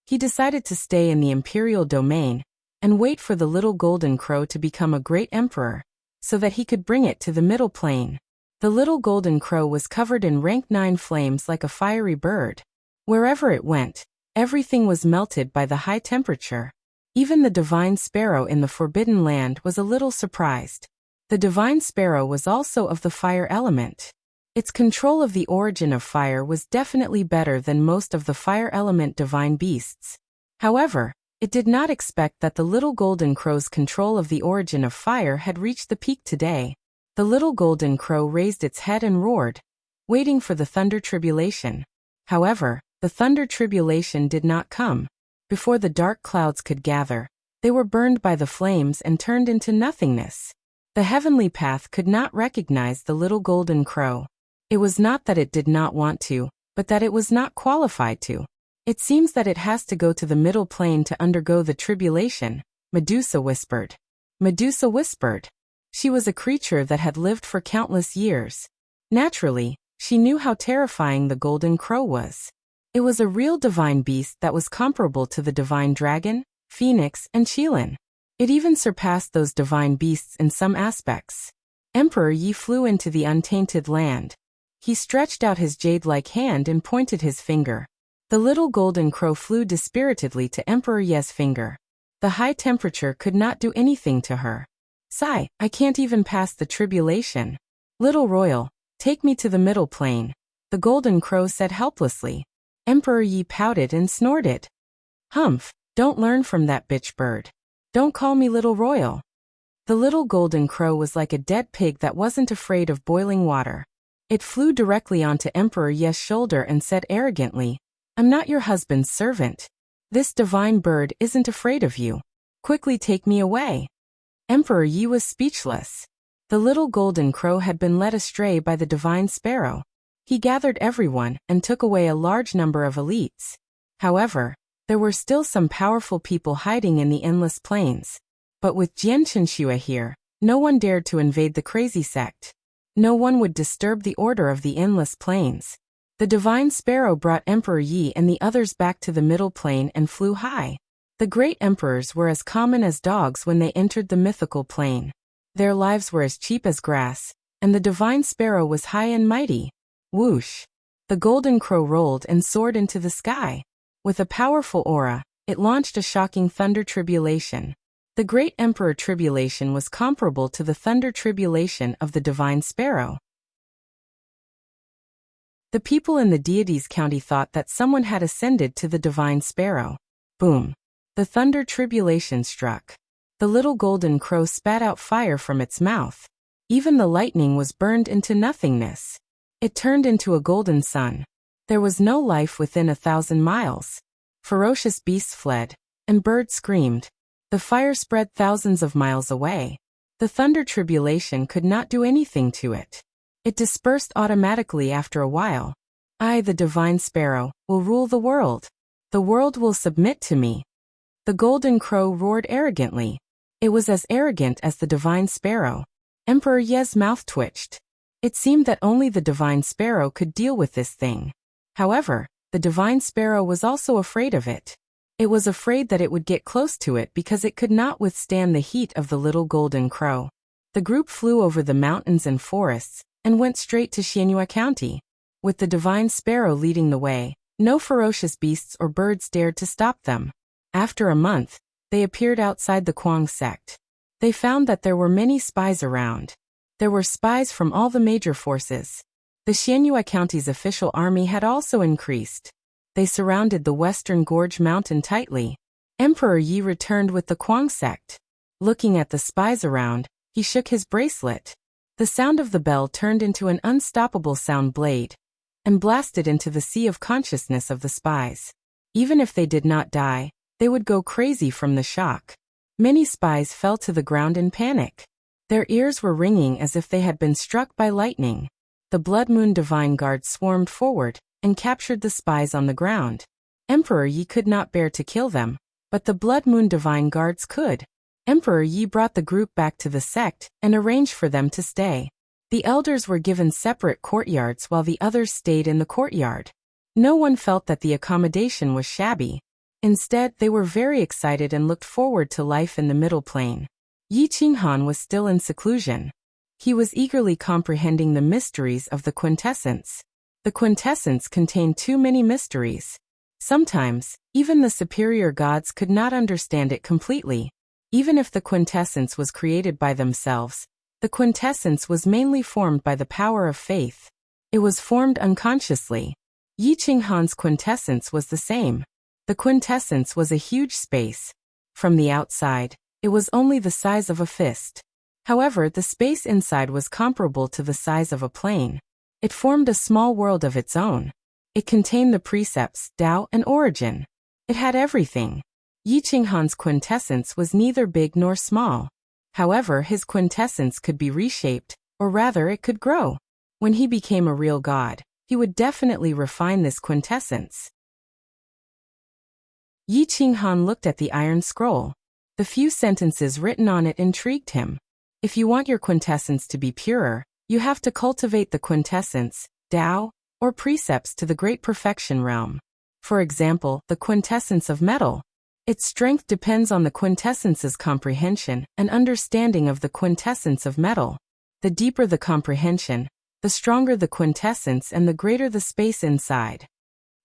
He decided to stay in the imperial domain and wait for the little golden crow to become a great emperor, so that he could bring it to the middle plane. The little golden crow was covered in rank 9 flames like a fiery bird. Wherever it went, everything was melted by the high temperature. Even the divine sparrow in the Forbidden Land was a little surprised. The divine sparrow was also of the fire element. Its control of the origin of fire was definitely better than most of the fire element divine beasts. However, it did not expect that the little golden crow's control of the origin of fire had reached the peak today. The little golden crow raised its head and roared, waiting for the thunder tribulation. However, the thunder tribulation did not come. Before the dark clouds could gather, they were burned by the flames and turned into nothingness. The heavenly path could not recognize the little golden crow. It was not that it did not want to, but that it was not qualified to. It seems that it has to go to the middle plane to undergo the tribulation, Medusa whispered. Medusa whispered. She was a creature that had lived for countless years. Naturally, she knew how terrifying the golden crow was. It was a real divine beast that was comparable to the divine dragon, phoenix, and qilin. It even surpassed those divine beasts in some aspects. Emperor Yi flew into the untainted land. He stretched out his jade-like hand and pointed his finger. The little golden crow flew dispiritedly to Emperor Ye's finger. The high temperature could not do anything to her. Sigh, I can't even pass the tribulation. Little royal, take me to the middle plane, the golden crow said helplessly. Emperor Yi pouted and snorted. Humph, don't learn from that bitch bird. Don't call me little royal. The little golden crow was like a dead pig that wasn't afraid of boiling water. It flew directly onto Emperor Ye's shoulder and said arrogantly, I'm not your husband's servant. This divine bird isn't afraid of you. Quickly take me away. Emperor Yi was speechless. The little golden crow had been led astray by the divine sparrow. He gathered everyone and took away a large number of elites. However, there were still some powerful people hiding in the endless plains. But with Jianqinxue here, no one dared to invade the crazy sect. No one would disturb the order of the endless plains. The divine sparrow brought Emperor Yi and the others back to the middle plane and flew high. The great emperors were as common as dogs when they entered the mythical plane. Their lives were as cheap as grass, and the divine sparrow was high and mighty. Whoosh! The golden crow rolled and soared into the sky. With a powerful aura, it launched a shocking thunder tribulation. The great emperor tribulation was comparable to the thunder tribulation of the divine sparrow. The people in the deity's county thought that someone had ascended to the divine sparrow. Boom! The thunder tribulation struck. The little golden crow spat out fire from its mouth. Even the lightning was burned into nothingness. It turned into a golden sun. There was no life within 1,000 miles. Ferocious beasts fled, and birds screamed. The fire spread thousands of miles away. The thunder tribulation could not do anything to it. It dispersed automatically after a while. I, the divine sparrow, will rule the world. The world will submit to me. The golden crow roared arrogantly. It was as arrogant as the divine sparrow. Emperor Ye's mouth twitched. It seemed that only the divine sparrow could deal with this thing. However, the divine sparrow was also afraid of it. It was afraid that it would get close to it because it could not withstand the heat of the little golden crow. The group flew over the mountains and forests and went straight to Xianyue County. With the divine sparrow leading the way, no ferocious beasts or birds dared to stop them. After a month, they appeared outside the Kuang sect. They found that there were many spies around. There were spies from all the major forces. The Xianyue County's official army had also increased. They surrounded the Western Gorge Mountain tightly. Emperor Yi returned with the Kuang sect. Looking at the spies around, he shook his bracelet. The sound of the bell turned into an unstoppable sound blade and blasted into the sea of consciousness of the spies. Even if they did not die, they would go crazy from the shock. Many spies fell to the ground in panic. Their ears were ringing as if they had been struck by lightning. The Blood Moon Divine Guard swarmed forward and captured the spies on the ground. Emperor Yi could not bear to kill them, but the Blood Moon Divine Guards could. Emperor Yi brought the group back to the sect and arranged for them to stay. The elders were given separate courtyards while the others stayed in the courtyard. No one felt that the accommodation was shabby. Instead, they were very excited and looked forward to life in the Middle Plain. Yi Qinghan was still in seclusion. He was eagerly comprehending the mysteries of the quintessence. The quintessence contained too many mysteries. Sometimes, even the superior gods could not understand it completely. Even if the quintessence was created by themselves, the quintessence was mainly formed by the power of faith. It was formed unconsciously. Yi Qinghan's quintessence was the same. The quintessence was a huge space. From the outside, it was only the size of a fist. However, the space inside was comparable to the size of a plane. It formed a small world of its own. It contained the precepts, Tao, and origin. It had everything. Yi Qinghan's quintessence was neither big nor small. However, his quintessence could be reshaped, or rather it could grow. When he became a real god, he would definitely refine this quintessence. Yi Qinghan looked at the iron scroll. The few sentences written on it intrigued him. If you want your quintessence to be purer, you have to cultivate the quintessence, Tao, or precepts to the great perfection realm. For example, the quintessence of metal. Its strength depends on the quintessence's comprehension and understanding of the quintessence of metal. The deeper the comprehension, the stronger the quintessence and the greater the space inside.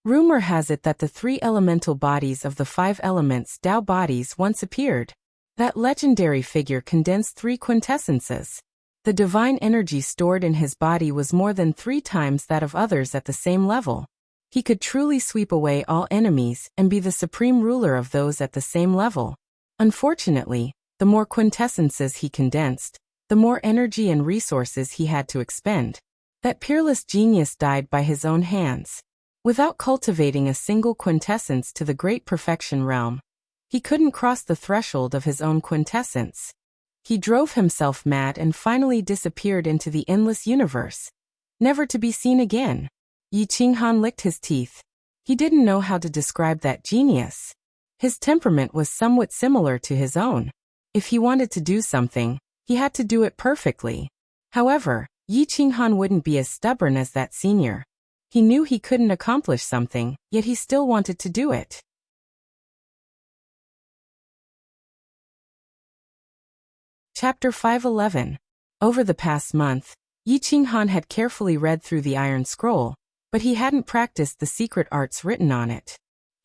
Rumor has it that the 3 elemental bodies of the 5 elements Tao bodies once appeared. That legendary figure condensed 3 quintessences. The divine energy stored in his body was more than 3 times that of others at the same level. He could truly sweep away all enemies and be the supreme ruler of those at the same level. Unfortunately, the more quintessences he condensed, the more energy and resources he had to expend. That peerless genius died by his own hands. Without cultivating a single quintessence to the great perfection realm, he couldn't cross the threshold of his own quintessence. He drove himself mad and finally disappeared into the endless universe, never to be seen again. Yi Qinghan licked his teeth. He didn't know how to describe that genius. His temperament was somewhat similar to his own. If he wanted to do something, he had to do it perfectly. However, Yi Qinghan wouldn't be as stubborn as that senior. He knew he couldn't accomplish something, yet he still wanted to do it. Chapter 511. Over the past month, Yi Qinghan had carefully read through the Iron Scroll, but he hadn't practiced the secret arts written on it.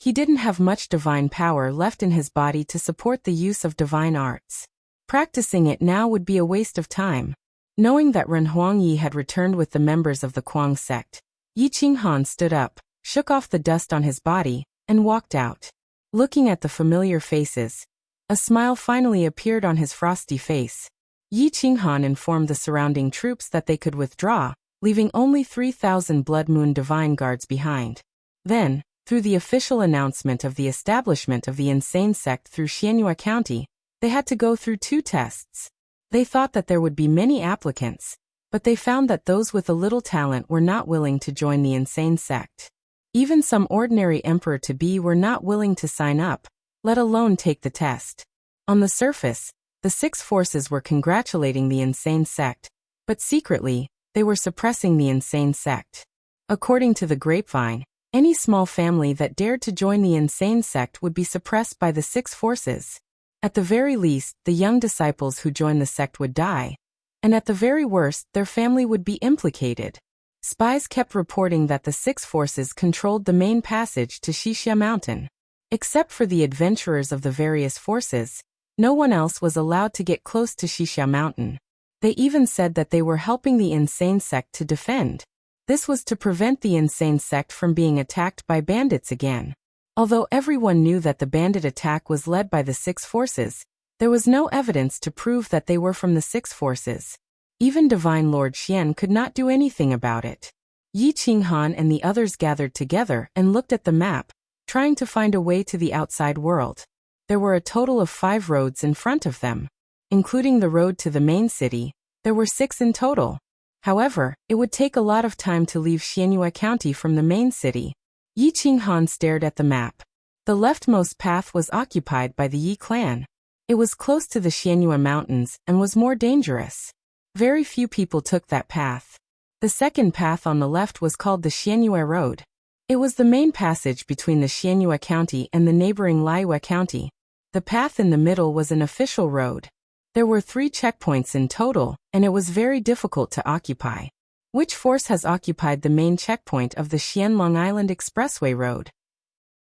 He didn't have much divine power left in his body to support the use of divine arts. Practicing it now would be a waste of time. Knowing that Ren Huangyi had returned with the members of the Kuang sect, Yi Qinghan stood up, shook off the dust on his body, and walked out. Looking at the familiar faces, a smile finally appeared on his frosty face. Yi Qinghan informed the surrounding troops that they could withdraw, leaving only 3,000 Blood Moon Divine Guards behind. Then, through the official announcement of the establishment of the insane sect through Xianyue County, they had to go through 2 tests. They thought that there would be many applicants, but they found that those with a little talent were not willing to join the insane sect. Even some ordinary emperor-to-be were not willing to sign up, let alone take the test. On the surface, the six forces were congratulating the insane sect, but secretly, they were suppressing the insane sect. According to the grapevine, any small family that dared to join the insane sect would be suppressed by the six forces. At the very least, the young disciples who joined the sect would die, and at the very worst, their family would be implicated. Spies kept reporting that the six forces controlled the main passage to Wuxia Mountain. Except for the adventurers of the various forces, no one else was allowed to get close to Wuxia Mountain. They even said that they were helping the insane sect to defend. This was to prevent the insane sect from being attacked by bandits again. Although everyone knew that the bandit attack was led by the six forces, there was no evidence to prove that they were from the six forces. Even Divine Lord Xian could not do anything about it. Yi Qinghan and the others gathered together and looked at the map, trying to find a way to the outside world. There were a total of 5 roads in front of them. Including the road to the main city, there were 6 in total. However, it would take a lot of time to leave Xianyue County from the main city. Yi Qinghan stared at the map. The leftmost path was occupied by the Yi clan. It was close to the Xianyue Mountains and was more dangerous. Very few people took that path. The second path on the left was called the Xianyue Road. It was the main passage between the Xianyue County and the neighboring Liayue County. The path in the middle was an official road. There were 3 checkpoints in total, and it was very difficult to occupy. Which force has occupied the main checkpoint of the Xian-Long Island Expressway Road?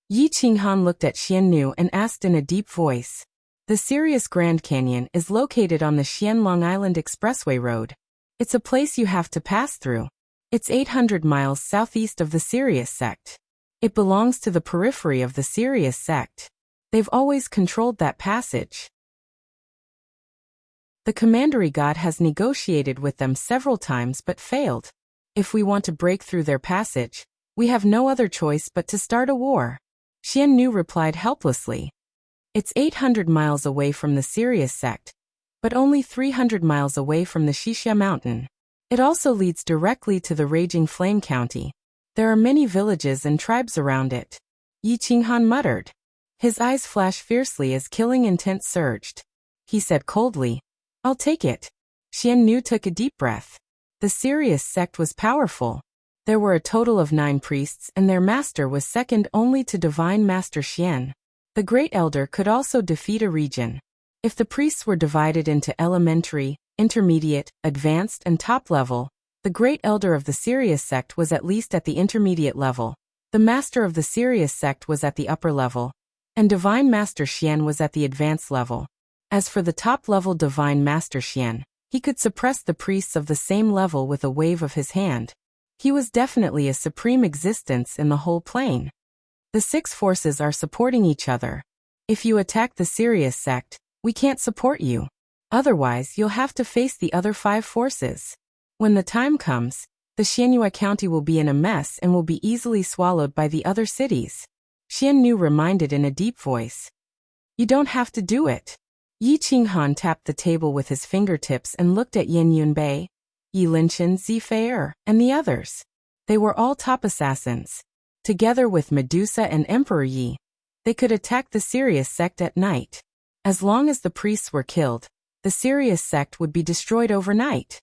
Yi Qinghan looked at Xiannu and asked in a deep voice. The Sirius Grand Canyon is located on the Xian-Long Island Expressway Road. It's a place you have to pass through. It's 800 miles southeast of the Sirius sect. It belongs to the periphery of the Sirius sect. They've always controlled that passage. The commandery god has negotiated with them several times but failed. If we want to break through their passage, we have no other choice but to start a war. Xiannu replied helplessly. It's 800 miles away from the Sirius sect, but only 300 miles away from the Wuxia Mountain. It also leads directly to the Raging Flame County. There are many villages and tribes around it. Yi Qinghan muttered. His eyes flashed fiercely as killing intent surged. He said coldly, I'll take it. Xiannu took a deep breath. The Sirius sect was powerful. There were a total of 9 priests and their master was second only to Divine Master Xian. The Great Elder could also defeat a region. If the priests were divided into elementary, intermediate, advanced and top level, the Great Elder of the Sirius sect was at least at the intermediate level, the Master of the Sirius sect was at the upper level, and Divine Master Xian was at the advanced level. As for the top-level Divine Master Xian, he could suppress the priests of the same level with a wave of his hand. He was definitely a supreme existence in the whole plane. The 6 forces are supporting each other. If you attack the Sirius sect, we can't support you. Otherwise, you'll have to face the other 5 forces. When the time comes, the Xianyue County will be in a mess and will be easily swallowed by the other cities. Xiannu reminded in a deep voice. You don't have to do it. Yi Qinghan tapped the table with his fingertips and looked at Yin Yunbei, Yi Linchen, Zifei, and the others. They were all top assassins. Together with Medusa and Emperor Yi, they could attack the Sirius sect at night. As long as the priests were killed, the Sirius sect would be destroyed overnight.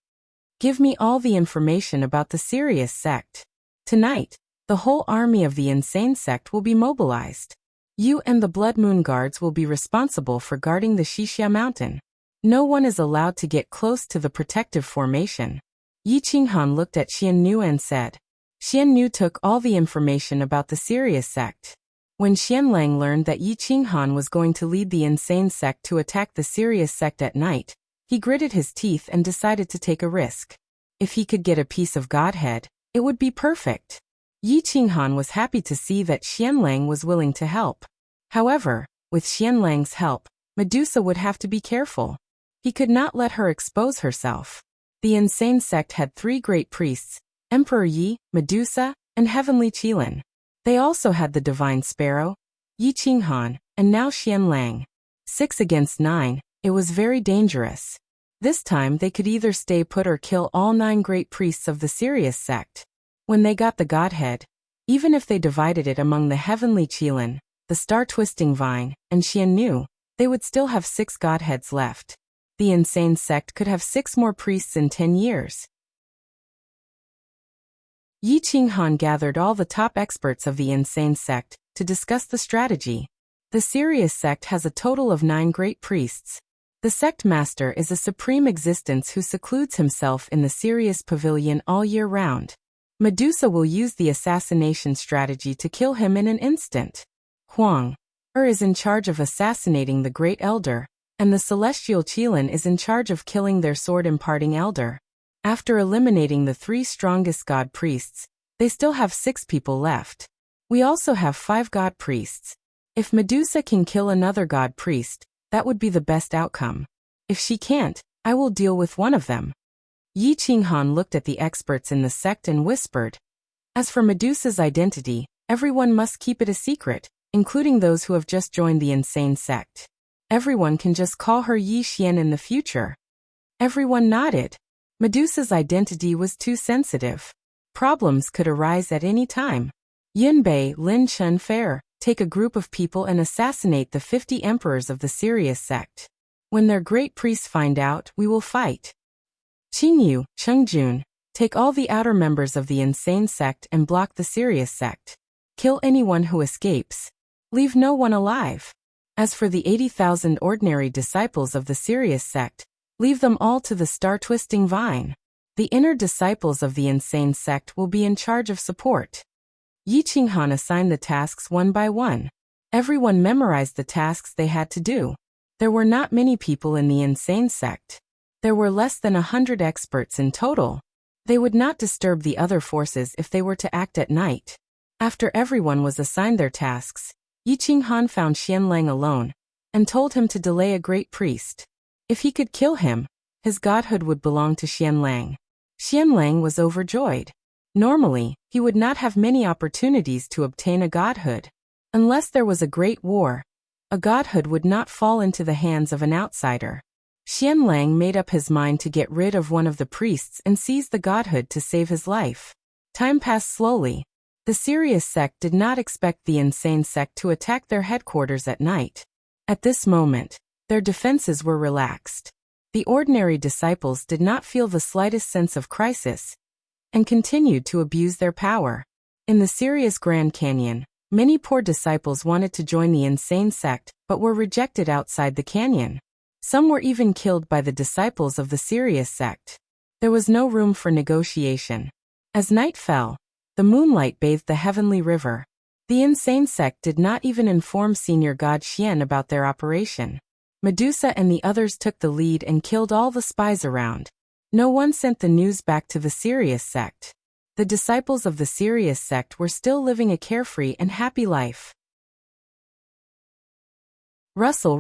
Give me all the information about the Sirius sect. Tonight, the whole army of the insane sect will be mobilized. You and the Blood Moon Guards will be responsible for guarding the Wuxia Mountain. No one is allowed to get close to the protective formation. Yi Qinghan looked at Xiannu and said. Xiannu took all the information about the Sirius sect. When Xianlang learned that Yi Qinghan was going to lead the insane sect to attack the Sirius sect at night, he gritted his teeth and decided to take a risk. If he could get a piece of Godhead, it would be perfect. Yi Qinghan was happy to see that Xianlang was willing to help. However, with Xianlang's help, Medusa would have to be careful. He could not let her expose herself. The insane sect had 3 great priests, Emperor Yi, Medusa, and Heavenly Qilin. They also had the Divine Sparrow, Yi Qinghan, and now Xianlang. 6 against 9, it was very dangerous. This time they could either stay put or kill all 9 great priests of the Sirius sect. When they got the Godhead, Even if they divided it among the heavenly Qilin, the star-twisting vine, and Xiannu, they would still have 6 godheads left. The insane sect could have 6 more priests in 10 years. Yi Qinghan gathered all the top experts of the insane sect to discuss the strategy. The serious sect has a total of 9 great priests. The sect master is a supreme existence who secludes himself in the Sirius pavilion all year round. Medusa will use the assassination strategy to kill him in an instant. Huang is in charge of assassinating the Great Elder, and the Celestial Qilin is in charge of killing their sword-imparting elder. After eliminating the 3 strongest god priests, they still have 6 people left. We also have 5 god priests. If Medusa can kill another god priest, that would be the best outcome. If she can't, I will deal with one of them. Yi Qinghan looked at the experts in the sect and whispered, "As for Medusa's identity, everyone must keep it a secret, including those who have just joined the insane sect. Everyone can just call her Yi Xian in the future." Everyone nodded. Medusa's identity was too sensitive. Problems could arise at any time. Yunbei, Lin Chun Fair, take a group of people and assassinate the 50 emperors of the Sirius sect. When their great priests find out, we will fight. Qingyu, Chengjun, take all the outer members of the insane sect and block the Sirius sect. Kill anyone who escapes. Leave no one alive. As for the 80,000 ordinary disciples of the Sirius sect, leave them all to the star-twisting vine. The inner disciples of the insane sect will be in charge of support. Yi Qinghan assigned the tasks one by one. Everyone memorized the tasks they had to do. There were not many people in the insane sect. There were less than 100 experts in total. They would not disturb the other forces if they were to act at night. After everyone was assigned their tasks, Yi Qinghan found Xianlang alone and told him to delay a great priest. If he could kill him, his godhood would belong to Xianlang. Xianlang was overjoyed. Normally, he would not have many opportunities to obtain a godhood. Unless there was a great war, a godhood would not fall into the hands of an outsider. Xianlang made up his mind to get rid of one of the priests and seize the godhood to save his life. Time passed slowly. The Sirius sect did not expect the insane sect to attack their headquarters at night. At this moment, their defenses were relaxed. The ordinary disciples did not feel the slightest sense of crisis and continued to abuse their power. In the Sirius Grand Canyon, many poor disciples wanted to join the insane sect but were rejected outside the canyon. Some were even killed by the disciples of the Sirius sect. There was no room for negotiation. As night fell, the moonlight bathed the heavenly river. The insane sect did not even inform senior god Xian about their operation. Medusa and the others took the lead and killed all the spies around. No one sent the news back to the Sirius sect. The disciples of the Sirius sect were still living a carefree and happy life. Rustle,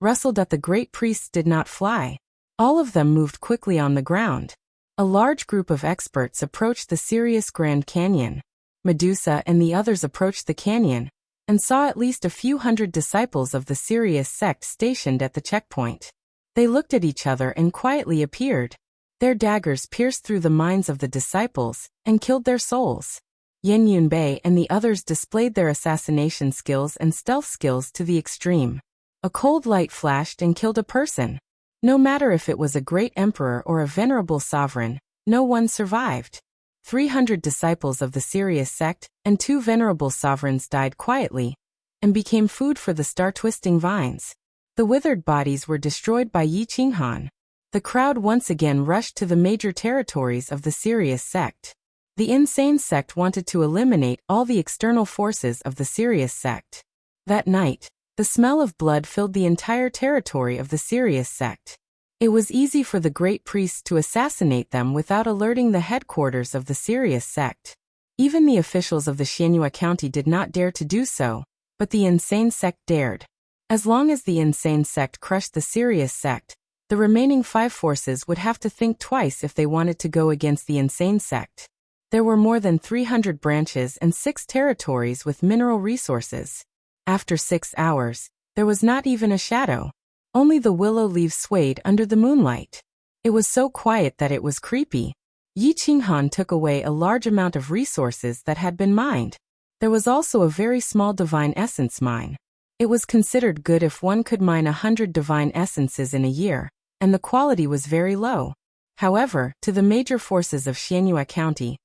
that the great priests did not fly. All of them moved quickly on the ground. A large group of experts approached the Sirius Grand Canyon. Medusa and the others approached the canyon and saw at least a few hundred disciples of the Sirius sect stationed at the checkpoint. They looked at each other and quietly appeared. Their daggers pierced through the minds of the disciples and killed their souls. Yen Yunbei and the others displayed their assassination skills and stealth skills to the extreme. A cold light flashed and killed a person. No matter if it was a great emperor or a venerable sovereign, no one survived. 300 disciples of the Sirius sect and 2 venerable sovereigns died quietly and became food for the star-twisting vines. The withered bodies were destroyed by Yi Qinghan. The crowd once again rushed to the major territories of the Sirius sect. The insane sect wanted to eliminate all the external forces of the Sirius sect. That night, the smell of blood filled the entire territory of the Sirius sect. It was easy for the great priests to assassinate them without alerting the headquarters of the Sirius sect. Even the officials of the Xianyue County did not dare to do so, but the insane sect dared. As long as the insane sect crushed the Sirius sect, the remaining 5 forces would have to think twice if they wanted to go against the insane sect. There were more than 300 branches and 6 territories with mineral resources. After 6 hours, there was not even a shadow. Only the willow leaves swayed under the moonlight. It was so quiet that it was creepy. Yi Qinghan took away a large amount of resources that had been mined. There was also a very small divine essence mine. It was considered good if one could mine 100 divine essences in a year, and the quality was very low. However, to the major forces of Xianyue County,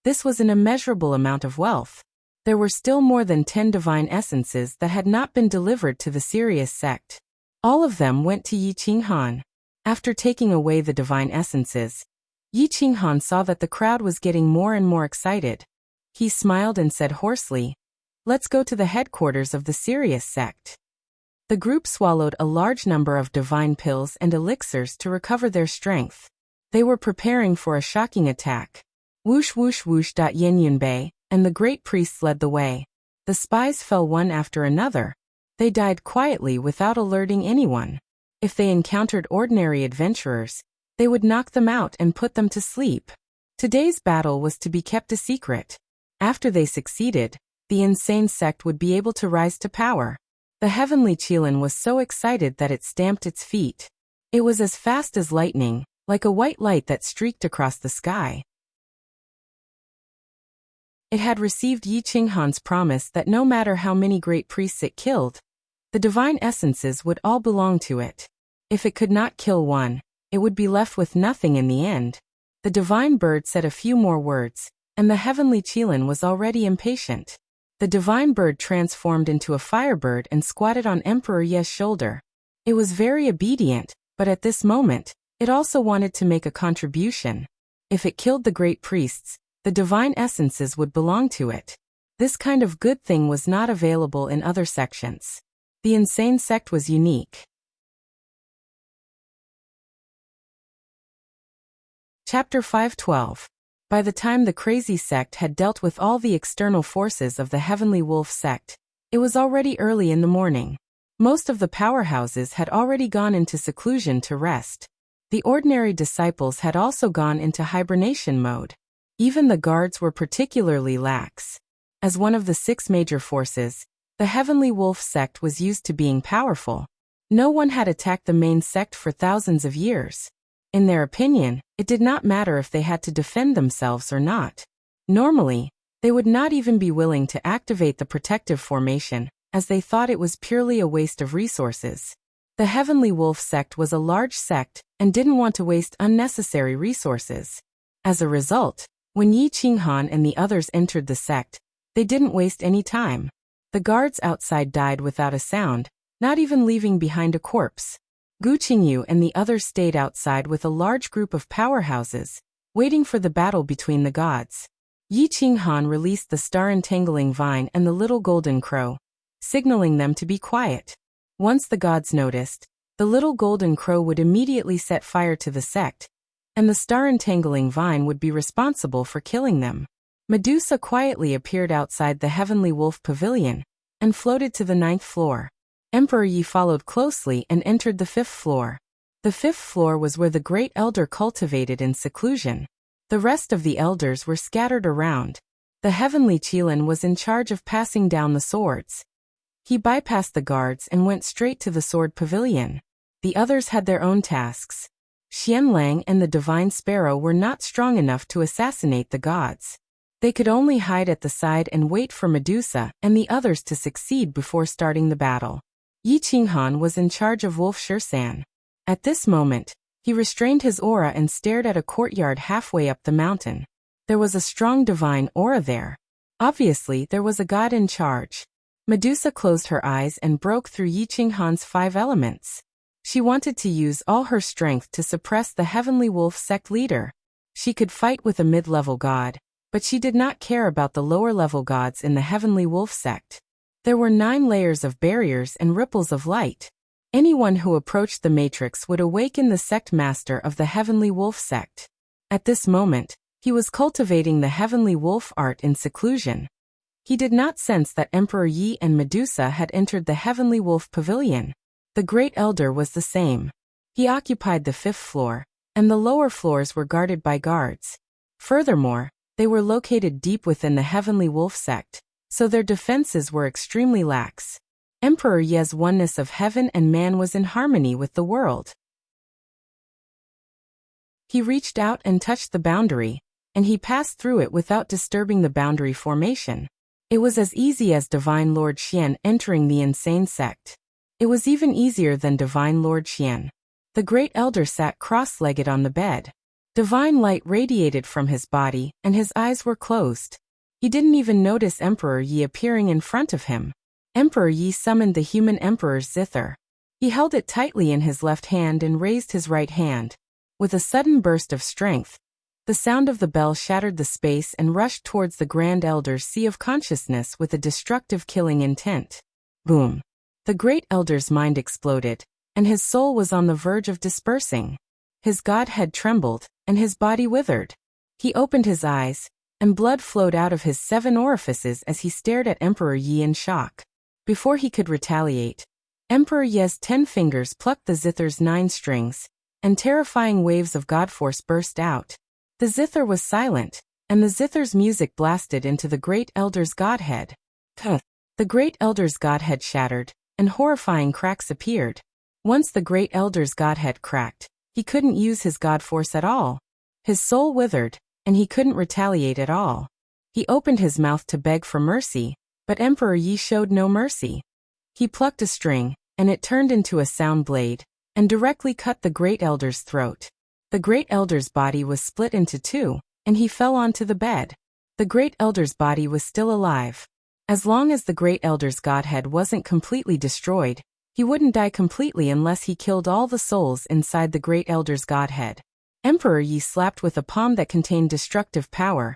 this was an immeasurable amount of wealth. There were still more than 10 divine essences that had not been delivered to the Sirius sect. All of them went to Yi Qinghan. After taking away the divine essences, Yi Qinghan saw that the crowd was getting more and more excited. He smiled and said hoarsely, "Let's go to the headquarters of the Sirius sect." The group swallowed a large number of divine pills and elixirs to recover their strength. They were preparing for a shocking attack. Whoosh whoosh whoosh. Yin Yunbei and the great priests led the way. The spies fell one after another. They died quietly without alerting anyone. If they encountered ordinary adventurers, they would knock them out and put them to sleep. Today's battle was to be kept a secret. After they succeeded, the insane sect would be able to rise to power. The heavenly Qilin was so excited that it stamped its feet. It was as fast as lightning, like a white light that streaked across the sky. It had received Yi Qinghan's promise that no matter how many great priests it killed, the divine essences would all belong to it. If it could not kill one, it would be left with nothing in the end. The divine bird said a few more words, and the heavenly Qilin was already impatient. The divine bird transformed into a firebird and squatted on Emperor Ye's shoulder. It was very obedient, but at this moment, it also wanted to make a contribution. If it killed the great priests, the divine essences would belong to it. This kind of good thing was not available in other sections. The insane sect was unique. Chapter 512. By the time the crazy sect had dealt with all the external forces of the Heavenly Wolf sect, it was already early in the morning. Most of the powerhouses had already gone into seclusion to rest. The ordinary disciples had also gone into hibernation mode. Even the guards were particularly lax. As one of the 6 major forces, the Heavenly Wolf sect was used to being powerful. No one had attacked the main sect for thousands of years. In their opinion, it did not matter if they had to defend themselves or not. Normally, they would not even be willing to activate the protective formation, as they thought it was purely a waste of resources. The Heavenly Wolf sect was a large sect and didn't want to waste unnecessary resources. As a result, when Yi Qinghan and the others entered the sect, they didn't waste any time. The guards outside died without a sound, not even leaving behind a corpse. Gu Qingyu and the others stayed outside with a large group of powerhouses, waiting for the battle between the gods. Yi Qinghan released the star-entangling vine and the little golden crow, signaling them to be quiet. Once the gods noticed, the little golden crow would immediately set fire to the sect, and the star-entangling vine would be responsible for killing them. Medusa quietly appeared outside the Heavenly Wolf Pavilion and floated to the 9th floor. Emperor Yi followed closely and entered the 5th floor. The 5th floor was where the Great Elder cultivated in seclusion. The rest of the elders were scattered around. The Heavenly Qilin was in charge of passing down the swords. He bypassed the guards and went straight to the sword pavilion. The others had their own tasks. Xianlang and the Divine Sparrow were not strong enough to assassinate the gods. They could only hide at the side and wait for Medusa and the others to succeed before starting the battle. Yi Qinghan was in charge of Wolf Shursan. At this moment, he restrained his aura and stared at a courtyard halfway up the mountain. There was a strong divine aura there. Obviously, there was a god in charge. Medusa closed her eyes and broke through Yi Qinghan's 5 elements. She wanted to use all her strength to suppress the Heavenly Wolf sect leader. She could fight with a mid-level god, but she did not care about the lower-level gods in the Heavenly Wolf sect. There were 9 layers of barriers and ripples of light. Anyone who approached the matrix would awaken the sect master of the Heavenly Wolf sect. At this moment, he was cultivating the Heavenly Wolf art in seclusion. He did not sense that Emperor Yi and Medusa had entered the Heavenly Wolf Pavilion. The Great Elder was the same. He occupied the 5th floor, and the lower floors were guarded by guards. Furthermore, they were located deep within the Heavenly Wolf sect, so their defenses were extremely lax. Emperor Ye's oneness of heaven and man was in harmony with the world. He reached out and touched the boundary, and he passed through it without disturbing the boundary formation. It was as easy as Divine Lord Xian entering the insane sect. It was even easier than Divine Lord Xian. The Great Elder sat cross-legged on the bed. Divine light radiated from his body, and his eyes were closed. He didn't even notice Emperor Yi appearing in front of him. Emperor Yi summoned the human emperor's zither. He held it tightly in his left hand and raised his right hand. With a sudden burst of strength, the sound of the bell shattered the space and rushed towards the Grand Elder's sea of consciousness with a destructive killing intent. Boom! The Great Elder's mind exploded, and his soul was on the verge of dispersing. His godhead trembled, and his body withered. He opened his eyes, and blood flowed out of his 7 orifices as he stared at Emperor Yi in shock. Before he could retaliate, Emperor Yi's 10 fingers plucked the zither's 9 strings, and terrifying waves of godforce burst out. The zither was silent, and the zither's music blasted into the Great Elder's godhead. The Great Elder's godhead shattered, and horrifying cracks appeared. Once the Great Elder's godhead cracked, he couldn't use his godforce at all. His soul withered, and he couldn't retaliate at all. He opened his mouth to beg for mercy, but Emperor Yi showed no mercy. He plucked a string, and it turned into a sound blade, and directly cut the Great Elder's throat. The Great Elder's body was split into 2, and he fell onto the bed. The Great Elder's body was still alive. As long as the Great Elder's godhead wasn't completely destroyed, he wouldn't die completely unless he killed all the souls inside the Great Elder's godhead. Emperor Yi slapped with a palm that contained destructive power,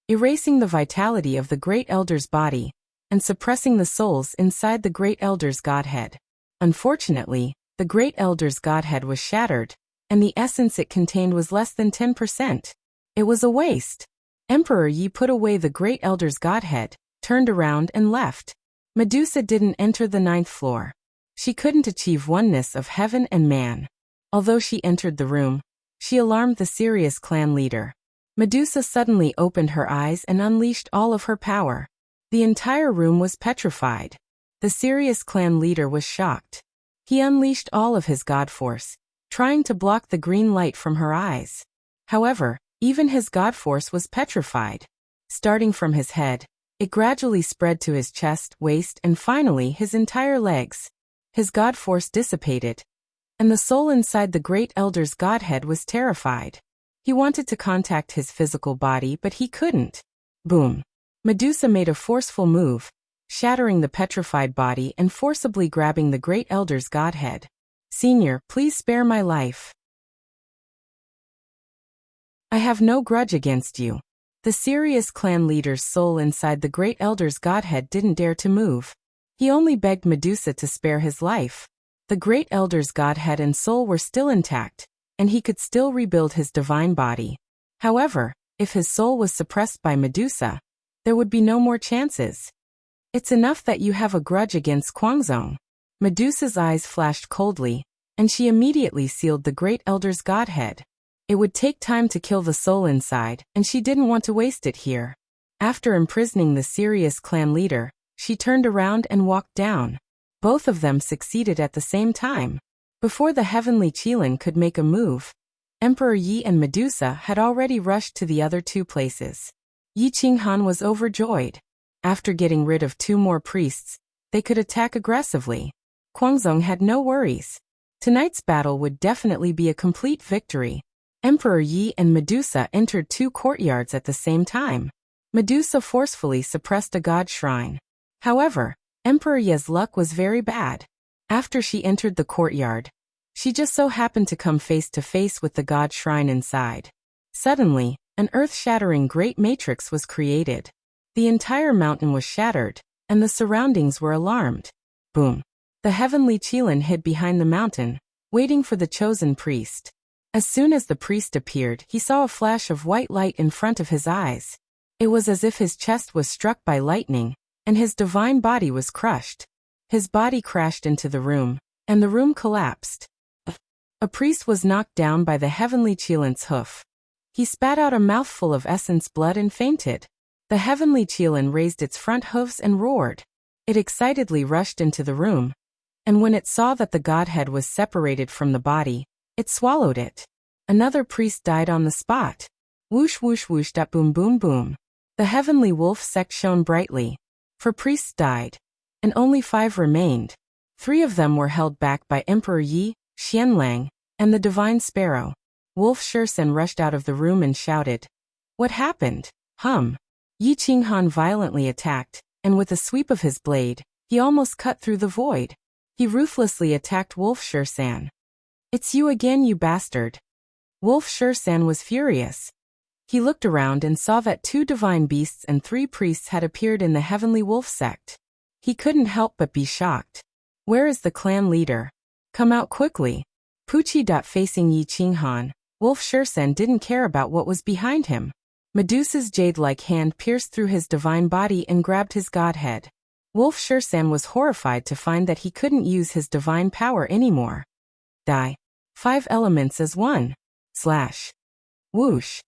erasing the vitality of the Great Elder's body, and suppressing the souls inside the Great Elder's godhead. Unfortunately, the Great Elder's godhead was shattered, and the essence it contained was less than 10%. It was a waste. Emperor Yi put away the Great Elder's godhead, turned around and left. Medusa didn't enter the 9th floor. She couldn't achieve oneness of heaven and man. Although she entered the room, she alarmed the Sirius clan leader. Medusa suddenly opened her eyes and unleashed all of her power. The entire room was petrified. The Sirius clan leader was shocked. He unleashed all of his godforce, trying to block the green light from her eyes. However, even his godforce was petrified. Starting from his head, it gradually spread to his chest, waist, and finally his entire legs. His godforce dissipated, and the soul inside the Great Elder's godhead was terrified. He wanted to contact his physical body, but he couldn't. Boom! Medusa made a forceful move, shattering the petrified body and forcibly grabbing the Great Elder's godhead. "Senior, please spare my life. I have no grudge against you." The Sirius clan leader's soul inside the Great Elder's godhead didn't dare to move. He only begged Medusa to spare his life. The Great Elder's godhead and soul were still intact, and he could still rebuild his divine body. However, if his soul was suppressed by Medusa, there would be no more chances. "It's enough that you have a grudge against Guangzong." Medusa's eyes flashed coldly, and she immediately sealed the Great Elder's godhead. It would take time to kill the soul inside, and she didn't want to waste it here. After imprisoning the Sirius clan leader, she turned around and walked down. Both of them succeeded at the same time. Before the heavenly Qilin could make a move, Emperor Yi and Medusa had already rushed to the other 2 places. Yi Qinghan was overjoyed. After getting rid of 2 more priests, they could attack aggressively. Guangzong had no worries. Tonight's battle would definitely be a complete victory. Emperor Yi and Medusa entered 2 courtyards at the same time. Medusa forcefully suppressed a god shrine. However, Emperor Yi's luck was very bad. After she entered the courtyard, she just so happened to come face to face with the god shrine inside. Suddenly, an earth-shattering great matrix was created. The entire mountain was shattered, and the surroundings were alarmed. Boom! The heavenly Qilin hid behind the mountain, waiting for the chosen priest. As soon as the priest appeared, he saw a flash of white light in front of his eyes. It was as if his chest was struck by lightning, and his divine body was crushed. His body crashed into the room, and the room collapsed. A priest was knocked down by the heavenly Qilin's hoof. He spat out a mouthful of essence blood and fainted. The heavenly Qilin raised its front hoofs and roared. It excitedly rushed into the room, and when it saw that the godhead was separated from the body, it swallowed it. Another priest died on the spot. Whoosh whoosh whoosh dot boom boom boom. The heavenly wolf sect shone brightly. 4 priests died, and only 5 remained. 3 of them were held back by Emperor Yi, Xianlang, and the divine sparrow. Wolf Shursen rushed out of the room and shouted, "What happened?" Yi Qinghan violently attacked, and with a sweep of his blade, he almost cut through the void. He ruthlessly attacked Wolf Shursan. "It's you again, you bastard." Wolf Shursan was furious. He looked around and saw that 2 divine beasts and 3 priests had appeared in the heavenly wolf sect. He couldn't help but be shocked. "Where is the clan leader? Come out quickly." Pucci. Facing Yi Qinghan, Wolf Shursen didn't care about what was behind him. Medusa's jade-like hand pierced through his divine body and grabbed his godhead. Wolf Shursen was horrified to find that he couldn't use his divine power anymore. Die. 5 elements as one. Slash. Whoosh.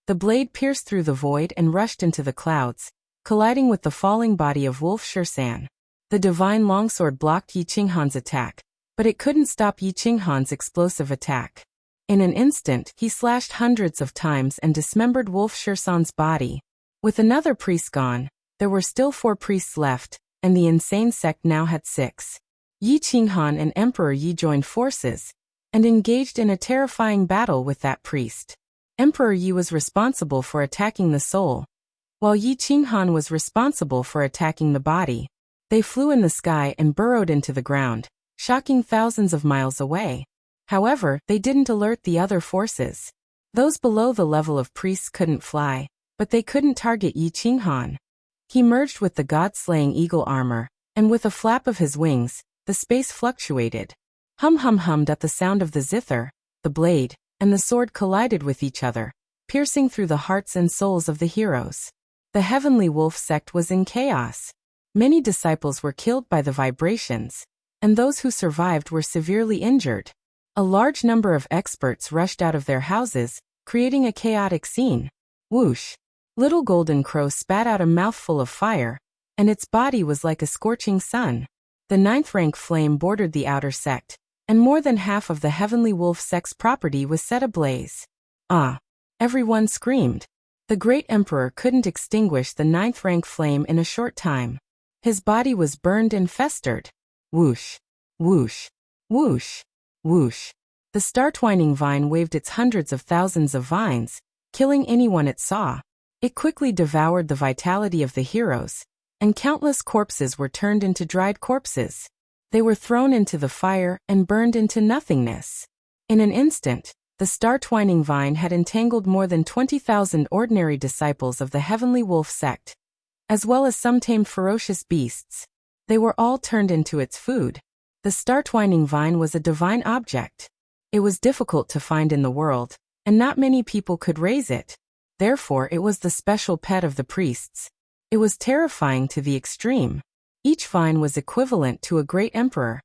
The blade pierced through the void and rushed into the clouds, colliding with the falling body of Wolf Shursan. The divine longsword blocked Yi Qinghan's attack, but it couldn't stop Yi Qinghan's explosive attack. In an instant, he slashed hundreds of times and dismembered Wolf Shursan's body. With another priest gone, there were still 4 priests left, and the insane sect now had 6. Yi Qinghan and Emperor Yi joined forces, and engaged in a terrifying battle with that priest. Emperor Yi was responsible for attacking the soul, while Yi Qinghan was responsible for attacking the body. They flew in the sky and burrowed into the ground, shocking thousands of miles away. However, they didn't alert the other forces. Those below the level of priests couldn't fly, but they couldn't target Yi Qinghan. He merged with the god-slaying eagle armor, and with a flap of his wings, the space fluctuated. Hummed at the sound of the zither, the blade, and the sword collided with each other, piercing through the hearts and souls of the heroes. The heavenly wolf sect was in chaos. Many disciples were killed by the vibrations, and those who survived were severely injured. A large number of experts rushed out of their houses, creating a chaotic scene. Whoosh! Little Golden Crow spat out a mouthful of fire, and its body was like a scorching sun. The 9th rank flame bordered the outer sect, and more than half of the heavenly wolf sect's property was set ablaze. Ah! Everyone screamed. The great emperor couldn't extinguish the 9th rank flame in a short time. His body was burned and festered. Whoosh! Whoosh! Whoosh! Whoosh! The star-twining vine waved its hundreds of thousands of vines, killing anyone it saw. It quickly devoured the vitality of the heroes, and countless corpses were turned into dried corpses. They were thrown into the fire and burned into nothingness. In an instant, the star-twining vine had entangled more than 20,000 ordinary disciples of the heavenly wolf sect, as well as some tamed ferocious beasts. They were all turned into its food. The star-twining vine was a divine object. It was difficult to find in the world, and not many people could raise it. Therefore, it was the special pet of the priests. It was terrifying to the extreme. Each vine was equivalent to a great emperor,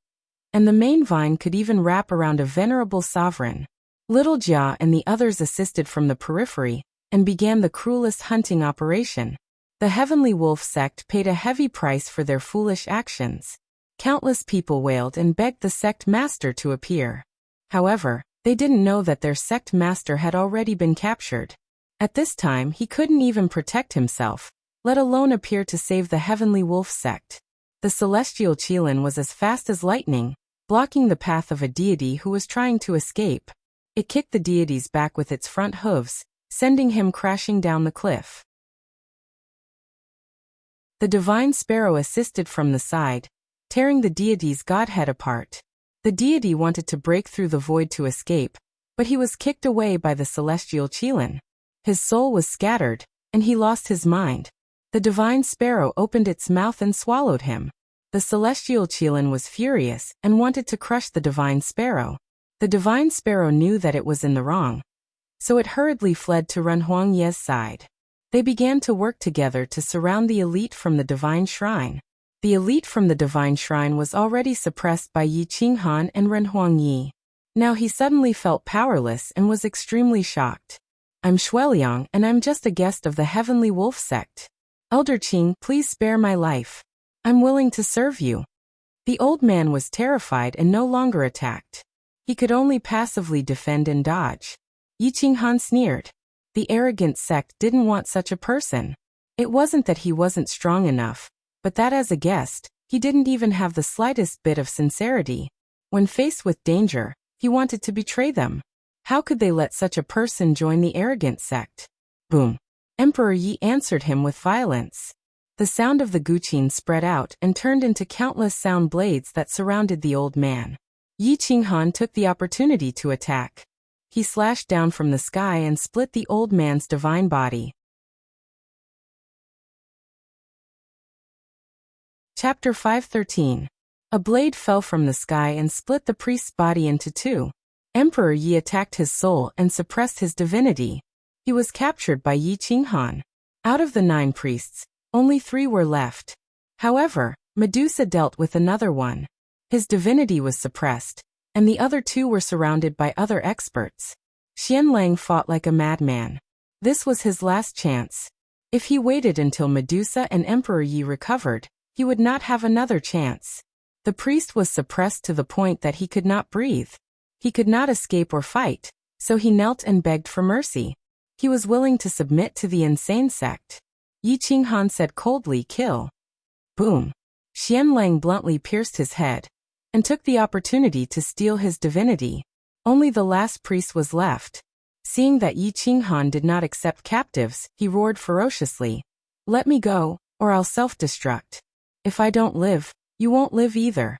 and the main vine could even wrap around a venerable sovereign. Little Jia and the others assisted from the periphery, and began the cruelest hunting operation. The heavenly wolf sect paid a heavy price for their foolish actions. Countless people wailed and begged the sect master to appear. However, they didn't know that their sect master had already been captured. At this time, he couldn't even protect himself, let alone appear to save the heavenly wolf sect. The celestial Qilin was as fast as lightning, blocking the path of a deity who was trying to escape. It kicked the deity's back with its front hooves, sending him crashing down the cliff. The divine sparrow assisted from the side, tearing the deity's godhead apart. The deity wanted to break through the void to escape, but he was kicked away by the celestial Qilin. His soul was scattered, and he lost his mind. The divine sparrow opened its mouth and swallowed him. The celestial Qilin was furious and wanted to crush the divine sparrow. The divine sparrow knew that it was in the wrong, so it hurriedly fled to Ren Huangye's side. They began to work together to surround the elite from the divine shrine. The elite from the divine shrine was already suppressed by Yi Qinghan and Ren Huangye. Now he suddenly felt powerless and was extremely shocked. "I'm Shueliang, and I'm just a guest of the heavenly wolf sect. Elder Qing, please spare my life. I'm willing to serve you." The old man was terrified and no longer attacked. He could only passively defend and dodge. Yi Qinghan sneered. The arrogant sect didn't want such a person. It wasn't that he wasn't strong enough, but that as a guest, he didn't even have the slightest bit of sincerity. When faced with danger, he wanted to betray them. How could they let such a person join the arrogant sect? Boom! Emperor Yi answered him with violence. The sound of the guqin spread out and turned into countless sound blades that surrounded the old man. Yi Qinghan took the opportunity to attack. He slashed down from the sky and split the old man's divine body. Chapter 513. A blade fell from the sky and split the priest's body into two. Emperor Yi attacked his soul and suppressed his divinity. He was captured by Yi Qinghan. Out of the 9 priests, only 3 were left. However, Medusa dealt with another one. His divinity was suppressed, and the other 2 were surrounded by other experts. Xianlang fought like a madman. This was his last chance. If he waited until Medusa and Emperor Yi recovered, he would not have another chance. The priest was suppressed to the point that he could not breathe. He could not escape or fight, so he knelt and begged for mercy. He was willing to submit to the insane sect. Yi Qinghan said coldly, "Kill." Boom! Xianlang bluntly pierced his head, and took the opportunity to steal his divinity. Only the last priest was left. Seeing that Yi Qinghan did not accept captives, he roared ferociously, "Let me go, or I'll self-destruct. If I don't live, you won't live either."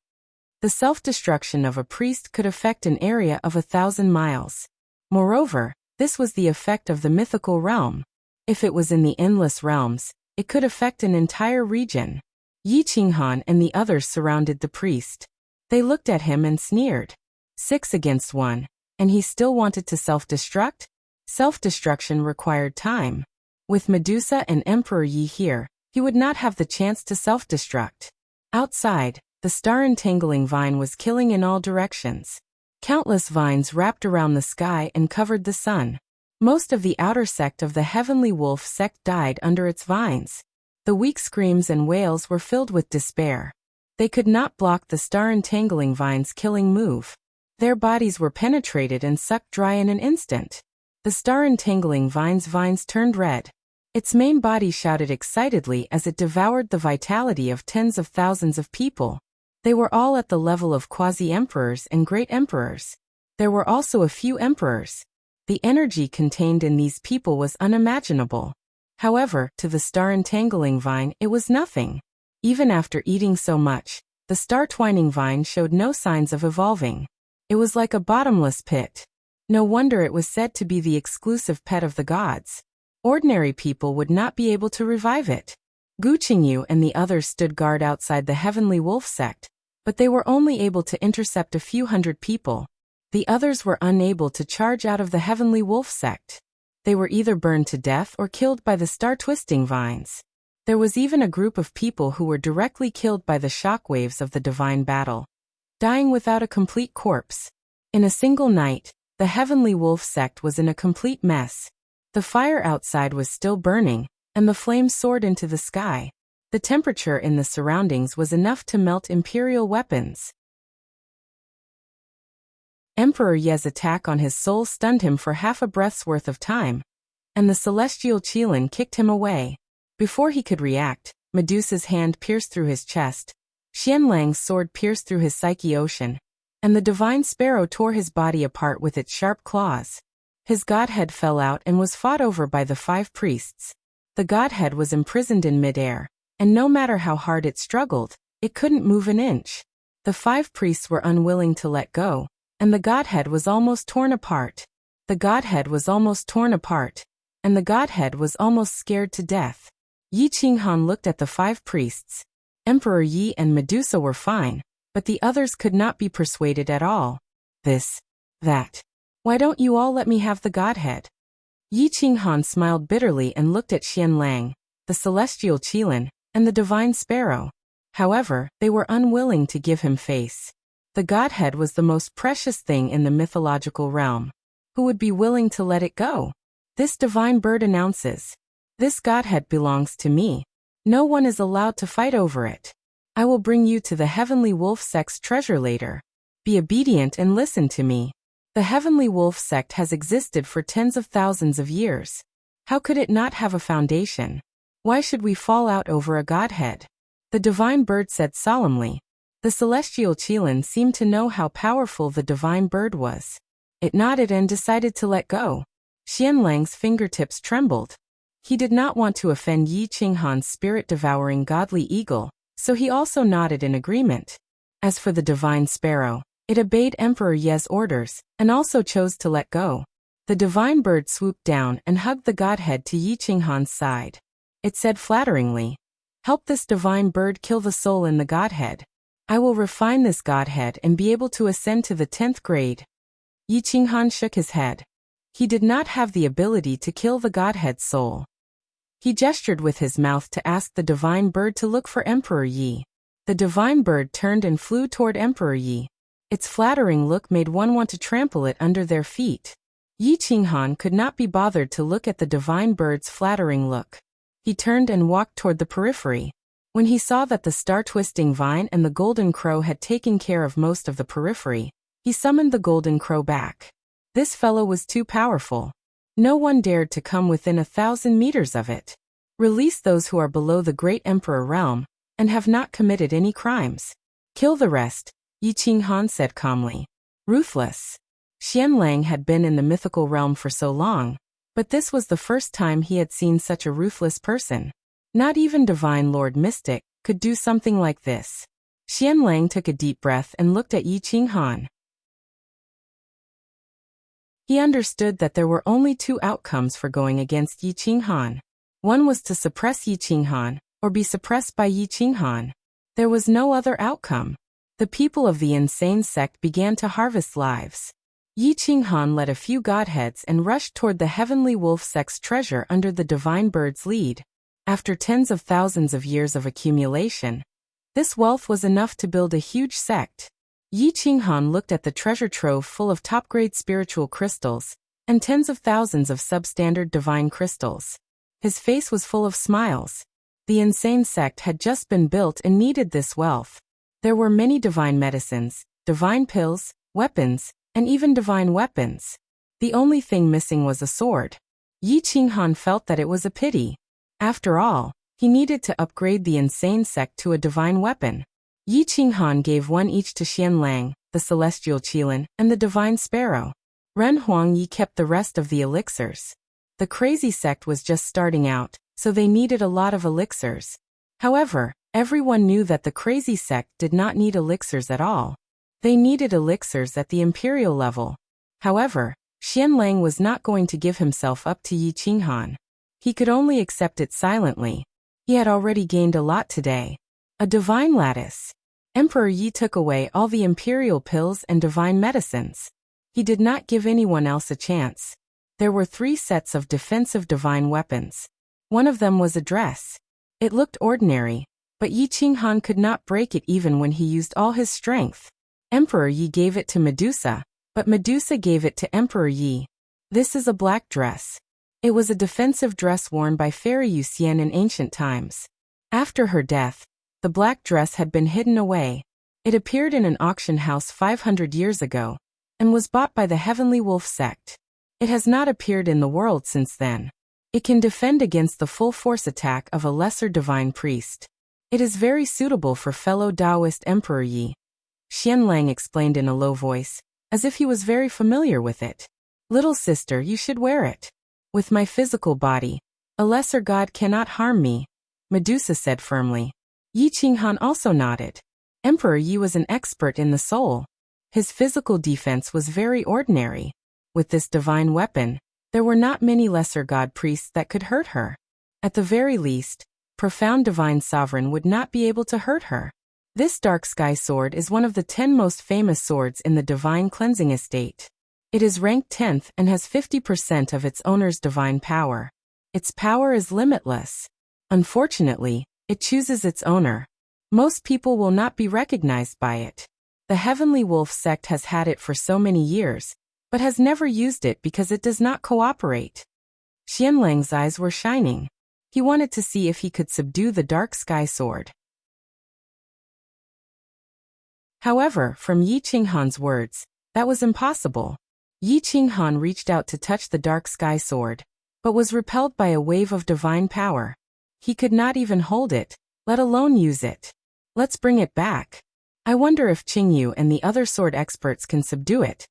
The self-destruction of a priest could affect an area of 1,000 miles. Moreover, this was the effect of the mythical realm. If it was in the endless realms, it could affect an entire region. Yi Qinghan and the others surrounded the priest. They looked at him and sneered. 6 against 1, and he still wanted to self-destruct? Self-destruction required time. With Medusa and Emperor Yi here, he would not have the chance to self-destruct. Outside, the star-entangling vine was killing in all directions. Countless vines wrapped around the sky and covered the sun. Most of the outer sect of the Heavenly Wolf sect died under its vines. The weak screams and wails were filled with despair. They could not block the star-entangling vines' killing move. Their bodies were penetrated and sucked dry in an instant. The star-entangling vines turned red. Its main body shouted excitedly as it devoured the vitality of tens of thousands of people. They were all at the level of quasi-emperors and great emperors. There were also a few emperors. The energy contained in these people was unimaginable. However, to the star-entangling vine, it was nothing. Even after eating so much, the star-twining vine showed no signs of evolving. It was like a bottomless pit. No wonder it was said to be the exclusive pet of the gods. Ordinary people would not be able to revive it. Gu Qingyu and the others stood guard outside the Heavenly Wolf sect, but they were only able to intercept a few hundred people. The others were unable to charge out of the Heavenly Wolf sect. They were either burned to death or killed by the star-twisting vines. There was even a group of people who were directly killed by the shockwaves of the divine battle, dying without a complete corpse. In a single night, the Heavenly Wolf sect was in a complete mess. The fire outside was still burning, and the flames soared into the sky. The temperature in the surroundings was enough to melt imperial weapons. Emperor Ye's attack on his soul stunned him for half a breath's worth of time, and the celestial Qilin kicked him away. Before he could react, Medusa's hand pierced through his chest, Xianlang's sword pierced through his psyche ocean, and the divine sparrow tore his body apart with its sharp claws. His godhead fell out and was fought over by the 5 priests. The godhead was imprisoned in midair, and no matter how hard it struggled, it couldn't move an inch. The 5 priests were unwilling to let go, and the godhead was almost torn apart. The godhead was almost torn apart, and the godhead was almost scared to death. Yi Qinghan looked at the 5 priests. Emperor Yi and Medusa were fine, but the others could not be persuaded at all. This, that. Why don't you all let me have the godhead? Yi Qinghan smiled bitterly and looked at Xianlang, the celestial Qilin, and the divine sparrow. However, they were unwilling to give him face. The godhead was the most precious thing in the mythological realm. Who would be willing to let it go? This divine bird announces, "This godhead belongs to me. No one is allowed to fight over it. I will bring you to the Heavenly Wolf sect's treasure later. Be obedient and listen to me." The Heavenly Wolf sect has existed for tens of thousands of years. How could it not have a foundation? Why should we fall out over a godhead? The divine bird said solemnly. The celestial Qilin seemed to know how powerful the divine bird was. It nodded and decided to let go. Xianlang's fingertips trembled. He did not want to offend Yi Qinghan's spirit-devouring godly eagle, so he also nodded in agreement. As for the divine sparrow, it obeyed Emperor Ye's orders, and also chose to let go. The divine bird swooped down and hugged the godhead to Yi Qinghan's side. It said flatteringly, "Help this divine bird kill the soul in the godhead. I will refine this godhead and be able to ascend to the 10th grade." Yi Qinghan shook his head. He did not have the ability to kill the godhead's soul. He gestured with his mouth to ask the divine bird to look for Emperor Yi. The divine bird turned and flew toward Emperor Yi. Its flattering look made one want to trample it under their feet. Yi Qinghan could not be bothered to look at the divine bird's flattering look. He turned and walked toward the periphery. When he saw that the star-twisting vine and the golden crow had taken care of most of the periphery, he summoned the golden crow back. This fellow was too powerful. No one dared to come within 1,000 meters of it. Release those who are below the great emperor realm, and have not committed any crimes. Kill the rest, Yi Qinghan said calmly. Ruthless. Xianlang had been in the mythical realm for so long, but this was the first time he had seen such a ruthless person. Not even Divine Lord Mystic could do something like this. Xianlang took a deep breath and looked at Yi Qinghan. He understood that there were only two outcomes for going against Yi Qinghan. One was to suppress Yi Qinghan, or be suppressed by Yi Qinghan. There was no other outcome. The people of the insane sect began to harvest lives. Yi Qinghan led a few godheads and rushed toward the Heavenly Wolf sect's treasure under the divine bird's lead. After tens of thousands of years of accumulation, this wealth was enough to build a huge sect. Yi Qinghan looked at the treasure trove full of top-grade spiritual crystals, and tens of thousands of substandard divine crystals. His face was full of smiles. The insane sect had just been built and needed this wealth. There were many divine medicines, divine pills, weapons, and even divine weapons. The only thing missing was a sword. Yi Qinghan felt that it was a pity. After all, he needed to upgrade the insane sect to a divine weapon. Yi Qinghan gave one each to Xianlang, the celestial Qilin, and the divine sparrow. Ren Huangyi kept the rest of the elixirs. The crazy sect was just starting out, so they needed a lot of elixirs. However, everyone knew that the crazy sect did not need elixirs at all. They needed elixirs at the imperial level. However, Xianlang was not going to give himself up to Yi Qinghan. He could only accept it silently. He had already gained a lot today. A divine lattice. Emperor Yi took away all the imperial pills and divine medicines. He did not give anyone else a chance. There were 3 sets of defensive divine weapons. One of them was a dress. It looked ordinary, but Yi Qinghan could not break it even when he used all his strength. Emperor Yi gave it to Medusa, but Medusa gave it to Emperor Yi. This is a black dress. It was a defensive dress worn by Fairy Yuxian in ancient times. After her death, the black dress had been hidden away. It appeared in an auction house 500 years ago, and was bought by the Heavenly Wolf sect. It has not appeared in the world since then. It can defend against the full force attack of a lesser divine priest. It is very suitable for fellow Taoist Emperor Yi. Xianlang explained in a low voice, as if he was very familiar with it. Little sister, you should wear it. With my physical body, a lesser god cannot harm me, Medusa said firmly. Yi Qinghan also nodded. Emperor Yi was an expert in the soul. His physical defense was very ordinary. With this divine weapon, there were not many lesser god priests that could hurt her. At the very least, profound divine sovereign would not be able to hurt her. This dark sky sword is one of the 10 most famous swords in the divine cleansing estate. It is ranked 10th and has 50% of its owner's divine power. Its power is limitless. Unfortunately, it chooses its owner. Most people will not be recognized by it. The Heavenly Wolf sect has had it for so many years, but has never used it because it does not cooperate. Xianlang's eyes were shining. He wanted to see if he could subdue the dark sky sword. However, from Yi Qinghan's words, that was impossible. Yi Qinghan reached out to touch the dark sky sword, but was repelled by a wave of divine power. He could not even hold it, let alone use it. Let's bring it back. I wonder if Qingyu and the other sword experts can subdue it.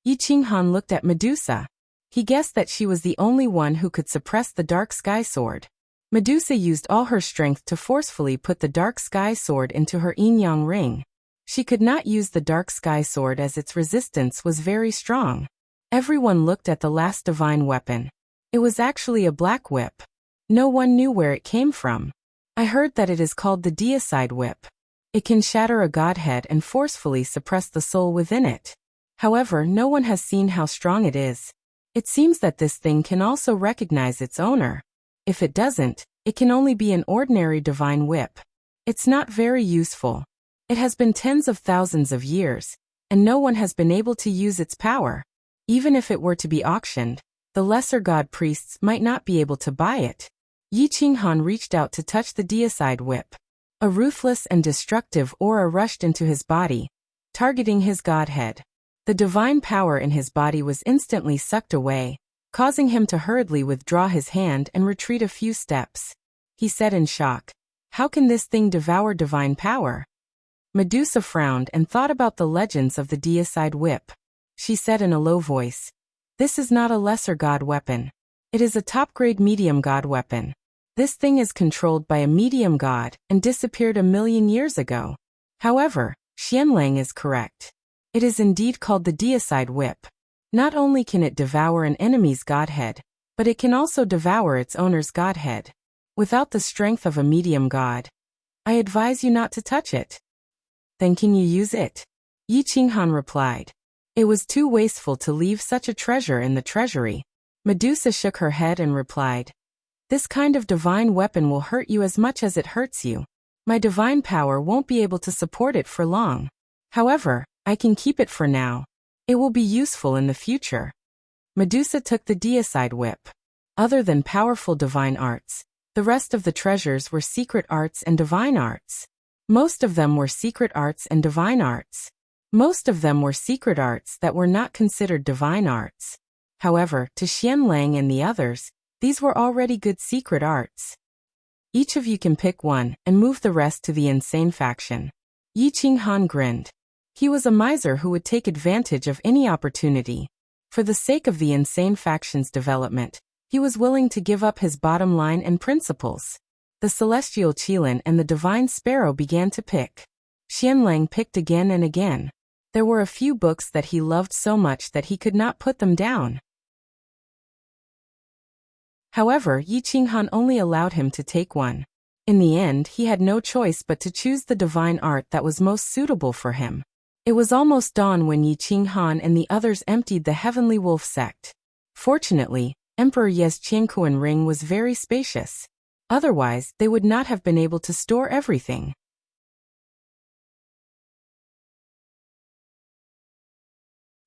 Yi Qinghan looked at Medusa. He guessed that she was the only one who could suppress the dark sky sword. Medusa used all her strength to forcefully put the dark sky sword into her yin-yang ring. She could not use the dark sky sword as its resistance was very strong. Everyone looked at the last divine weapon. It was actually a black whip. No one knew where it came from. I heard that it is called the deicide whip. It can shatter a godhead and forcefully suppress the soul within it. However, no one has seen how strong it is. It seems that this thing can also recognize its owner. If it doesn't, it can only be an ordinary divine whip. It's not very useful. It has been tens of thousands of years, and no one has been able to use its power. Even if it were to be auctioned, the lesser god priests might not be able to buy it. Yi Qinghan reached out to touch the deicide whip. A ruthless and destructive aura rushed into his body, targeting his godhead. The divine power in his body was instantly sucked away, causing him to hurriedly withdraw his hand and retreat a few steps. He said in shock, "How can this thing devour divine power?" Medusa frowned and thought about the legends of the deicide whip. She said in a low voice, "This is not a lesser god weapon. It is a top-grade medium god weapon. This thing is controlled by a medium god and disappeared 1,000,000 years ago." However, Xianlang is correct. It is indeed called the deicide whip. Not only can it devour an enemy's godhead, but it can also devour its owner's godhead. Without the strength of a medium god, I advise you not to touch it. Then can you use it? Yi Qinghan replied. It was too wasteful to leave such a treasure in the treasury. Medusa shook her head and replied, "This kind of divine weapon will hurt you as much as it hurts you. My divine power won't be able to support it for long. However, I can keep it for now. It will be useful in the future." Medusa took the deicide whip. Other than powerful divine arts, the rest of the treasures were secret arts and divine arts. Most of them were secret arts and divine arts. Most of them were secret arts that were not considered divine arts. However, to Xianlang and the others, these were already good secret arts. Each of you can pick one and move the rest to the insane faction. Yi Qinghan grinned. He was a miser who would take advantage of any opportunity. For the sake of the insane faction's development, he was willing to give up his bottom line and principles. The celestial Qilin and the divine sparrow began to pick. Xianlang picked again and again. There were a few books that he loved so much that he could not put them down. However, Yi Qinghan only allowed him to take one. In the end, he had no choice but to choose the divine art that was most suitable for him. It was almost dawn when Yi Qinghan and the others emptied the Heavenly Wolf sect. Fortunately, Emperor Ye's Qiankuan ring was very spacious. Otherwise, they would not have been able to store everything.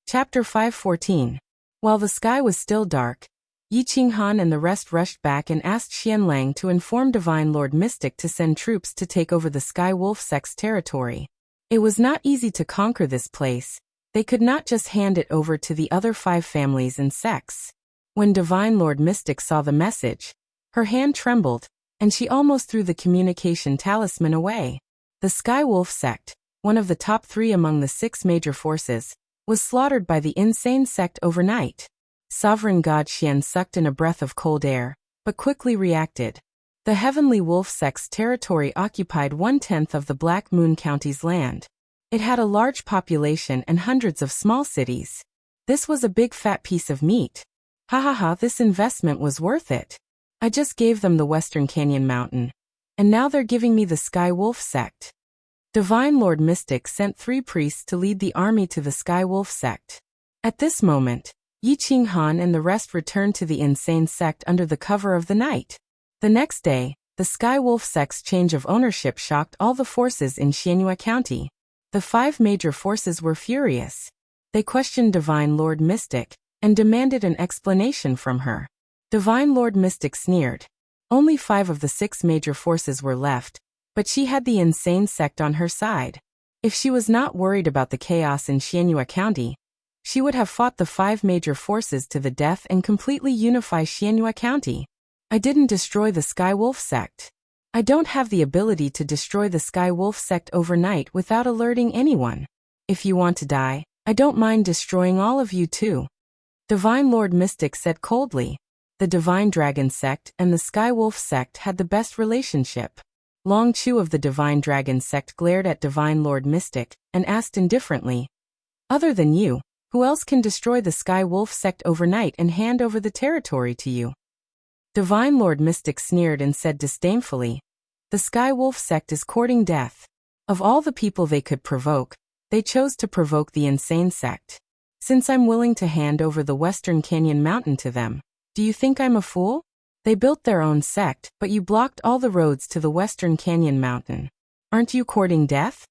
Chapter 514. While the sky was still dark, Yi Qinghan and the rest rushed back and asked Xianlang to inform Divine Lord Mystic to send troops to take over the Sky Wolf sect's territory. It was not easy to conquer this place. They could not just hand it over to the other 5 families and sects. When Divine Lord Mystic saw the message, her hand trembled, and she almost threw the communication talisman away. The Sky Wolf sect, one of the top 3 among the 6 major forces, was slaughtered by the insane sect overnight. Sovereign God Xian sucked in a breath of cold air, but quickly reacted. The Heavenly Wolf sect's territory occupied 1/10 of the Black Moon County's land. It had a large population and hundreds of small cities. This was a big fat piece of meat. This investment was worth it. I just gave them the Western Canyon Mountain, and now they're giving me the Sky Wolf sect. Divine Lord Mystic sent 3 priests to lead the army to the Sky Wolf sect. At this moment, Yi Qinghan and the rest returned to the insane sect under the cover of the night. The next day, the Sky Wolf sect's change of ownership shocked all the forces in Xianyue County. The 5 major forces were furious. They questioned Divine Lord Mystic and demanded an explanation from her. Divine Lord Mystic sneered. Only 5 of the 6 major forces were left, but she had the insane sect on her side. If she was not worried about the chaos in Xianyue County, She would have fought the 5 major forces to the death and completely unify Xianyue County. I didn't destroy the Sky Wolf sect. I don't have the ability to destroy the Sky Wolf sect overnight without alerting anyone. If you want to die, I don't mind destroying all of you too. Divine Lord Mystic said coldly. The Divine Dragon sect and the Sky Wolf sect had the best relationship. Long Chu of the Divine Dragon sect glared at Divine Lord Mystic and asked indifferently, "Other than you, who else can destroy the Sky Wolf sect overnight and hand over the territory to you?" Divine Lord Mystic sneered and said disdainfully, "The Sky Wolf sect is courting death. Of all the people they could provoke, they chose to provoke the insane sect. Since I'm willing to hand over the Western Canyon Mountain to them, do you think I'm a fool? They built their own sect, but you blocked all the roads to the Western Canyon Mountain. Aren't you courting death?"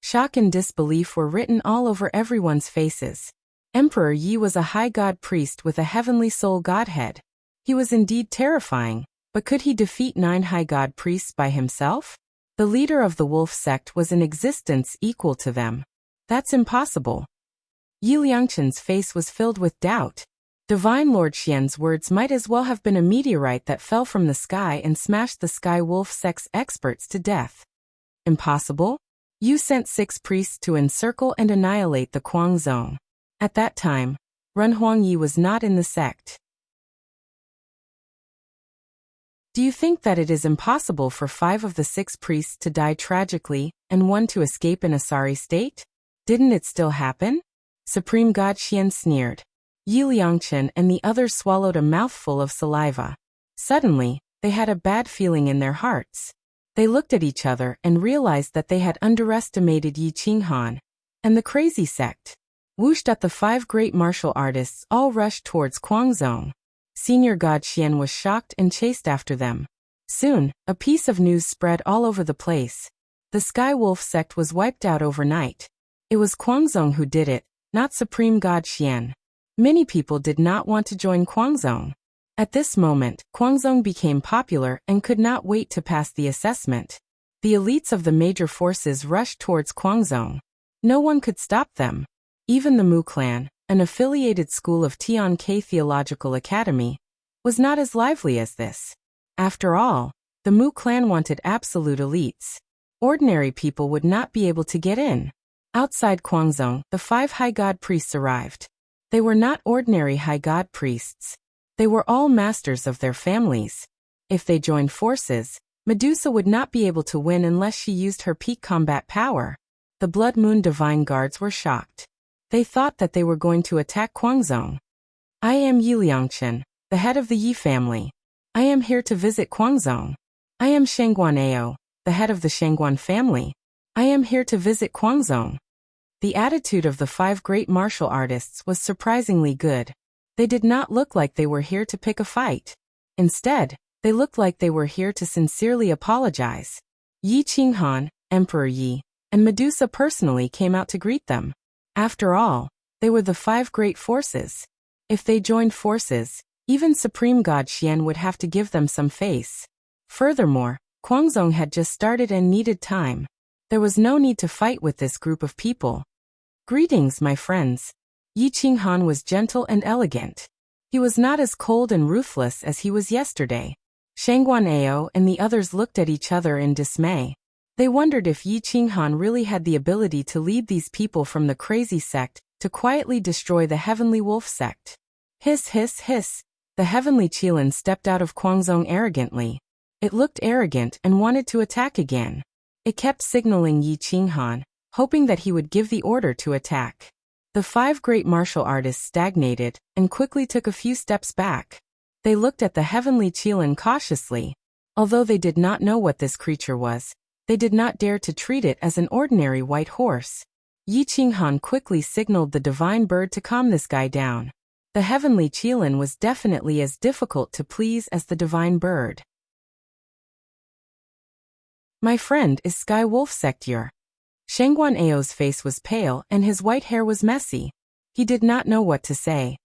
Shock and disbelief were written all over everyone's faces. Emperor Yi was a high god priest with a heavenly soul godhead. He was indeed terrifying, but could he defeat 9 high god priests by himself? The leader of the wolf sect was in existence equal to them. That's impossible. Yi Liangchen's face was filled with doubt. Divine Lord Xian's words might as well have been a meteorite that fell from the sky and smashed the Sky Wolf sect's experts to death. Impossible? You sent 6 priests to encircle and annihilate the Kuang Zone. At that time, Ren Huangyi was not in the sect. Do you think that it is impossible for 5 of the 6 priests to die tragically and 1 to escape in a sorry state? Didn't it still happen? Supreme God Xian sneered. Yi Liangchen and the others swallowed a mouthful of saliva. Suddenly, they had a bad feeling in their hearts. They looked at each other and realized that they had underestimated Yi Qinghan and the crazy sect. Whooshed at the 5 great martial artists all rushed towards Kuangzong. Senior God Xian was shocked and chased after them. Soon, a piece of news spread all over the place. The Sky Wolf sect was wiped out overnight. It was Kuangzong who did it, not Supreme God Xian. Many people did not want to join Kuangzong. At this moment, Kuangzong became popular and could not wait to pass the assessment. The elites of the major forces rushed towards Kuangzong. No one could stop them. Even the Mu clan, an affiliated school of Tian K Theological Academy, was not as lively as this. After all, the Mu clan wanted absolute elites. Ordinary people would not be able to get in. Outside Kuangzong, the 5 high god priests arrived. They were not ordinary high god priests. They were all masters of their families. If they joined forces, Medusa would not be able to win unless she used her peak combat power. The Blood Moon Divine Guards were shocked. They thought that they were going to attack Kuangzong. "I am Yi Liangchen, the head of the Yi family. I am here to visit Kuangzong. I am Shangguan Ao, the head of the Shangguan family. I am here to visit Kuangzong." The attitude of the 5 great martial artists was surprisingly good. They did not look like they were here to pick a fight. Instead, they looked like they were here to sincerely apologize. Yi Qinghan, Emperor Yi, and Medusa personally came out to greet them. After all, they were the 5 great forces. If they joined forces, even Supreme God Xian would have to give them some face. Furthermore, Kuangzong had just started and needed time. There was no need to fight with this group of people. "Greetings, my friends." Yi Qinghan was gentle and elegant. He was not as cold and ruthless as he was yesterday. Shangguan Ao and the others looked at each other in dismay. They wondered if Yi Qinghan really had the ability to lead these people from the crazy sect to quietly destroy the Heavenly Wolf sect. Hiss, hiss, hiss. The Heavenly Qilin stepped out of Kuangzong arrogantly. It looked arrogant and wanted to attack again. It kept signaling Yi Qinghan, hoping that he would give the order to attack. The 5 great martial artists stagnated and quickly took a few steps back. They looked at the Heavenly Qilin cautiously. Although they did not know what this creature was, they did not dare to treat it as an ordinary white horse. Yi Qinghan quickly signaled the divine bird to calm this guy down. The Heavenly Qilin was definitely as difficult to please as the divine bird. "My friend is Sky Wolf Sector." Shangguan Ao's face was pale and his white hair was messy. He did not know what to say.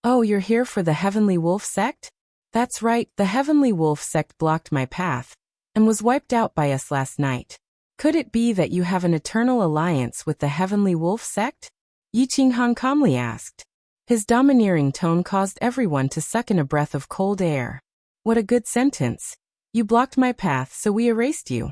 "Oh, you're here for the Heavenly Wolf sect?" "That's right, the Heavenly Wolf sect blocked my path and was wiped out by us last night. Could it be that you have an eternal alliance with the Heavenly Wolf sect?" Yi Qinghan calmly asked. His domineering tone caused everyone to suck in a breath of cold air. What a good sentence. You blocked my path, so we erased you.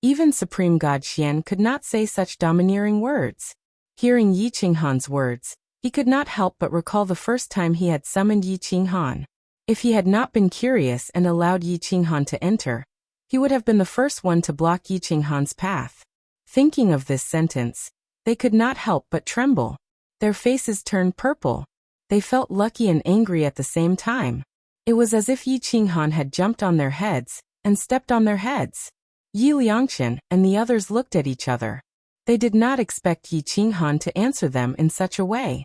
Even Supreme God Xian could not say such domineering words. Hearing Yi Qinghan's words, he could not help but recall the first time he had summoned Yi Qinghan. If he had not been curious and allowed Yi Qinghan to enter, he would have been the first one to block Yi Qinghan's path. Thinking of this sentence, they could not help but tremble. Their faces turned purple. They felt lucky and angry at the same time. It was as if Yi Qinghan had jumped on their heads and stepped on their heads. Yi Liangchen and the others looked at each other. They did not expect Yi Qinghan to answer them in such a way.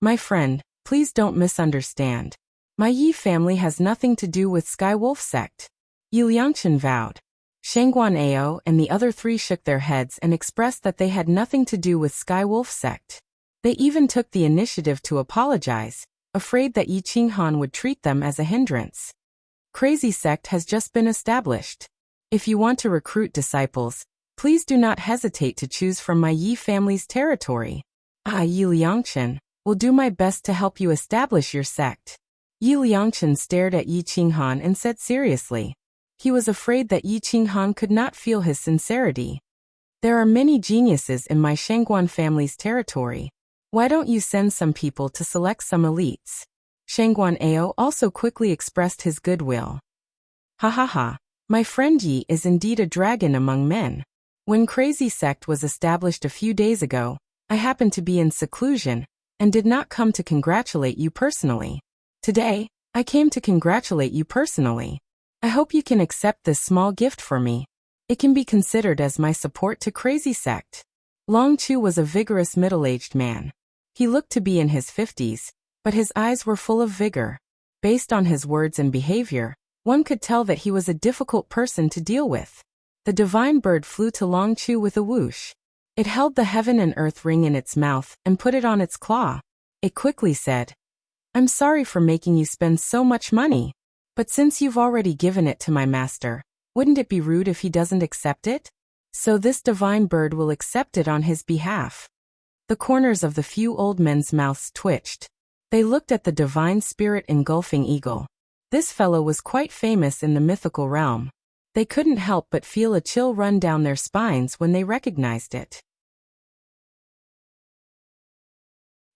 My friend, please don't misunderstand. My Yi family has nothing to do with Sky Wolf sect. Yi Liangchen vowed. Shangguan Ao and the other three shook their heads and expressed that they had nothing to do with Sky Wolf sect. They even took the initiative to apologize, afraid that Yi Qinghan would treat them as a hindrance. Crazy sect has just been established. If you want to recruit disciples, please do not hesitate to choose from my Yi family's territory. Yi Liangchen will do my best to help you establish your sect. Yi Liangchen stared at Yi Qinghan and said seriously. He was afraid that Yi Qinghan could not feel his sincerity. There are many geniuses in my Shangguan family's territory. Why don't you send some people to select some elites? Shangguan Ao also quickly expressed his goodwill. Ha ha ha. My friend Yi is indeed a dragon among men. When Crazy Sect was established a few days ago, I happened to be in seclusion and did not come to congratulate you personally. Today, I came to congratulate you personally. I hope you can accept this small gift for me. It can be considered as my support to Crazy Sect. Long Chu was a vigorous middle-aged man. He looked to be in his 50s, but his eyes were full of vigor. Based on his words and behavior, one could tell that he was a difficult person to deal with. The divine bird flew to Long Chu with a whoosh. It held the heaven and earth ring in its mouth and put it on its claw. It quickly said, I'm sorry for making you spend so much money. But since you've already given it to my master, wouldn't it be rude if he doesn't accept it? So this divine bird will accept it on his behalf. The corners of the few old men's mouths twitched. They looked at the divine spirit engulfing eagle. This fellow was quite famous in the mythical realm. They couldn't help but feel a chill run down their spines when they recognized it.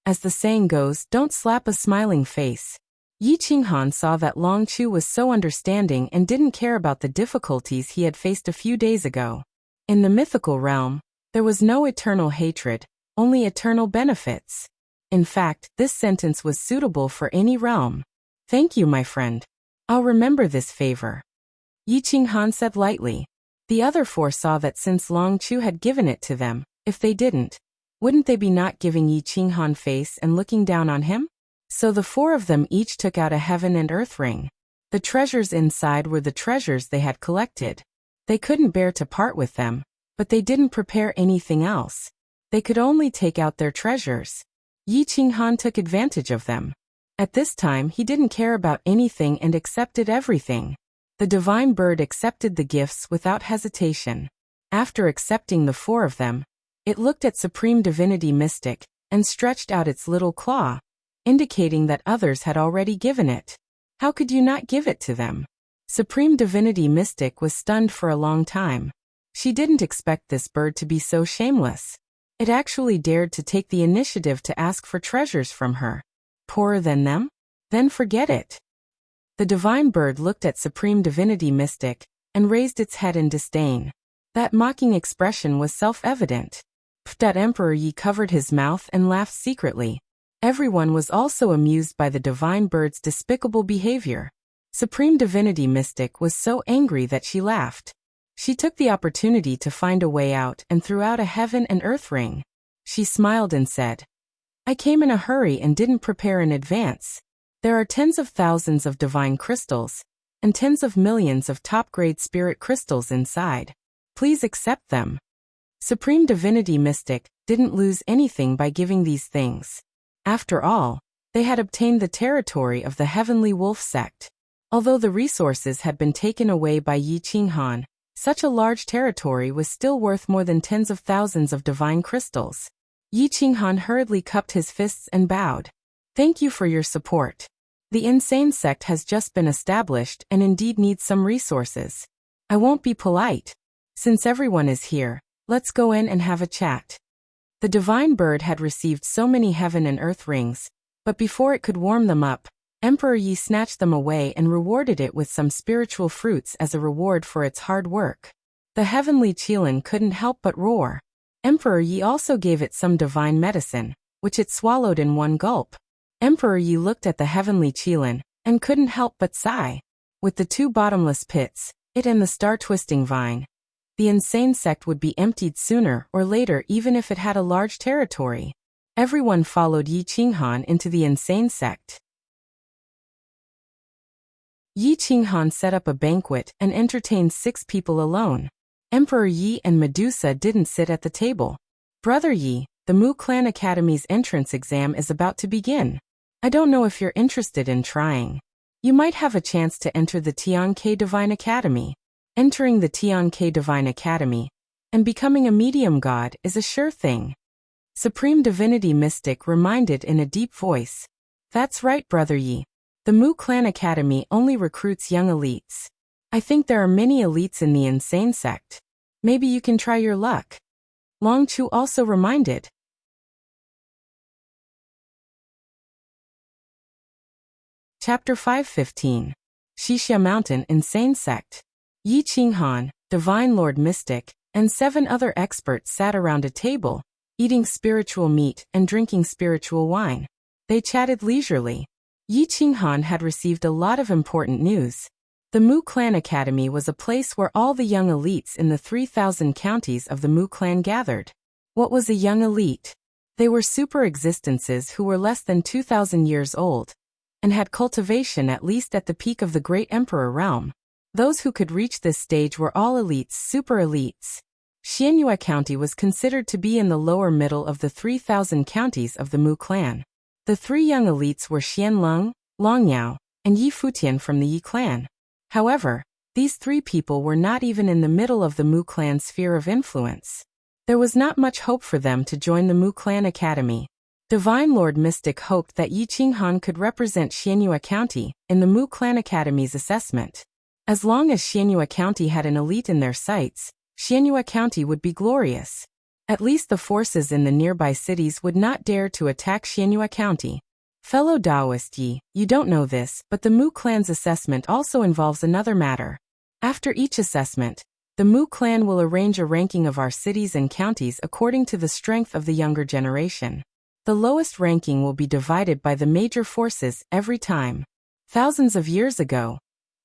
As the saying goes, don't slap a smiling face. Yi Qinghan saw that Long Chu was so understanding and didn't care about the difficulties he had faced a few days ago. In the mythical realm, there was no eternal hatred, only eternal benefits. In fact, this sentence was suitable for any realm. Thank you, my friend. I'll remember this favor. Yi Qinghan said lightly. The other four saw that since Long Chu had given it to them, if they didn't, wouldn't they be not giving Yi Qinghan face and looking down on him? So the four of them each took out a heaven and earth ring. The treasures inside were the treasures they had collected. They couldn't bear to part with them, but they didn't prepare anything else. They could only take out their treasures. Yi Qinghan took advantage of them. At this time he didn't care about anything and accepted everything. The divine bird accepted the gifts without hesitation. After accepting the four of them, it looked at Supreme Divinity Mystic and stretched out its little claw, indicating that others had already given it. How could you not give it to them? Supreme Divinity Mystic was stunned for a long time. She didn't expect this bird to be so shameless. It actually dared to take the initiative to ask for treasures from her. Poorer than them? Then forget it. The divine bird looked at Supreme Divinity Mystic and raised its head in disdain. That mocking expression was self-evident. Emperor Yi covered his mouth and laughed secretly. Everyone was also amused by the divine bird's despicable behavior. Supreme Divinity Mystic was so angry that she laughed. She took the opportunity to find a way out and threw out a heaven and earth ring. She smiled and said, I came in a hurry and didn't prepare in advance. There are tens of thousands of divine crystals, and tens of millions of top-grade spirit crystals inside. Please accept them. Supreme Divinity Mystic didn't lose anything by giving these things. After all, they had obtained the territory of the Heavenly Wolf sect. Although the resources had been taken away by Yi Qinghan, such a large territory was still worth more than tens of thousands of divine crystals. Yi Qinghan hurriedly cupped his fists and bowed. Thank you for your support. The insane sect has just been established and indeed needs some resources. I won't be polite. Since everyone is here, let's go in and have a chat. The divine bird had received so many heaven and earth rings, but before it could warm them up, Emperor Yi snatched them away and rewarded it with some spiritual fruits as a reward for its hard work. The heavenly qilin couldn't help but roar. Emperor Yi also gave it some divine medicine, which it swallowed in one gulp. Emperor Yi looked at the heavenly qilin and couldn't help but sigh. With the two bottomless pits, it and the star-twisting vine, the insane sect would be emptied sooner or later even if it had a large territory. Everyone followed Yi Qinghan into the insane sect. Yi Qinghan set up a banquet and entertained 6 people alone. Emperor Yi and Medusa didn't sit at the table. Brother Yi, the Mu Clan Academy's entrance exam is about to begin. I don't know if you're interested in trying. You might have a chance to enter the Tian-Ke Divine Academy. Entering the Tian-Ke Divine Academy and becoming a medium god is a sure thing. Supreme Divinity Mystic reminded in a deep voice. That's right, Brother Yi. The Mu Clan Academy only recruits young elites. I think there are many elites in the insane sect. Maybe you can try your luck. Long Chu also reminded. Chapter 5:15. Wuxia Mountain Insane Sect. Yi Qinghan, Divine Lord Mystic, and 7 other experts sat around a table, eating spiritual meat and drinking spiritual wine. They chatted leisurely. Yi Qinghan had received a lot of important news. The Mu Clan Academy was a place where all the young elites in the 3,000 counties of the Mu Clan gathered. What was a young elite? They were super existences who were less than 2,000 years old, and had cultivation at least at the peak of the Great Emperor realm. Those who could reach this stage were all elites, super elites. Xianyue County was considered to be in the lower middle of the 3,000 counties of the Mu clan. The 3 young elites were Xianlong, Longyao, and Yi Futian from the Yi clan. However, these 3 people were not even in the middle of the Mu clan sphere of influence. There was not much hope for them to join the Mu Clan Academy. Divine Lord Mystic hoped that Yi Qinghan could represent Xianyue County in the Mu Clan Academy's assessment. As long as Xianyue County had an elite in their sights, Xianyue County would be glorious. At least the forces in the nearby cities would not dare to attack Xianyue County. Fellow Taoist Yi, you don't know this, but the Mu Clan's assessment also involves another matter. After each assessment, the Mu Clan will arrange a ranking of our cities and counties according to the strength of the younger generation. The lowest ranking will be divided by the major forces every time. Thousands of years ago,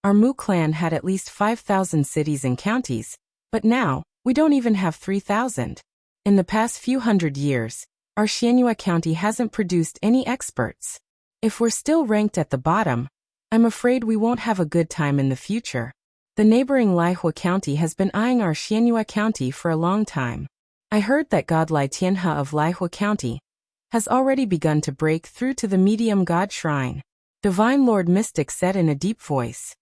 our Mu Clan had at least 5,000 cities and counties, but now, we don't even have 3,000. In the past few hundred years, our Xianyue County hasn't produced any experts. If we're still ranked at the bottom, I'm afraid we won't have a good time in the future. The neighboring Laihua County has been eyeing our Xianyue County for a long time. I heard that God Lai Tianhe of Laihua County has already begun to break through to the medium god shrine. Divine Lord Mystic said in a deep voice.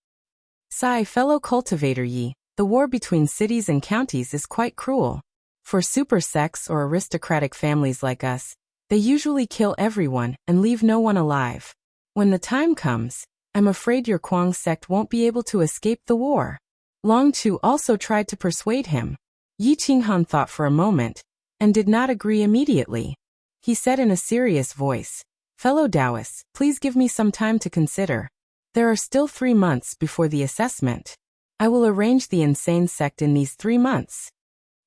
Sigh, fellow cultivator Yi, the war between cities and counties is quite cruel. For super sects or aristocratic families like us, they usually kill everyone and leave no one alive. When the time comes, I'm afraid your Kuang sect won't be able to escape the war. Long Chu also tried to persuade him. Yi Qinghan thought for a moment, and did not agree immediately. He said in a serious voice, Fellow Taoists, please give me some time to consider. There are still 3 months before the assessment. I will arrange the insane sect in these 3 months.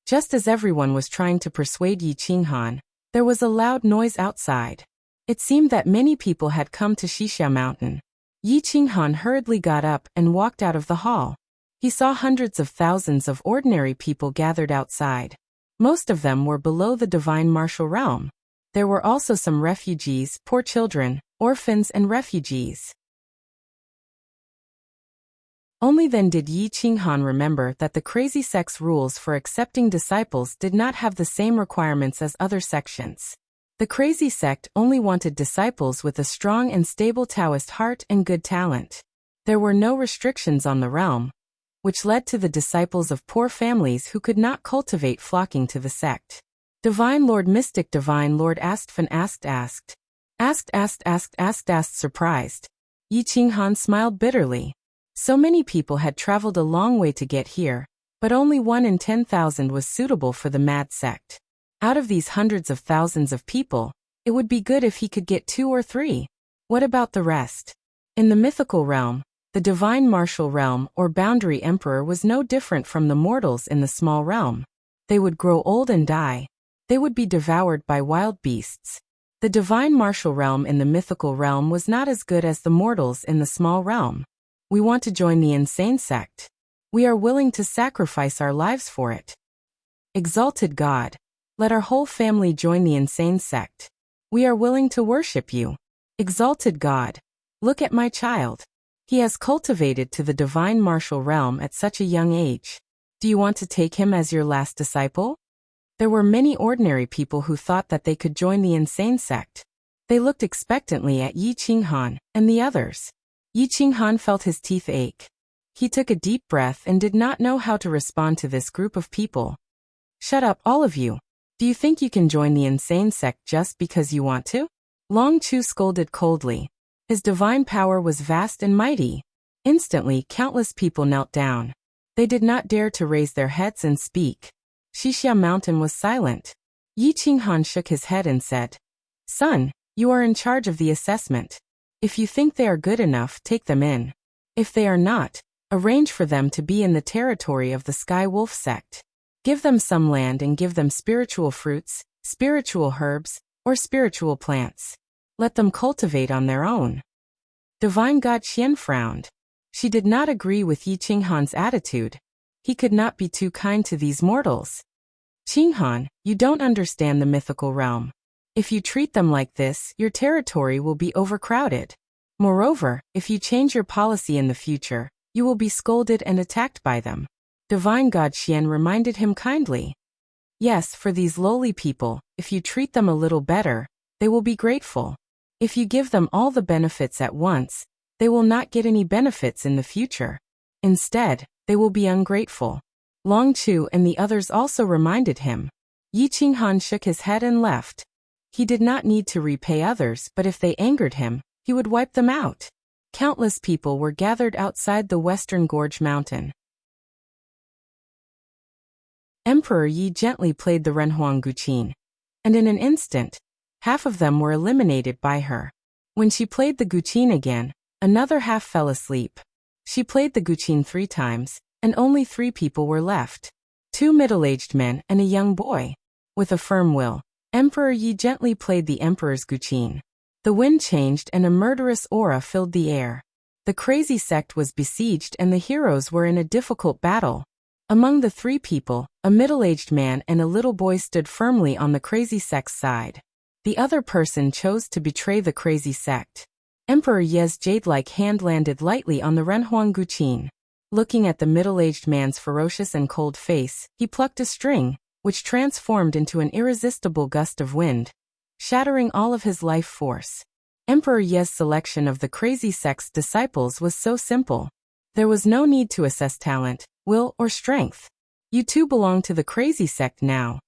Just as everyone was trying to persuade Yi Qinghan, there was a loud noise outside. It seemed that many people had come to Wuxia Mountain. Yi Qinghan hurriedly got up and walked out of the hall. He saw hundreds of thousands of ordinary people gathered outside. Most of them were below the divine martial realm. There were also some refugees, poor children, orphans and refugees. Only then did Yi Qinghan remember that the crazy sect's rules for accepting disciples did not have the same requirements as other sections. The crazy sect only wanted disciples with a strong and stable Taoist heart and good talent. There were no restrictions on the realm, which led to the disciples of poor families who could not cultivate flocking to the sect. Divine Lord Mystic Divine Lord asked surprised. Yi Qinghan smiled bitterly. So many people had traveled a long way to get here, but only 1 in 10,000 was suitable for the mad sect. Out of these hundreds of thousands of people, it would be good if he could get 2 or 3. What about the rest? In the mythical realm, the divine martial realm or boundary emperor was no different from the mortals in the small realm. They would grow old and die. They would be devoured by wild beasts. The divine martial realm in the mythical realm was not as good as the mortals in the small realm. We want to join the insane sect. We are willing to sacrifice our lives for it. Exalted God, let our whole family join the insane sect. We are willing to worship you. Exalted God, look at my child. He has cultivated to the divine martial realm at such a young age. Do you want to take him as your last disciple? There were many ordinary people who thought that they could join the insane sect. They looked expectantly at Yi Qinghan and the others. Yi Qinghan felt his teeth ache. He took a deep breath and did not know how to respond to this group of people. Shut up, all of you. Do you think you can join the insane sect just because you want to? Long Chu scolded coldly. His divine power was vast and mighty. Instantly, countless people knelt down. They did not dare to raise their heads and speak. Xixia Mountain was silent. Yi Qinghan shook his head and said, "Son, you are in charge of the assessment. If you think they are good enough, take them in. If they are not, arrange for them to be in the territory of the Sky Wolf sect. Give them some land and give them spiritual fruits, spiritual herbs, or spiritual plants. Let them cultivate on their own." Divine God Xian frowned. She did not agree with Yi Qinghan's attitude. He could not be too kind to these mortals. Qinghan, you don't understand the mythical realm. If you treat them like this, your territory will be overcrowded. Moreover, if you change your policy in the future, you will be scolded and attacked by them. Divine God Xian reminded him kindly. Yes, for these lowly people, if you treat them a little better, they will be grateful. If you give them all the benefits at once, they will not get any benefits in the future. Instead, they will be ungrateful. Long Chu and the others also reminded him. Yi Qinghan shook his head and left. He did not need to repay others, but if they angered him, he would wipe them out. Countless people were gathered outside the Western Gorge Mountain. Emperor Yi gently played the Renhuang Guqin, and in an instant, half of them were eliminated by her. When she played the Guqin again, another half fell asleep. She played the Guqin 3 times, and only 3 people were left. 2 middle-aged men and a young boy. With a firm will, Emperor Yi gently played the Emperor's Guqin. The wind changed and a murderous aura filled the air. The crazy sect was besieged and the heroes were in a difficult battle. Among the 3 people, a middle-aged man and a little boy stood firmly on the crazy sect's side. The other person chose to betray the crazy sect. Emperor Ye's jade-like hand landed lightly on the Renhuang Guqin. Looking at the middle-aged man's ferocious and cold face, he plucked a string, which transformed into an irresistible gust of wind, shattering all of his life force. Emperor Ye's selection of the crazy sect's disciples was so simple. There was no need to assess talent, will, or strength. You two belong to the crazy sect now.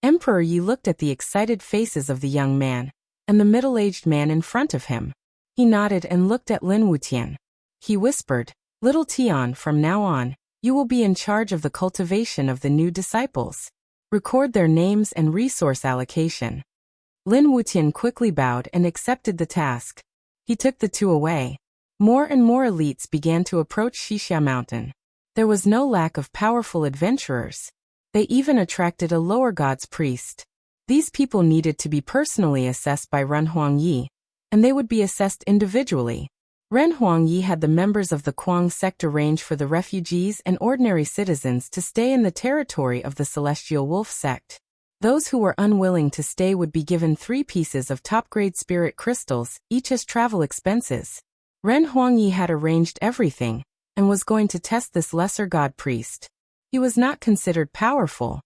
Emperor Yi looked at the excited faces of the young man, and the middle-aged man in front of him. He nodded and looked at Lin Wutian. He whispered, "Little Tian, from now on, you will be in charge of the cultivation of the new disciples. Record their names and resource allocation." Lin Wutian quickly bowed and accepted the task. He took the 2 away. More and more elites began to approach Xixia Mountain. There was no lack of powerful adventurers. They even attracted a lower god's priest. These people needed to be personally assessed by Renhuang Yi, and they would be assessed individually. Renhuang Yi had the members of the Kuang sect arrange for the refugees and ordinary citizens to stay in the territory of the Celestial Wolf sect. Those who were unwilling to stay would be given 3 pieces of top-grade spirit crystals, each as travel expenses. Renhuang Yi had arranged everything, and was going to test this lesser god priest. He was not considered powerful.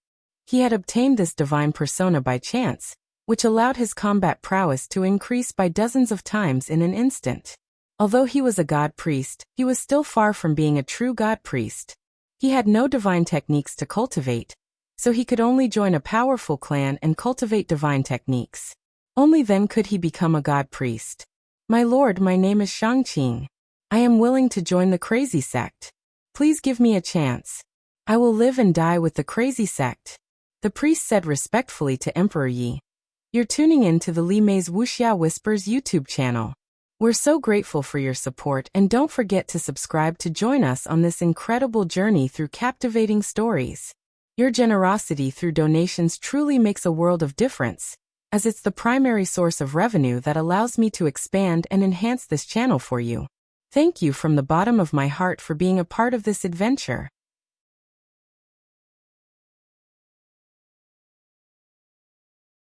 He had obtained this divine persona by chance, which allowed his combat prowess to increase by dozens of times in an instant. Although he was a god priest, he was still far from being a true god priest. He had no divine techniques to cultivate, so he could only join a powerful clan and cultivate divine techniques. Only then could he become a god priest. My lord, my name is Shangqing. I am willing to join the crazy sect. Please give me a chance. I will live and die with the crazy sect, the priest said respectfully to Emperor Yi. You're tuning in to the Li Mei's Wuxia Whispers YouTube channel. We're so grateful for your support, and don't forget to subscribe to join us on this incredible journey through captivating stories. Your generosity through donations truly makes a world of difference, as it's the primary source of revenue that allows me to expand and enhance this channel for you. Thank you from the bottom of my heart for being a part of this adventure.